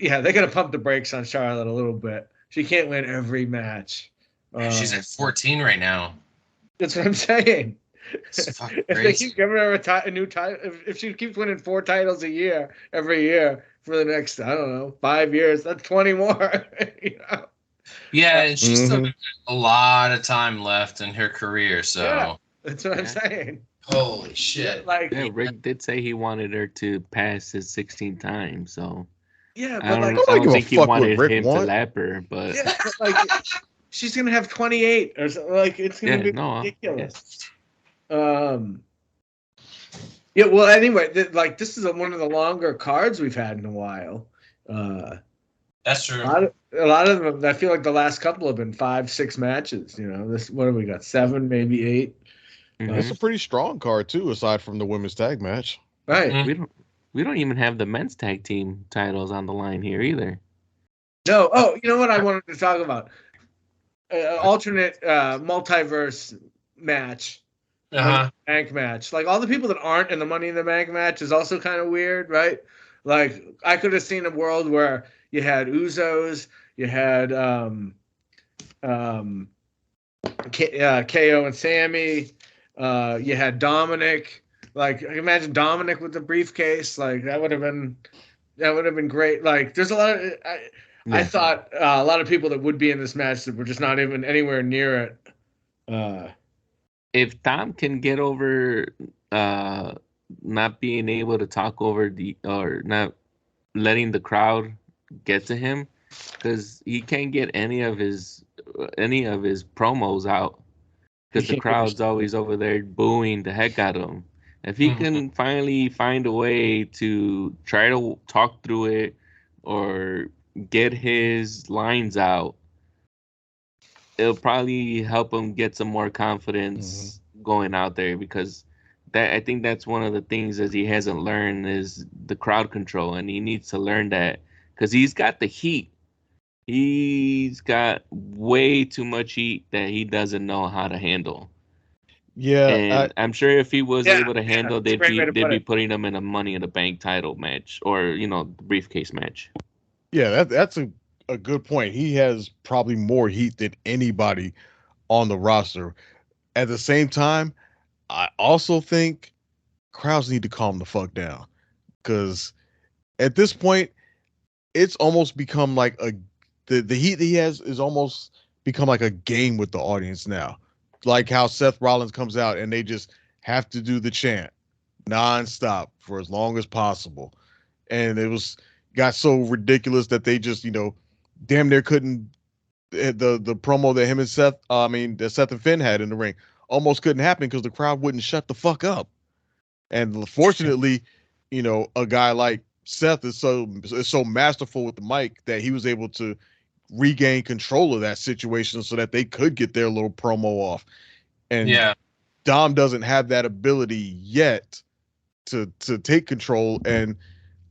yeah, they're gonna pump the brakes on Charlotte a little bit. She can't win every match. She's at 14 right now. That's what I'm saying. It's fucking If they crazy. keep giving her a new title, if she keeps winning 4 titles a year every year for the next, I don't know, 5 years, that's 20 more. You know? Yeah, and she's still Mhm. got a lot of time left in her career, so Yeah, that's what I'm Yeah. saying. holy shit. Like, Yeah, Rick did say he wanted her to pass his 16 times, so yeah, I but like, don't, I Nobody don't give a think he fuck what wanted Rick him to want. lap her, but yeah, but like, she's gonna have 28 or something. Like, it's gonna yeah, be no, ridiculous. Yeah. Well, anyway, this is one of the longer cards we've had in a while. That's true. A lot of them, I feel like the last couple have been 5, 6 matches. You know, what have we got? 7, maybe 8. That's a pretty strong card too, aside from the women's tag match. Right. Mhm. we don't even have the men's tag team titles on the line here either. No. Oh, you know what I wanted to talk about? Alternate multiverse match. Money in Uh-huh. the Bank match. Like all the people that aren't in the Money in the Bank match is also kind of weird, right? Like I could have seen a world where you had Uzos, you had KO and Sammy, you had Dominic. Like I imagine Dominic with the briefcase. Like that would have been great. Like there's a lot of I Yeah. thought a lot of people that would be in this match that were just not even anywhere near it. If Tom can get over not being able to talk over or not letting the crowd get to him, because he can't get any of his promos out because the crowd's always over there booing the heck out of him. If he can finally find a way to try to talk through it or get his lines out, it'll probably help him get some more confidence going out there, because I think that's one of the things that he hasn't learned is the crowd control, and he needs to learn that because he's got the heat. He's got way too much heat that he doesn't know how to handle. Yeah, And I'm sure if he was able to handle, that's a great way to they'd put be it. putting him in a Money in the Bank title match, or the briefcase match. yeah, that's a good point. He has probably more heat than anybody on the roster. At the same time, I also think crowds need to calm the fuck down because at this point, it's almost become like the heat that he has is almost become like a game with the audience now. Like how Seth Rollins comes out and they just have to do the chant nonstop for as long as possible. And it got so ridiculous that they just, damn near couldn't the promo that him and that Seth and Finn had in the ring almost couldn't happen because the crowd wouldn't shut the fuck up. And fortunately, a guy like Seth is so masterful with the mic that he was able to regain control of that situation so that they could get their little promo off. And Yeah. Dom doesn't have that ability yet to take control and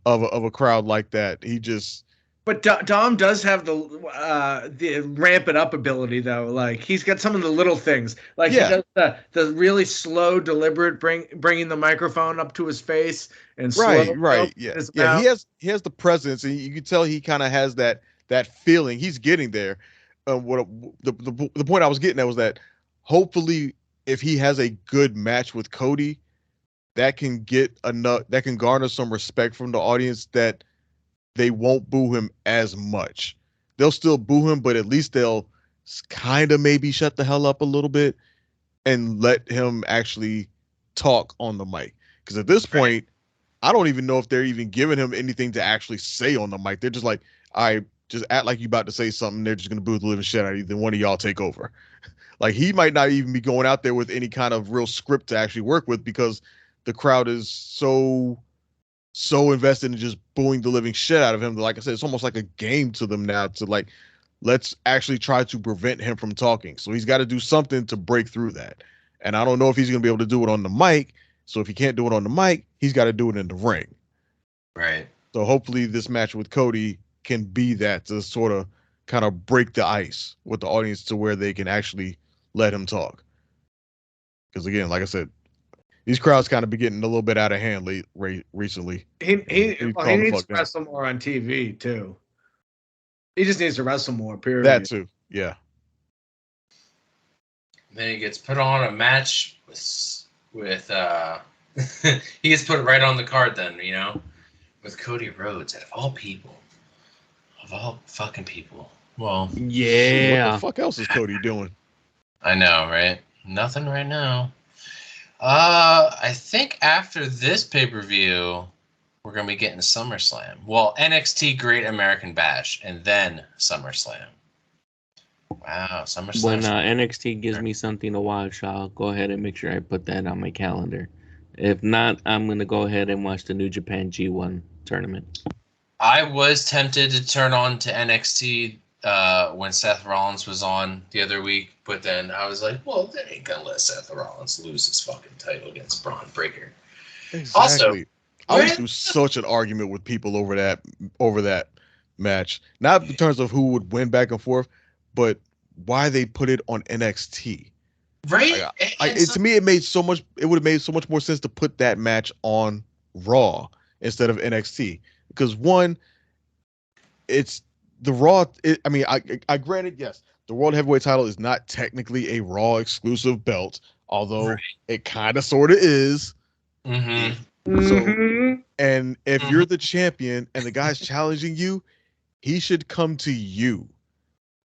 of a crowd like that. He just But Dom does have the ramp it up ability though. Like he's got some of the little things. Like Yeah. he does the really slow, deliberate bringing the microphone up to his face and slow right, yeah, his yeah. mouth. He has the presence, and you can tell he kind of has that feeling. He's getting there. What the point I was getting at was that hopefully, if he has a good match with Cody, that can garner some respect from the audience that they won't boo him as much. They'll still boo him, but at least they'll kind of maybe shut the hell up a little bit and let him actually talk on the mic. Because at this point, I don't even know if they're even giving him anything to actually say on the mic. They're just like, I just act like you about to say something. They're just gonna boo the living shit out of you. Then one of y'all take over. Like he might not even be going out there with any kind of real script to actually work with because the crowd is so invested in just booing the living shit out of him. Like I said, it's almost like a game to them now to like, let's actually try to prevent him from talking. So he's got to do something to break through that. And I don't know if he's going to be able to do it on the mic. So if he can't do it on the mic, he's got to do it in the ring. Right. So hopefully this match with Cody can be that to sort of kind of break the ice with the audience to where they can actually let him talk. Because again, like I said, These crowds kind of be getting a little bit out of hand recently. He calm the needs fuck to down. wrestle more on TV too. He just needs to wrestle more. Period. That too. Yeah. Then he gets put on a match with he gets put right on the card then, with Cody Rhodes, out of all people. Of all fucking people. Well, What Yeah. the fuck else is Cody doing? I know, right? Nothing right now. I think after this pay-per-view, we're going to be getting SummerSlam. Well, NXT Great American Bash, and then SummerSlam. Wow, SummerSlam. When NXT gives me something to watch, I'll go ahead and make sure I put that on my calendar. If not, I'm going to go ahead and watch the New Japan G1 tournament. I was tempted to turn on to NXT when Seth Rollins was on the other week, but then I was like, well, they ain't going to let Seth Rollins lose his fucking title against Braun Breaker. Exactly. Also, I went through such an argument with people over that match. Not in terms of who would win back and forth, but why they put it on NXT. right? To me, it would have made so much more sense to put that match on Raw instead of NXT. Because one, it's the Raw. I granted, yes, the World Heavyweight title is not technically a Raw exclusive belt, although it kind of sort of is. Mm-hmm. So, and if you're the champion and the guy's challenging you, he should come to you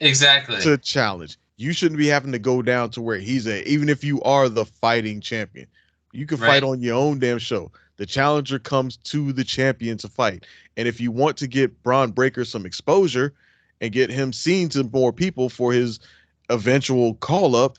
Exactly. to challenge. You shouldn't be having to go down to where he's at, even if you are the fighting champion. You can fight on your own damn show. The challenger comes to the champion to fight. And if you want to get Braun Breaker some exposure and get him seen to more people for his eventual call up,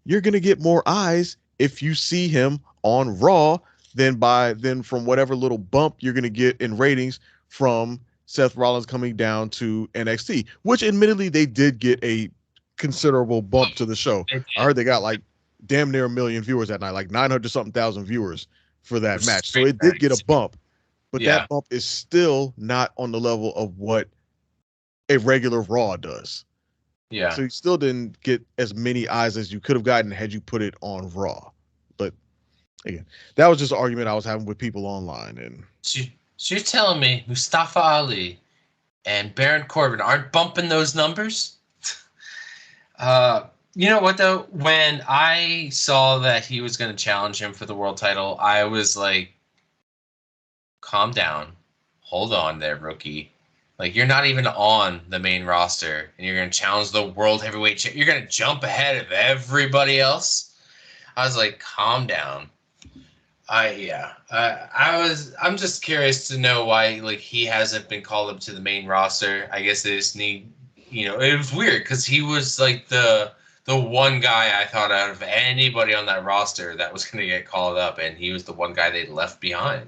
you're going to get more eyes if you see him on Raw than from whatever little bump you're going to get in ratings from Seth Rollins coming down to NXT, which admittedly they did get a considerable bump to the show. I heard they got like damn near 1 million viewers that night, like 900 something thousand viewers for that match. So it did get a bump, but that bump is still not on the level of what a regular Raw does. Yeah. So you still didn't get as many eyes as you could have gotten had you put it on Raw. But again, that was just an argument I was having with people online. And So you're telling me Mustafa Ali and Baron Corbin aren't bumping those numbers? You know what, though? When I saw that he was going to challenge him for the world title, I was like, calm down. Hold on there, rookie. Like, you're not even on the main roster, and you're going to challenge the world heavyweight champ. You're going to jump ahead of everybody else? I was like, calm down. I'm just curious to know why, like, he hasn't been called up to the main roster. I guess they just need, it was weird because he was like the one guy I thought out of anybody on that roster that was going to get called up, and he was the one guy they left behind.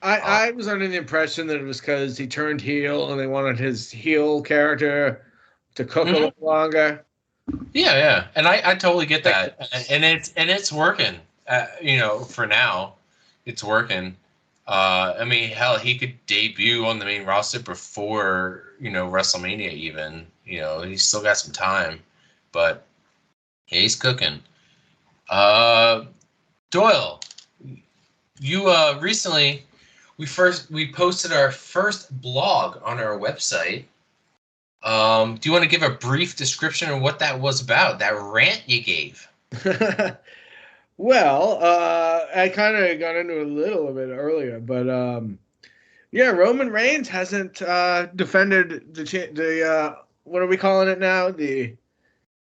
I was under the impression that it was because he turned heel and they wanted his heel character to cook a little longer. Yeah, and I totally get that, and it's working. For now, it's working. Hell, he could debut on the main roster before WrestleMania even. He's still got some time, but yeah, he's cooking. Doyle, you recently we posted our first blog on our website. Do you want to give a brief description of what that was about? That rant you gave. Well, I kind of got into it a little bit earlier, but Roman Reigns hasn't defended the what are we calling it now? The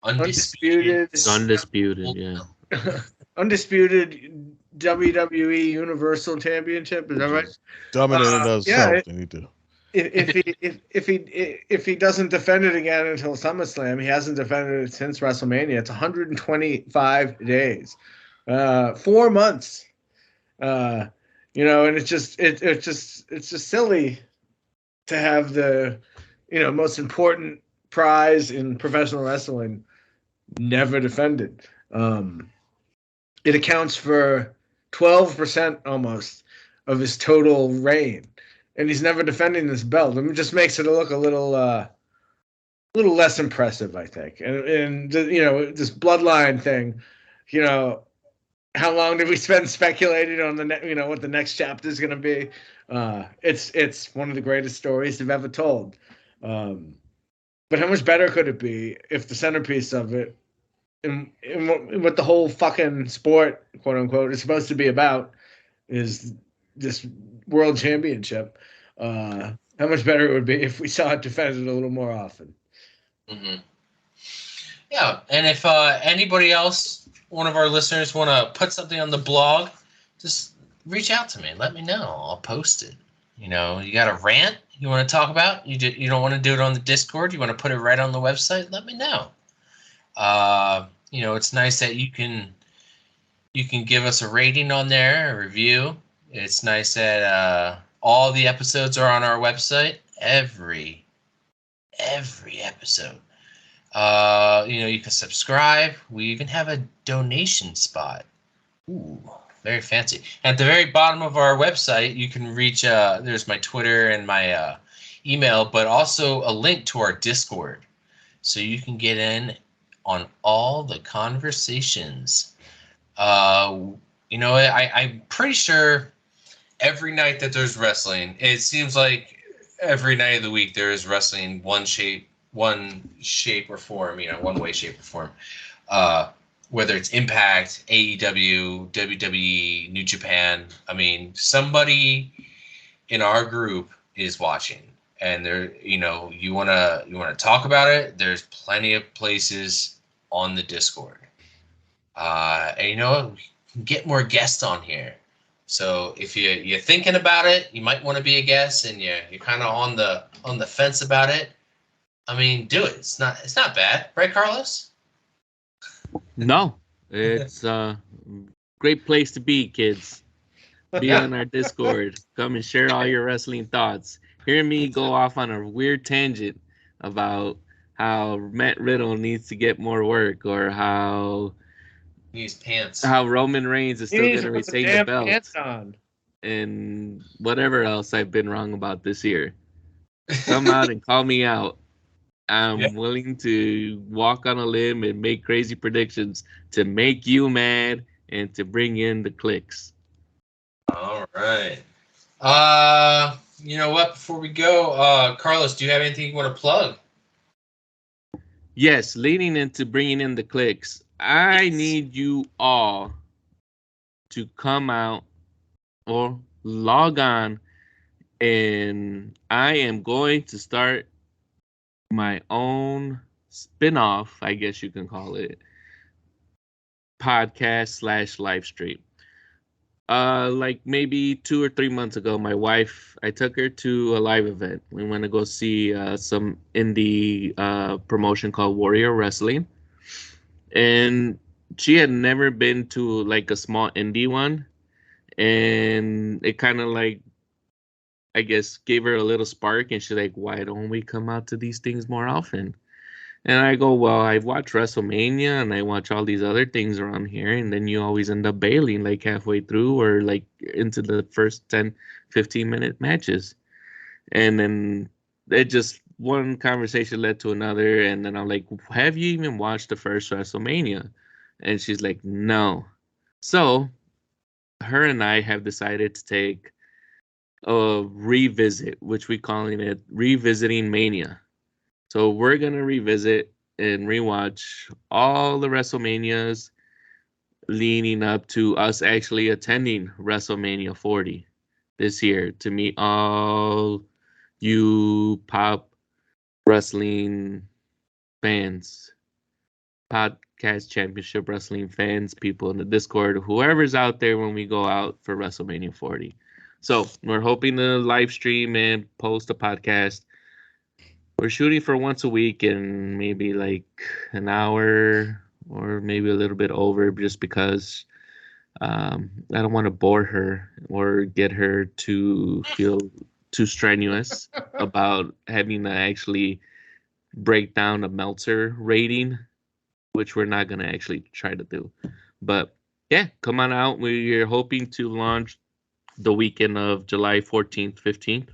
undisputed, yeah. undisputed WWE Universal Championship. Is that right? Dominated himself. They need to. If he doesn't defend it again until SummerSlam, he hasn't defended it since WrestleMania. It's 125 days. 4 months, and it's just silly to have the, most important prize in professional wrestling never defended. It accounts for 12% almost of his total reign, and he's never defending this belt. It just makes it look a little less impressive, I think. And this bloodline thing, how long did we spend speculating on what the next chapter is going to be? It's one of the greatest stories they've ever told. But how much better could it be if the centerpiece of it, and what the whole fucking sport, quote unquote, is supposed to be about, is this world championship? How much better it would be if we saw it defended a little more often. Mm-hmm. Yeah, and if anybody else, one of our listeners, want to put something on the blog, just reach out to me. Let me know. I'll post it. You know, you got a rant you want to talk about? You don't want to do it on the Discord? You want to put it right on the website? Let me know. You know, it's nice that you can give us a rating on there, a review. It's nice that all the episodes are on our website. Every episode. You know, you can subscribe. We even have a donation spot. Ooh, very fancy. At the very bottom of our website, you can reach, there's my Twitter and my email, but also a link to our Discord. So you can get in on all the conversations. You know, I'm pretty sure every night that there's wrestling, it seems like every night of the week there is wrestling one shape or form, you know, one way, shape, or form. Whether it's Impact, AEW, WWE, New Japan. I mean, somebody in our group is watching, and they're, you know, you wanna talk about it. There's plenty of places on the Discord. And you know, we can get more guests on here. So if you're thinking about it, you might want to be a guest, and you're kind of on the fence about it. I mean, do it. It's not bad, right, Carlos? No, it's a great place to be, kids. Be on our Discord. Come and share all your wrestling thoughts. Hear me go off on a weird tangent about how Matt Riddle needs to get more work, or how Use pants. how Roman Reigns is still going to retain the belt, pants on. and whatever else I've been wrong about this year. Come out and call me out. I'm willing to walk on a limb and make crazy predictions to make you mad and to bring in the clicks. All right. You know what? Before we go, Carlos, do you have anything you want to plug? Yes, leading into bringing in the clicks, I need you all to come out or log on, and I am going to start my own spin-off, I guess you can call it, podcast / live stream. Like maybe 2 or 3 months ago, my wife, I took her to a live event. We went to go see some indie promotion called Warrior Wrestling, and she had never been to like a small indie one, and it kind of like, I guess, gave her a little spark, and she's like, why don't we come out to these things more often? And I go, well, I've watched WrestleMania and I watch all these other things around here, and then you always end up bailing like halfway through or like into the first 10, 15-minute matches. And then it just, one conversation led to another, and then I'm like, have you even watched the first WrestleMania? And she's like, no. So her and I have decided to take a revisit, which we calling it Revisiting Mania. So we're gonna revisit and rewatch all the WrestleManias leading up to us actually attending WrestleMania 40 this year, to meet all you pop wrestling fans, podcast championship wrestling fans, people in the Discord, whoever's out there when we go out for WrestleMania 40. So we're hoping to live stream and post a podcast. We're shooting for once a week and maybe like an hour or maybe a little bit over, just because I don't want to bore her or get her to feel too strenuous about having to actually break down a Meltzer rating, which we're not going to actually try to do. But yeah, come on out. We're hoping to launch the weekend of July 14th, 15th.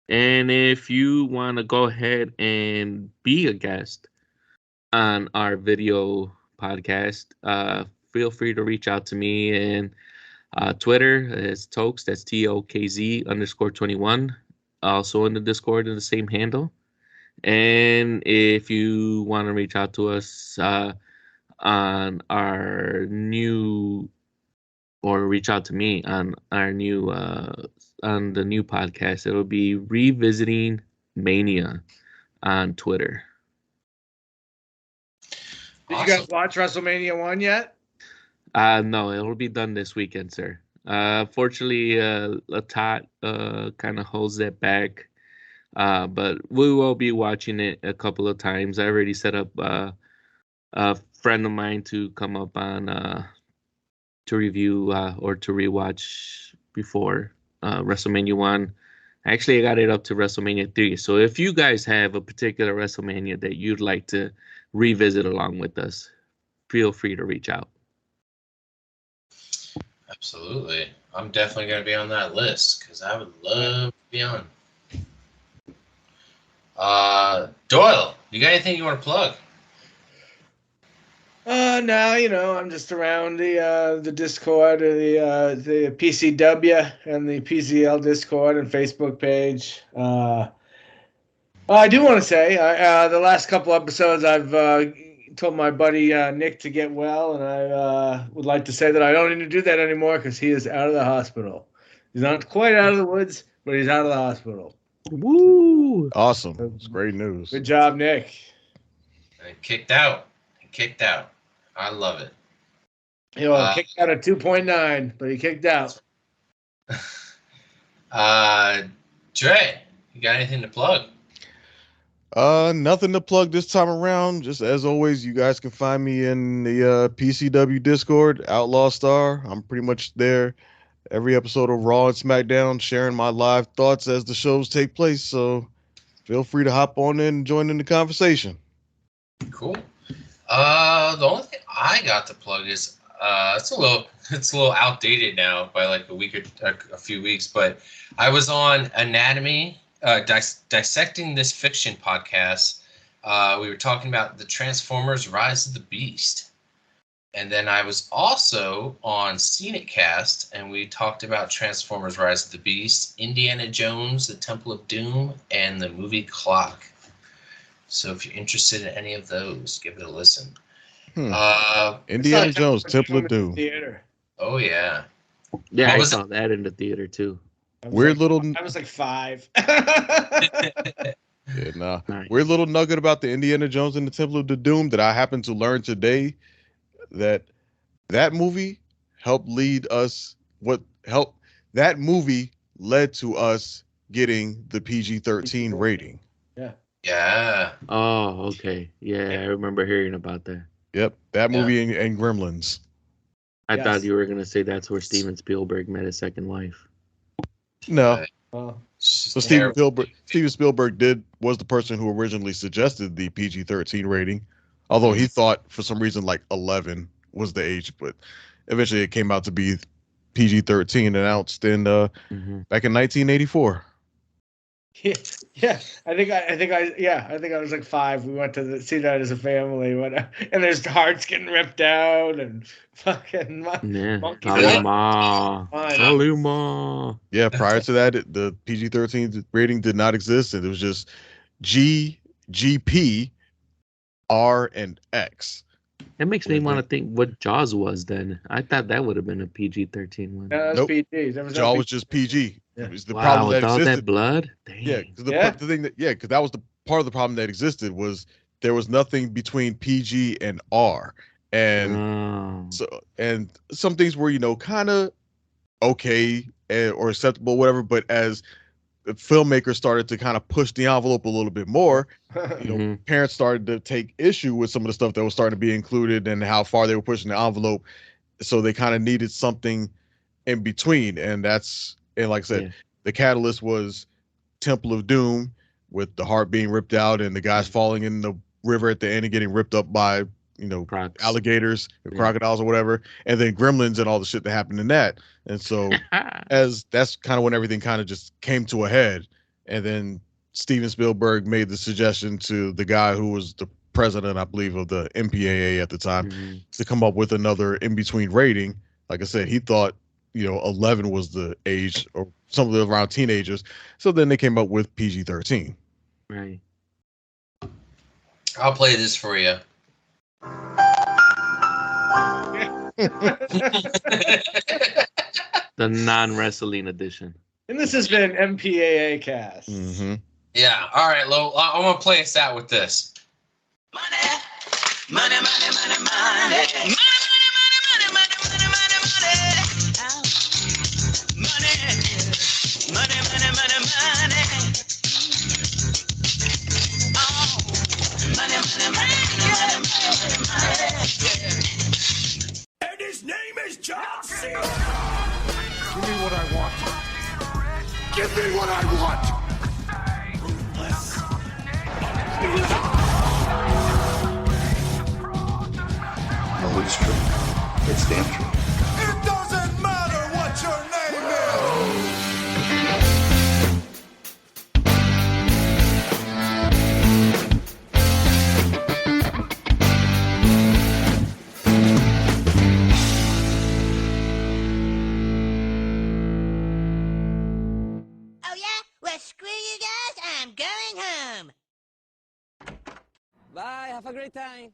And if you want to go ahead and be a guest on our video podcast, feel free to reach out to me. And Twitter is Tokes. That's TOKZ_21. Also in the Discord in the same handle. And if you want to reach out to us on our new, or reach out to me on our new on the new podcast, it'll be Revisiting Mania on Twitter. Did you guys watch WrestleMania 1 yet? No, it'll be done this weekend, sir. Fortunately, Latat kind of holds that back. But we will be watching it a couple of times. I already set up a friend of mine to come up on to review or to rewatch before WrestleMania 1. Actually, I got it up to WrestleMania 3. So if you guys have a particular WrestleMania that you'd like to revisit along with us, feel free to reach out. Absolutely. I'm definitely going to be on that list because I would love to be on. Doyle, you got anything you want to plug? No, I'm just around the Discord, or the PCW and the PCL Discord and Facebook page. I do want to say, the last couple episodes, I've told my buddy Nick to get well, and I would like to say that I don't need to do that anymore because he is out of the hospital. He's not quite out of the woods, but he's out of the hospital. Woo! Awesome. It's great news. Good job, Nick. And kicked out. I love it. Kicked out at 2.9, but he kicked out. Trey, you got anything to plug? Nothing to plug this time around. Just as always, you guys can find me in the PCW Discord, Outlaw Star. I'm pretty much there every episode of Raw and SmackDown, sharing my live thoughts as the shows take place. So feel free to hop on in and join in the conversation. Cool. The only thing I got to plug is it's a little outdated now by like a week or a few weeks, but I was on Anatomy, Dissecting This Fiction podcast. We were talking about the Transformers Rise of the Beast. And then I was also on Scenic Cast, and we talked about Transformers Rise of the Beast, Indiana Jones, The Temple of Doom, and the movie Clock. So if you're interested in any of those, give it a listen. Indiana Jones, Temple of Doom. Theater. Oh, yeah. Yeah, What I was saw that in the theater too. I was like 5. Yeah, nah. Nice. Weird little nugget about the Indiana Jones and the Temple of the Doom that I happened to learn today, that movie helped lead us. That movie led to us getting the PG-13 rating. Yeah. Oh, okay. Yeah, I remember hearing about that. Yep, that movie and Gremlins. I Yes. thought you were gonna say that's where Steven Spielberg met his second wife. No. Oh. So Steven Spielberg was the person who originally suggested the PG-13 rating, although he thought for some reason like 11 was the age, but eventually it came out to be PG-13, announced in back in 1984. Yeah. I think I was like 5. We went to see that as a family, and there's hearts getting ripped out and fucking Yeah, monkeys. Kalima. Yeah, prior to that, the PG-13 rating did not exist, and it was just G, GP, R, and X. That makes me want to think what Jaws was then. I thought that would have been a PG-13 one. No, that was Nope. PG. There was no Jaws was just PG. Yeah. It was the Wow, problem with that all existed. that blood? Dang. Yeah, because that was the part of the problem that existed was there was nothing between PG and R, and and some things were kind of okay or acceptable, whatever. But as the filmmakers started to kind of push the envelope a little bit more, parents started to take issue with some of the stuff that was starting to be included and how far they were pushing the envelope. So they kind of needed something in between, and like I said, the catalyst was Temple of Doom with the heart being ripped out and the guys falling in the river at the end and getting ripped up by Crocs. alligators and crocodiles or whatever, and then Gremlins and all the shit that happened in that. And so that's kind of when everything kind of just came to a head. And then Steven Spielberg made the suggestion to the guy who was the president, I believe, of the MPAA at the time, Mhm. to come up with another in between rating. Like I said, he thought 11 was the age, or something around teenagers. So then they came up with PG-13. Right. I'll play this for you. The non-wrestling edition. And this has been MPAA Cast. Mm-hmm. Yeah. All right, Lo. I'm gonna play us out with this. Money, money, money, money, money. Money, money, money, money, money, money, money, money. Money, money, money, money, money. Oh, money, money, money, money, money, money, money. And his name is John C. Give me what I want. Give me what I want. No, it's true. It's damn true. It doesn't matter what your name is. Oh yeah? Well, screw you guys. I'm going home. Bye, have a great time.